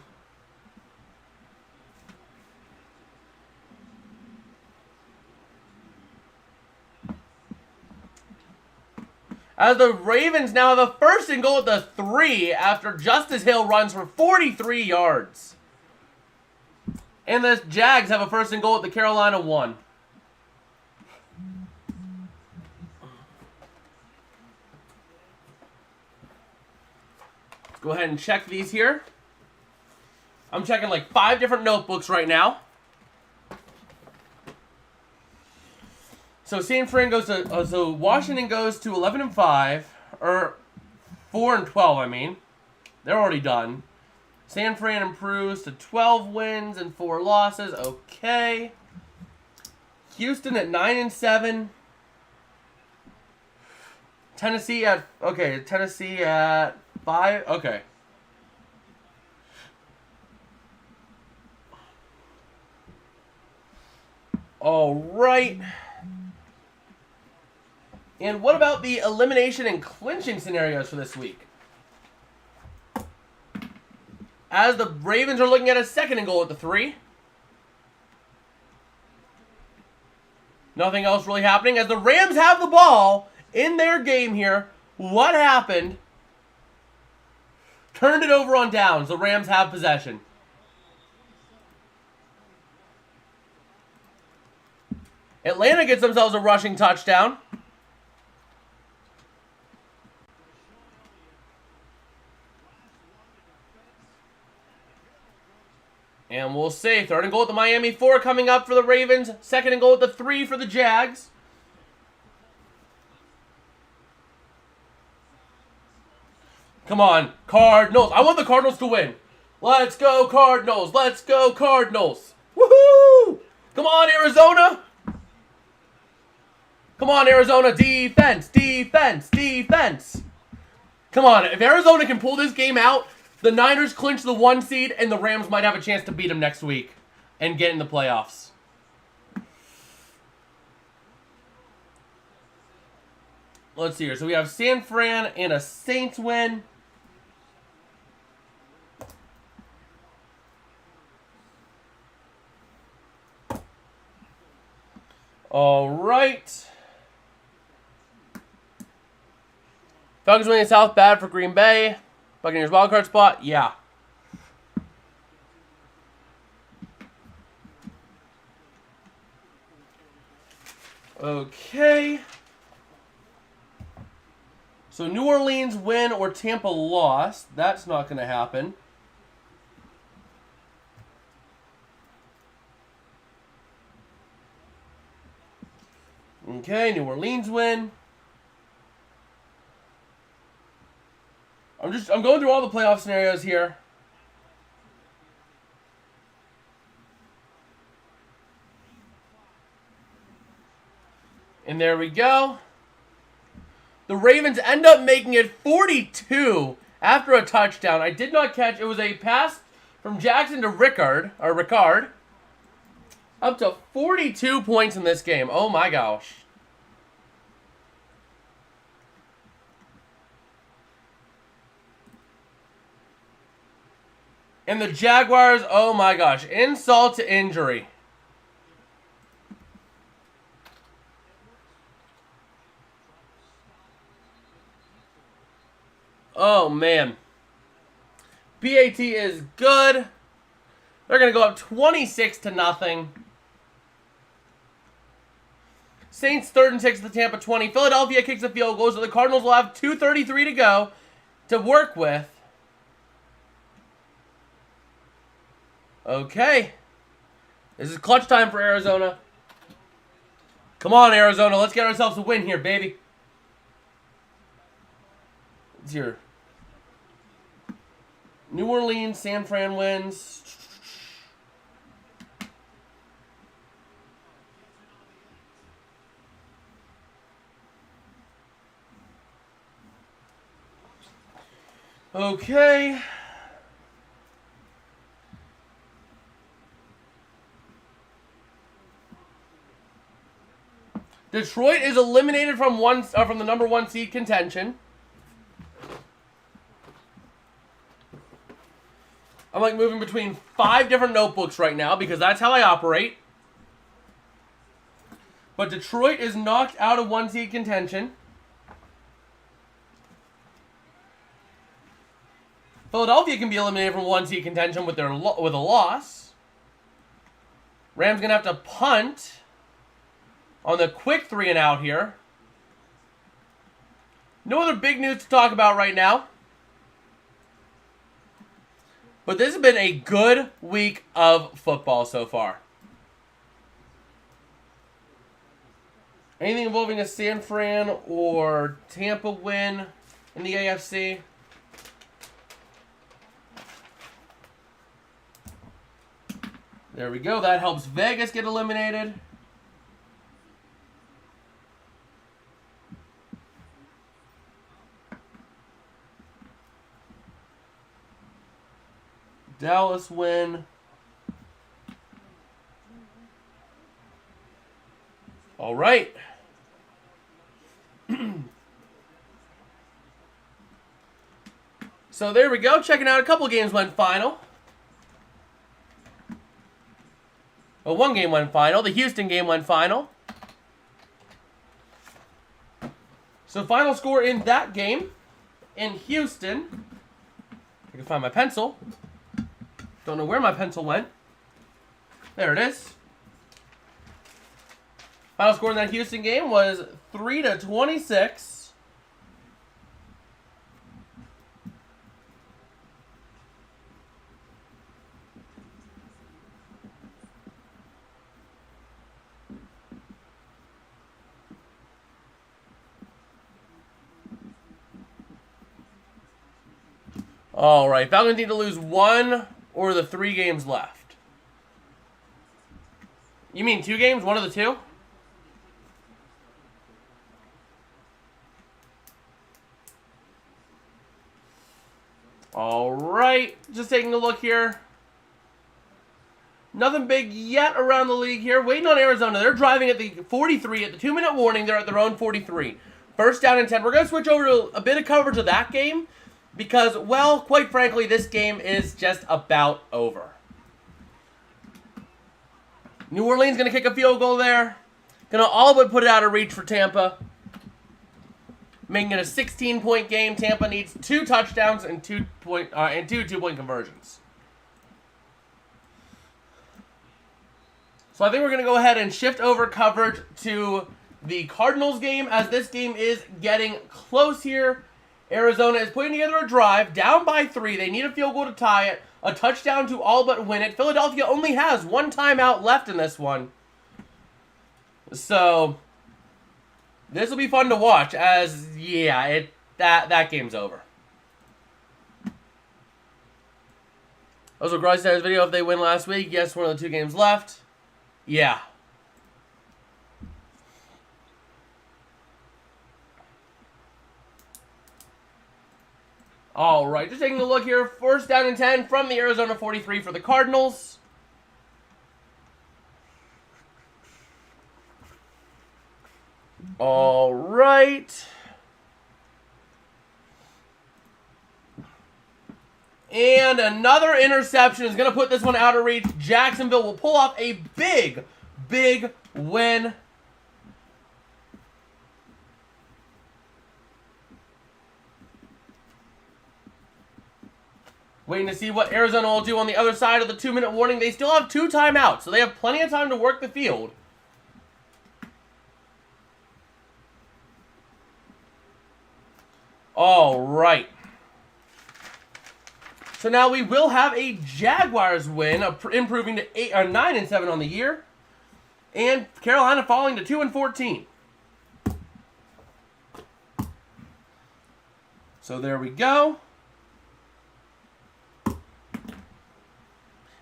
As the Ravens now have a 1st and goal at the 3 after Justice Hill runs for 43 yards. And the Jags have a 1st and goal at the Carolina 1. Let's go ahead and check these here. I'm checking like 5 different notebooks right now. So San Fran goes to, so Washington goes to 11 and 5, or 4 and 12. I mean, they're already done. San Fran improves to 12 wins and 4 losses. Okay. Houston at 9 and 7. Tennessee at, okay, Tennessee at 5. Okay. All right. And what about the elimination and clinching scenarios for this week? As the Ravens are looking at a 2nd and goal at the 3. Nothing else really happening. As the Rams have the ball in their game here, what happened? Turned it over on downs. The Rams have possession. Atlanta gets themselves a rushing touchdown. And we'll see. 3rd and goal at the Miami 4 coming up for the Ravens. 2nd and goal at the 3 for the Jags. Come on, Cardinals. I want the Cardinals to win. Let's go, Cardinals. Let's go, Cardinals. Woohoo! Come on, Arizona. Come on, Arizona. Defense, defense, defense. Come on. If Arizona can pull this game out, the Niners clinch the 1 seed, and the Rams might have a chance to beat them next week and get in the playoffs. Let's see here. So we have San Fran and a Saints win. All right. Falcons winning South, bad for Green Bay. Buccaneers wildcard spot, yeah. Okay. So New Orleans win or Tampa lost. That's not going to happen. Okay, New Orleans win. I'm going through all the playoff scenarios here. And there we go. The Ravens end up making it 42 after a touchdown. I did not catch. It was a pass from Jackson to Ricard. Up to 42 points in this game. Oh my gosh. And the Jaguars, oh my gosh, insult to injury. Oh man. BAT is good. They're going to go up 26-0. Saints 3rd and 6 at the Tampa 20. Philadelphia kicks a field goal, so the Cardinals will have 2:33 to go to work with. Okay. This is clutch time for Arizona. Come on, Arizona. Let's get ourselves a win here, baby. It's here. New Orleans, San Fran wins. Okay. Detroit is eliminated from the number 1 seed contention. I'm like moving between 5 different notebooks right now because that's how I operate. But Detroit is knocked out of 1 seed contention. Philadelphia can be eliminated from 1 seed contention with a loss. Rams gonna have to punt on the quick 3 and out here. No other big news to talk about right now. But this has been a good week of football so far. Anything involving a San Fran or Tampa win in the AFC? There we go. That helps Vegas get eliminated. Dallas win. All right. So there we go. Checking out a couple games went final. Well, 1 game went final. The Houston game went final. So final score in that game in Houston. I can find my pencil. Don't know where my pencil went. There it is. Final score in that Houston game was 3-26. All right, Falcons need to lose 1 or the 3 games left. You mean 2 games? 1 of the 2? All right, just taking a look here. Nothing big yet around the league here. Waiting on Arizona. They're driving at the 43 at the 2-minute warning. They're at their own 43. First down and 10. We're going to switch over to a bit of coverage of that game because, well, quite frankly, this game is just about over. New Orleans going to kick a field goal there. Going to all but put it out of reach for Tampa. Making it a 16-point game. Tampa needs 2 touchdowns and 2 two-point conversions. So I think we're going to go ahead and shift over coverage to the Cardinals game as this game is getting close here. Arizona is putting together a drive, down by 3. They need a field goal to tie it, a touchdown to all but win it. Philadelphia only has 1 timeout left in this one. So this will be fun to watch as, yeah, that game's over. Also, Grosse's video, if they win last week, yes, 1 of the 2 games left. Yeah. All right, just taking a look here. First down and 10 from the Arizona 43 for the Cardinals. All right. And another interception is going to put this one out of reach. Jacksonville will pull off a big, big win. Waiting to see what Arizona will do on the other side of the 2-minute warning. They still have 2 timeouts, so they have plenty of time to work the field. All right. So now we will have a Jaguars win, improving to 9-7 on the year, and Carolina falling to 2-14. So there we go.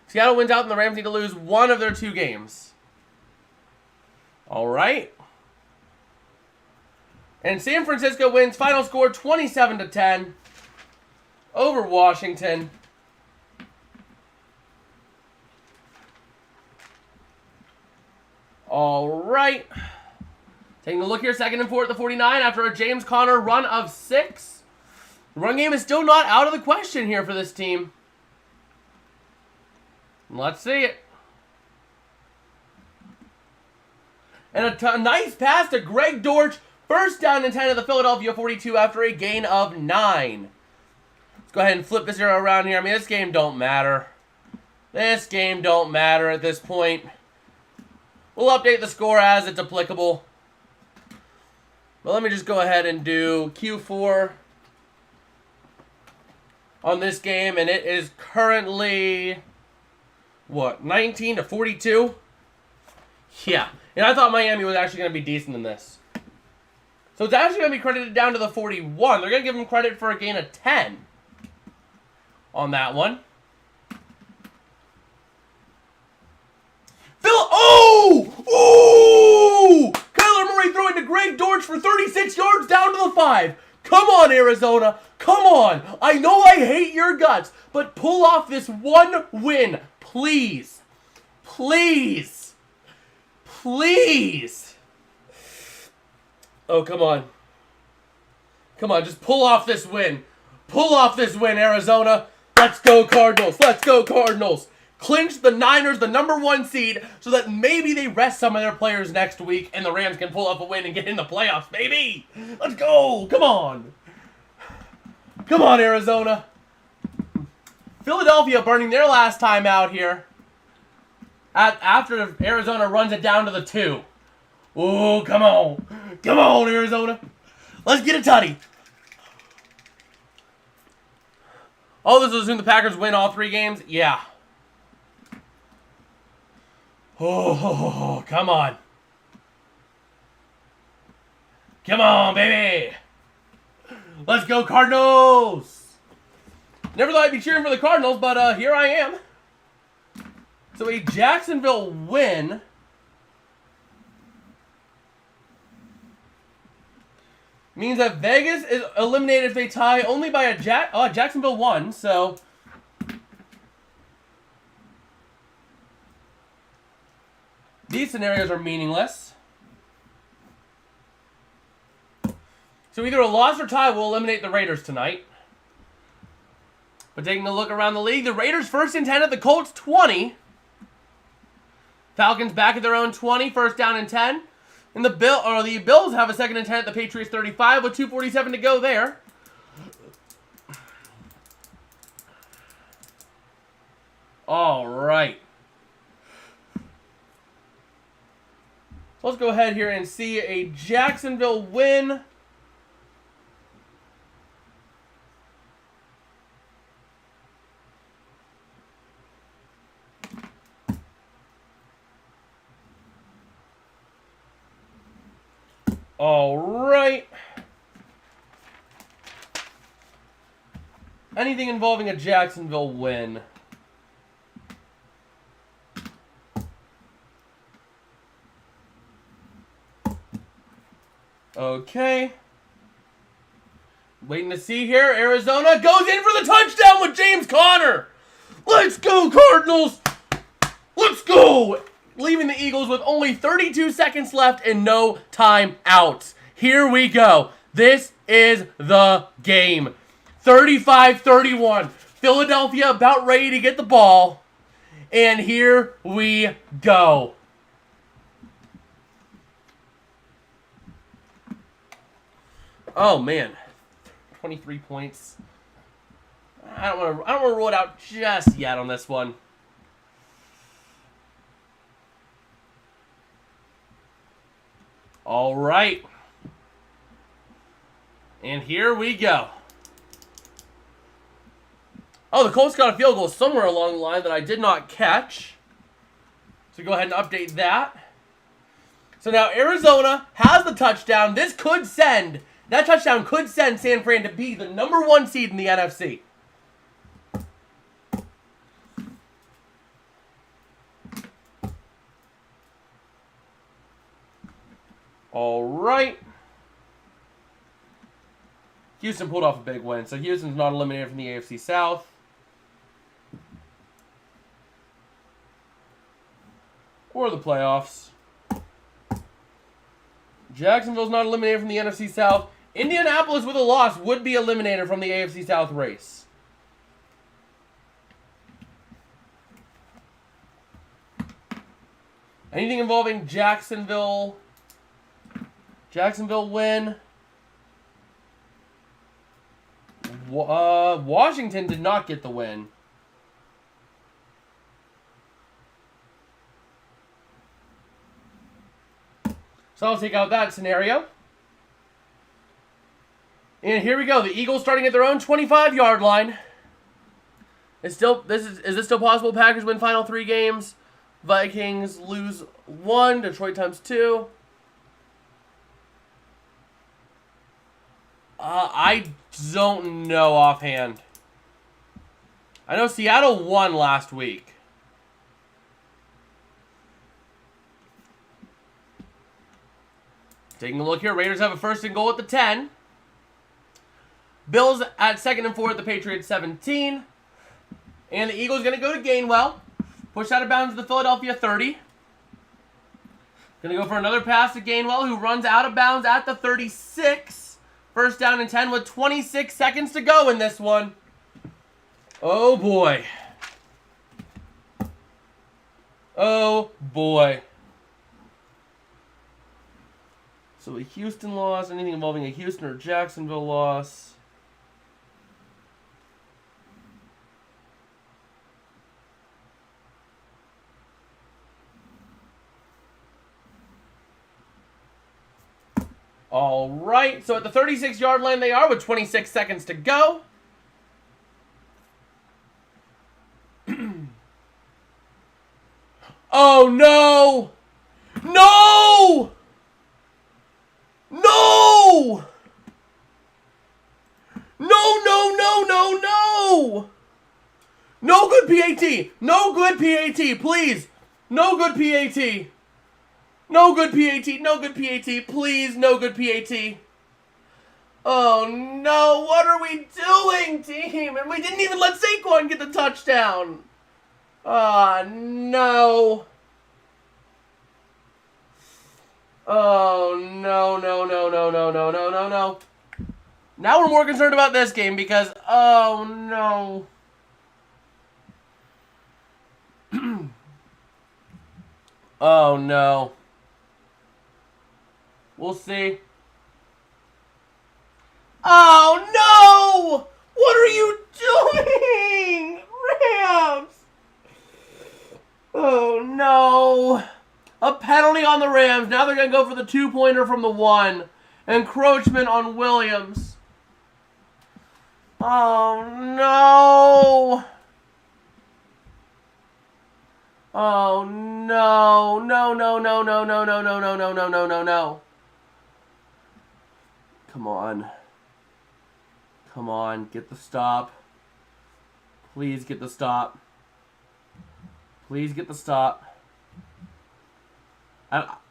Seattle wins out, and the Rams need to lose 1 of their 2 games. All right. And San Francisco wins. Final score 27-10. over Washington. All right. Taking a look here, 2nd and 4 at the 49 after a James Conner run of 6. The run game is still not out of the question here for this team. Let's see it. And a nice pass to Greg Dortch. First down and 10 at the Philadelphia 42 after a gain of 9. Let's go ahead and flip this here around here. I mean, this game don't matter. This game don't matter at this point. We'll update the score as it's applicable. But let me just go ahead and do Q4 on this game. And it is currently, what, 19-42? Yeah. And I thought Miami was actually going to be decent in this. So it's actually going to be credited down to the 41. They're going to give them credit for a gain of 10 on that one. Oh! Kyler Murray throwing to Greg Dortch for 36 yards down to the 5. Come on, Arizona. Come on. I know I hate your guts, but pull off this one win. Please. Please. Please. Oh, come on. Come on, just pull off this win. Pull off this win, Arizona. Let's go, Cardinals. Let's go, Cardinals. Clinch the Niners, the #1 seed, so that maybe they rest some of their players next week and the Rams can pull off a win and get in the playoffs, baby. Let's go. Come on. Come on, Arizona. Philadelphia burning their last time out here after Arizona runs it down to the 2. Oh, come on. Come on, Arizona. Let's get a tutty. Oh, this will assume the Packers win all 3 games? Yeah. Oh, come on. Come on, baby. Let's go, Cardinals. Never thought I'd be cheering for the Cardinals, but here I am. So a Jacksonville win means that Vegas is eliminated if they tie only by a Jacksonville won, so these scenarios are meaningless. So either a loss or tie will eliminate the Raiders tonight. But taking a look around the league, the Raiders 1st and 10 at the Colts 20. Falcons back at their own 20, 1st down and 10. And the Bills have a 2nd and 10 at the Patriots 35 with 2:47 to go there. All right. Let's go ahead here and see a Jacksonville win. All right. Anything involving a Jacksonville win. Okay. Waiting to see here. Arizona goes in for the touchdown with James Conner. Let's go, Cardinals. Let's go. Leaving the Eagles with only 32 seconds left and no timeouts. Here we go. This is the game. 35-31. Philadelphia about ready to get the ball. And here we go. Oh, man. 23 points. I don't want to roll it out just yet on this one. All right. And here we go. Oh, the Colts got a field goal somewhere along the line that I did not catch. So go ahead and update that. So now Arizona has the touchdown. That touchdown could send San Fran to be the #1 seed in the NFC. All right. Houston pulled off a big win, so Houston's not eliminated from the AFC South. Or the playoffs. Jacksonville's not eliminated from the NFC South. Indianapolis with a loss would be eliminated from the AFC South race. Anything involving Jacksonville? Jacksonville win. Washington did not get the win. So I'll take out that scenario. And here we go. The Eagles starting at their own 25-yard line. Is this still possible? Packers win final 3 games. Vikings lose 1. Detroit times 2. I don't know offhand. I know Seattle won last week. Taking a look here. Raiders have a 1st and goal at the 10. Bills at 2nd and 4 at the Patriots 17. And the Eagles going to go to Gainwell. Push out of bounds to the Philadelphia 30. Going to go for another pass to Gainwell, who runs out of bounds at the 36. 1st down and 10 with 26 seconds to go in this one. Oh, boy. Oh, boy. So a Houston loss, anything involving a Houston or Jacksonville loss. All right, so at the 36-yard line they are with 26 seconds to go. Oh, no! No! No! No, no, no, no, no! No good PAT! No good PAT, please! No good PAT! No good PAT, no good PAT, please, no good PAT. Oh no, what are we doing, team? And we didn't even let Saquon get the touchdown. Ah, no. Oh, no, no, no, no, no, no, no, no, no. Now we're more concerned about this game because, oh, no. Oh, no. We'll see. Oh, no! What are you doing, Rams? Oh, no. A penalty on the Rams. Now they're going to go for the 2-pointer from the 1. Encroachment on Williams. Oh, no. Oh, no. No, no, no, no, no, no, no, no, no, no, no, no, no. Come on. Come on. Get the stop. Please get the stop. Please get the stop.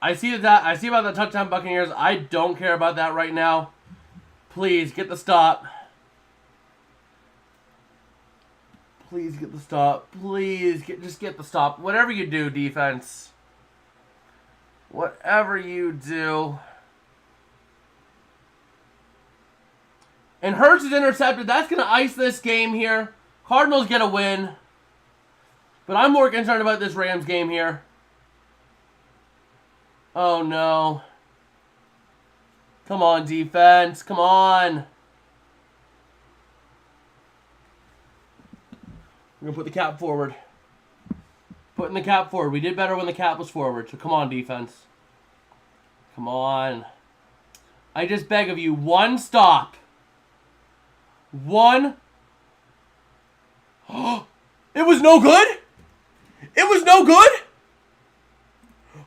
I see that. I see about the touchdown Buccaneers. I don't care about that right now. Please get the stop. Please get the stop. Please just get the stop. Whatever you do, defense. Whatever you do. And Hurts is intercepted. That's going to ice this game here. Cardinals get a win. But I'm more concerned about this Rams game here. Oh, no. Come on, defense. Come on. We're going to put the cap forward. Putting the cap forward. We did better when the cap was forward. So come on, defense. Come on. I just beg of you, one stop. One. It was no good? It was no good?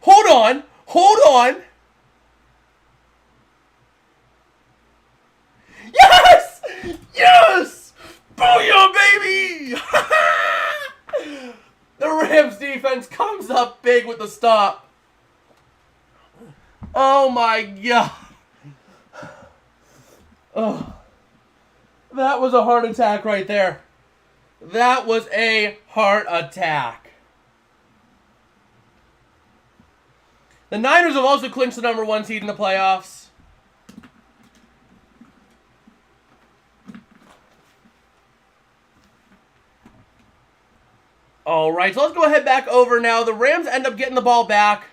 Hold on. Hold on. Yes! Yes! Booyah, baby! The Rams defense comes up big with the stop. Oh my God. Oh. That was a heart attack right there. That was a heart attack. The Niners have also clinched the #1 seed in the playoffs. All right, so let's go ahead back over now. The Rams end up getting the ball back.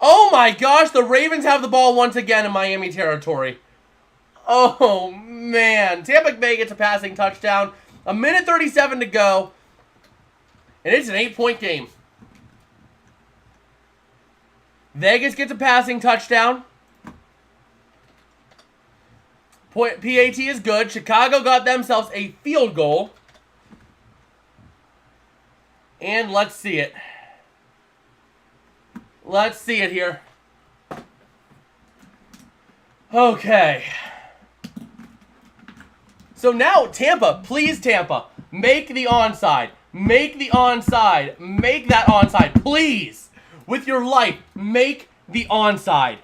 Oh my gosh, the Ravens have the ball once again in Miami territory. Oh man, Tampa Bay gets a passing touchdown. 1:37 to go. And it's an 8-point game. Vegas gets a passing touchdown. PAT is good. Chicago got themselves a field goal. And let's see it. Let's see it here. Okay. So now, Tampa, please, Tampa, make the onside. Make the onside. Make that onside, please. With your life, make the onside.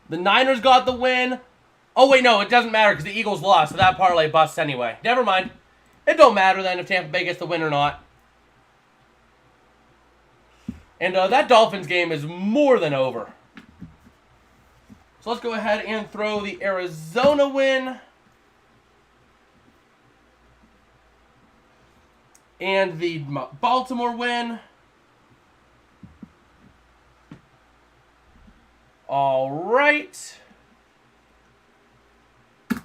The Niners got the win. Oh, wait, no, it doesn't matter because the Eagles lost, so that parlay busts anyway. Never mind. It don't matter then if Tampa Bay gets the win or not. And that Dolphins game is more than over. So let's go ahead and throw the Arizona win. And the Baltimore win. All right. Let's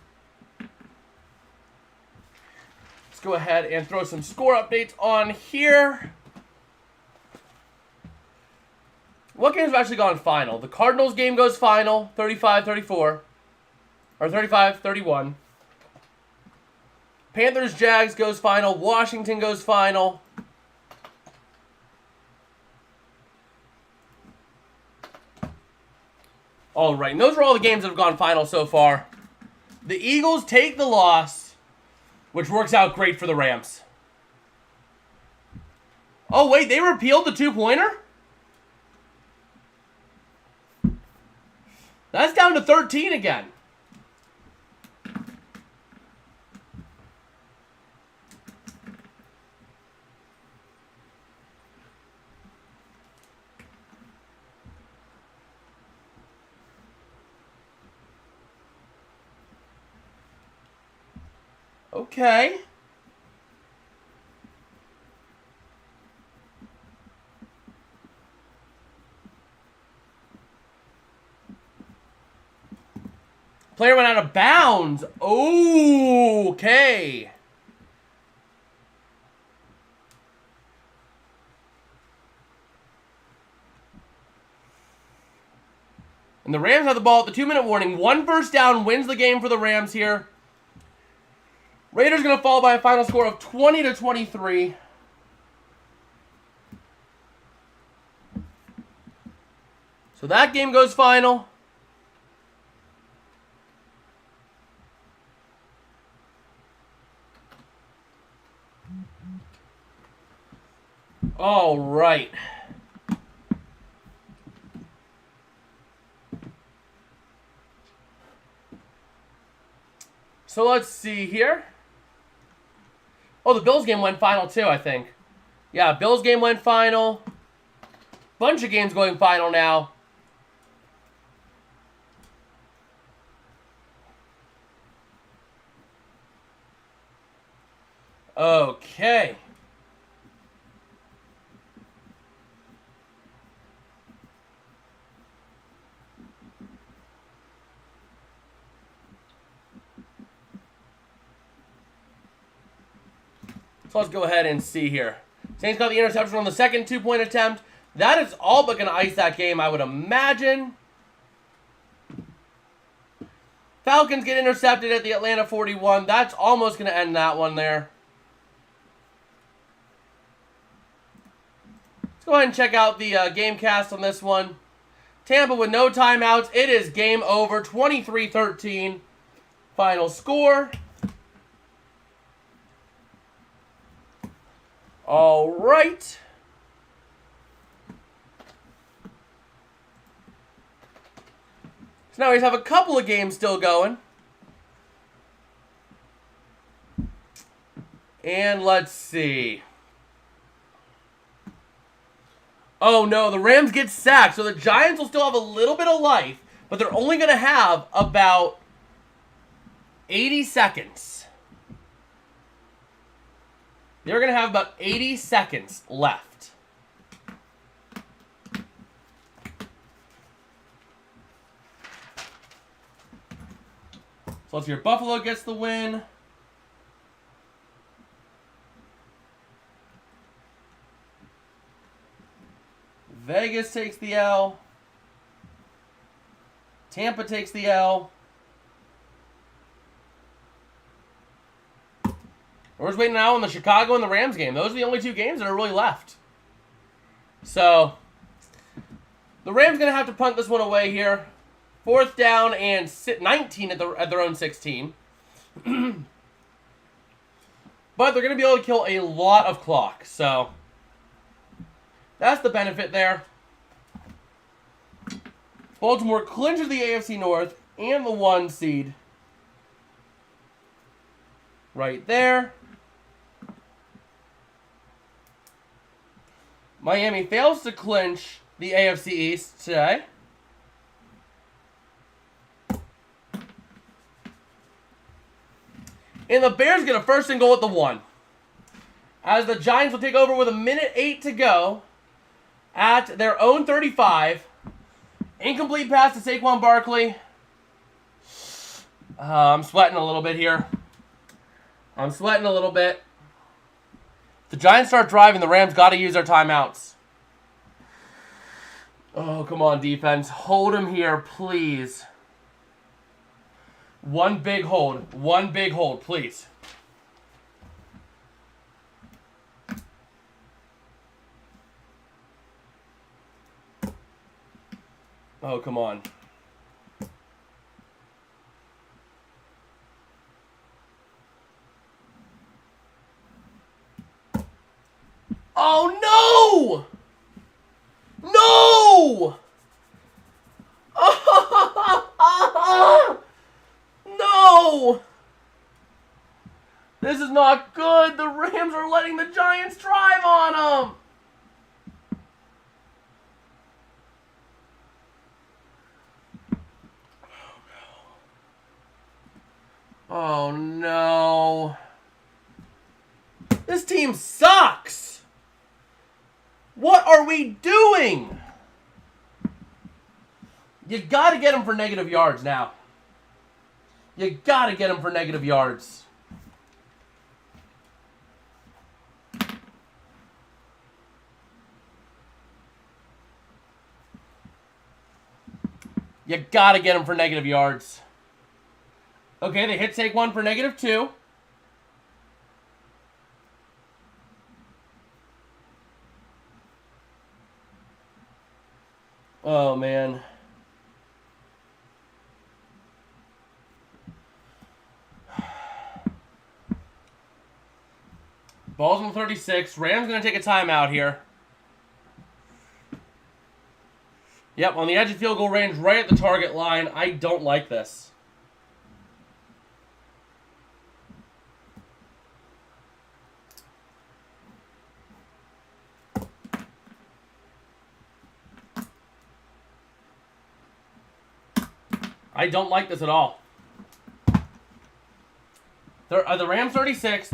go ahead and throw some score updates on here. What games have actually gone final? The Cardinals game goes final, 35-34. Or 35-31. Panthers-Jags goes final. Washington goes final. All right, and those are all the games that have gone final so far. The Eagles take the loss, which works out great for the Rams. Oh, wait, they repealed the two-pointer? That's down to 13 again. Okay. Player went out of bounds. Okay. And the Rams have the ball at the 2-minute warning. 1 first down wins the game for the Rams here. Raiders going to fall by a final score of 20-23. So that game goes final. All right. So let's see here. Oh, the Bills game went final too, I think. Yeah, Bills game went final. Bunch of games going final now. Okay. So let's go ahead and see here. Saints got the interception on the second 2-point attempt. That is all but going to ice that game, I would imagine. Falcons get intercepted at the Atlanta 41. That's almost going to end that one there. Let's go ahead and check out the game cast on this one. Tampa with no timeouts. It is game over. 23-13. Final score. All right. So now we have a couple of games still going. And let's see. Oh, no. The Rams get sacked. So the Giants will still have a little bit of life. But they're only going to have about 80 seconds. They're going to have about 80 seconds left. So let's hear Buffalo gets the win. Vegas takes the L. Tampa takes the L. We're just waiting now on the Chicago and the Rams game. Those are the only two games that are really left. So, the Rams going to have to punt this one away here. 4th down and 19 at their own 16. But they're going to be able to kill a lot of clock. So, that's the benefit there. Baltimore clinches the AFC North and the 1 seed. Right there. Miami fails to clinch the AFC East today. And the Bears get a 1st and goal at the 1. As the Giants will take over with 1:08 to go at their own 35. Incomplete pass to Saquon Barkley. I'm sweating a little bit here. If the Giants start driving, the Rams got to use their timeouts. Oh, come on, defense. Hold him here, please. One big hold, please. Oh, come on. Oh, no! No! No! This is not good. The Rams are letting the Giants drive on them. Oh, no. This team sucks. What are we doing? You got to get him for negative yards now. You got to get him for negative yards. You got to get him for negative yards. Okay, they hit take one for -2. Oh, man. Ball's on 36. Rams going to take a timeout here. Yep, on the edge of field goal range, right at the target line. I don't like this. I don't like this at all. The Rams 36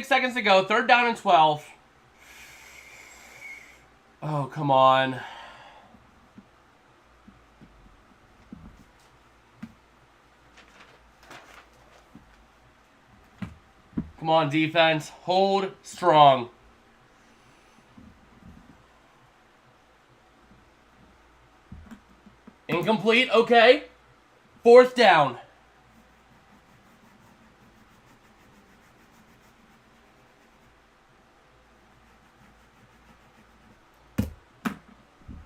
seconds to go, 3rd down and 12. Oh, come on. Come on, defense. Hold strong. Incomplete. Okay. 4th down.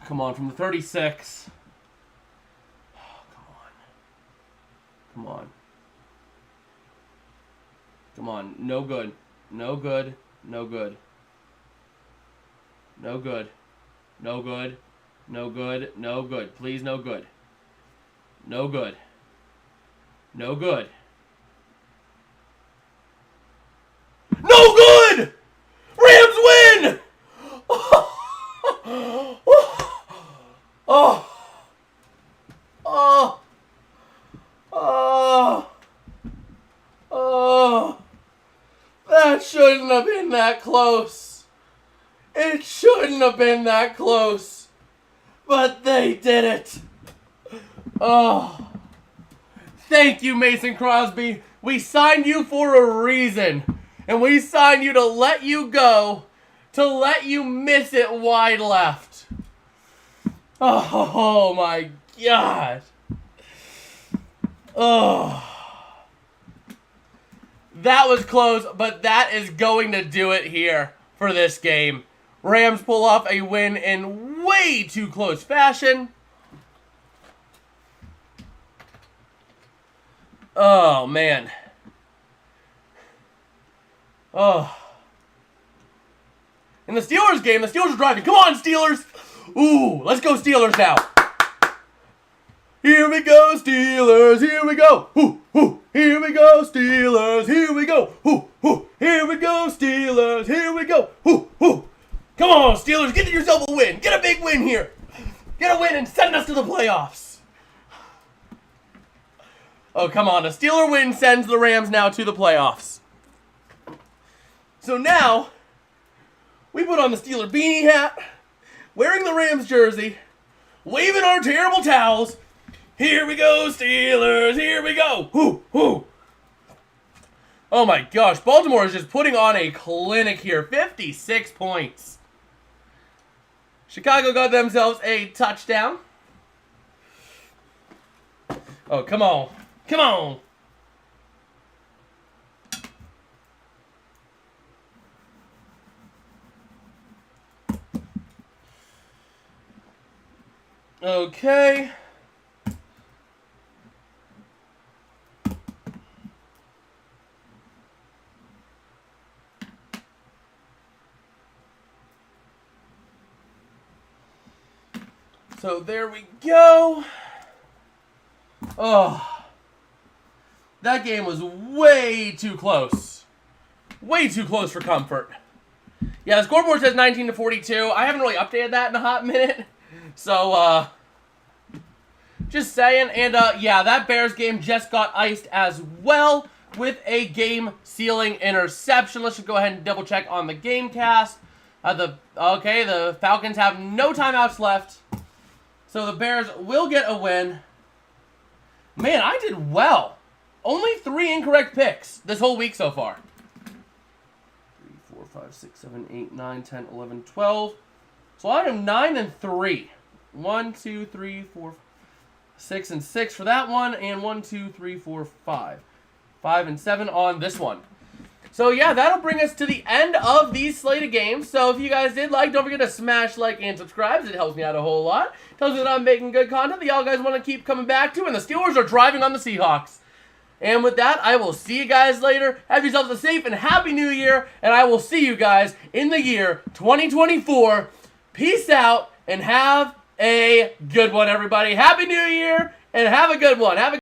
Come on, from the 36. Oh, come on. Come on. Come on. No good. No good. No good. No good. No good. No good. No good. Please, no good. No good. No good. No good! Oh. Oh. Oh. Oh. That shouldn't have been that close. It shouldn't have been that close. But they did it. Oh. Thank you, Mason Crosby. We signed you for a reason. And we signed you to let you go. To let you miss it wide left. Oh my God. Oh. That was close, but that is going to do it here for this game. Rams pull off a win in way too close fashion. Oh, man. Oh. In the Steelers game, the Steelers are driving. Come on, Steelers! Ooh, let's go Steelers now. Here we go, Steelers. Here we go. Ooh, ooh. Here we go, Steelers. Here we go. Ooh, ooh. Here we go, Steelers. Here we go. Ooh, ooh. Come on, Steelers. Get yourself a win. Get a big win here. Get a win and send us to the playoffs. Oh, come on. A Steeler win sends the Rams now to the playoffs. So now, we put on the Steeler beanie hat, wearing the Rams jersey, waving our terrible towels. Here we go, Steelers. Here we go. Whoo, whoo. Oh my gosh. Baltimore is just putting on a clinic here. 56 points. Chicago got themselves a touchdown. Oh, come on. Come on. Okay. So there we go. Oh. That game was way too close. Way too close for comfort. Yeah, the scoreboard says 19-42. I haven't really updated that in a hot minute. So, just saying. And, yeah, that Bears game just got iced as well with a game-sealing interception. Let's just go ahead and double-check on the game cast. The Falcons have no timeouts left. So the Bears will get a win. Man, I did well. Only 3 incorrect picks this whole week so far. 3, 4, 5, 6, 7, 8, 9, 10, 11, 12. So I am 9-3. 1, 2, 3, 4, 6 and 6 for that one. And 1, 2, 3, 4, 5. 5 and 7 on this one. So yeah, that'll bring us to the end of these slate of games. So if you guys did like, don't forget to smash like and subscribe. It helps me out a whole lot. Tells me that I'm making good content that y'all guys want to keep coming back to. And the Steelers are driving on the Seahawks. And with that, I will see you guys later. Have yourselves a safe and happy new year. And I will see you guys in the year 2024. Peace out and have a good one, everybody. Happy New Year and have a good one. Have a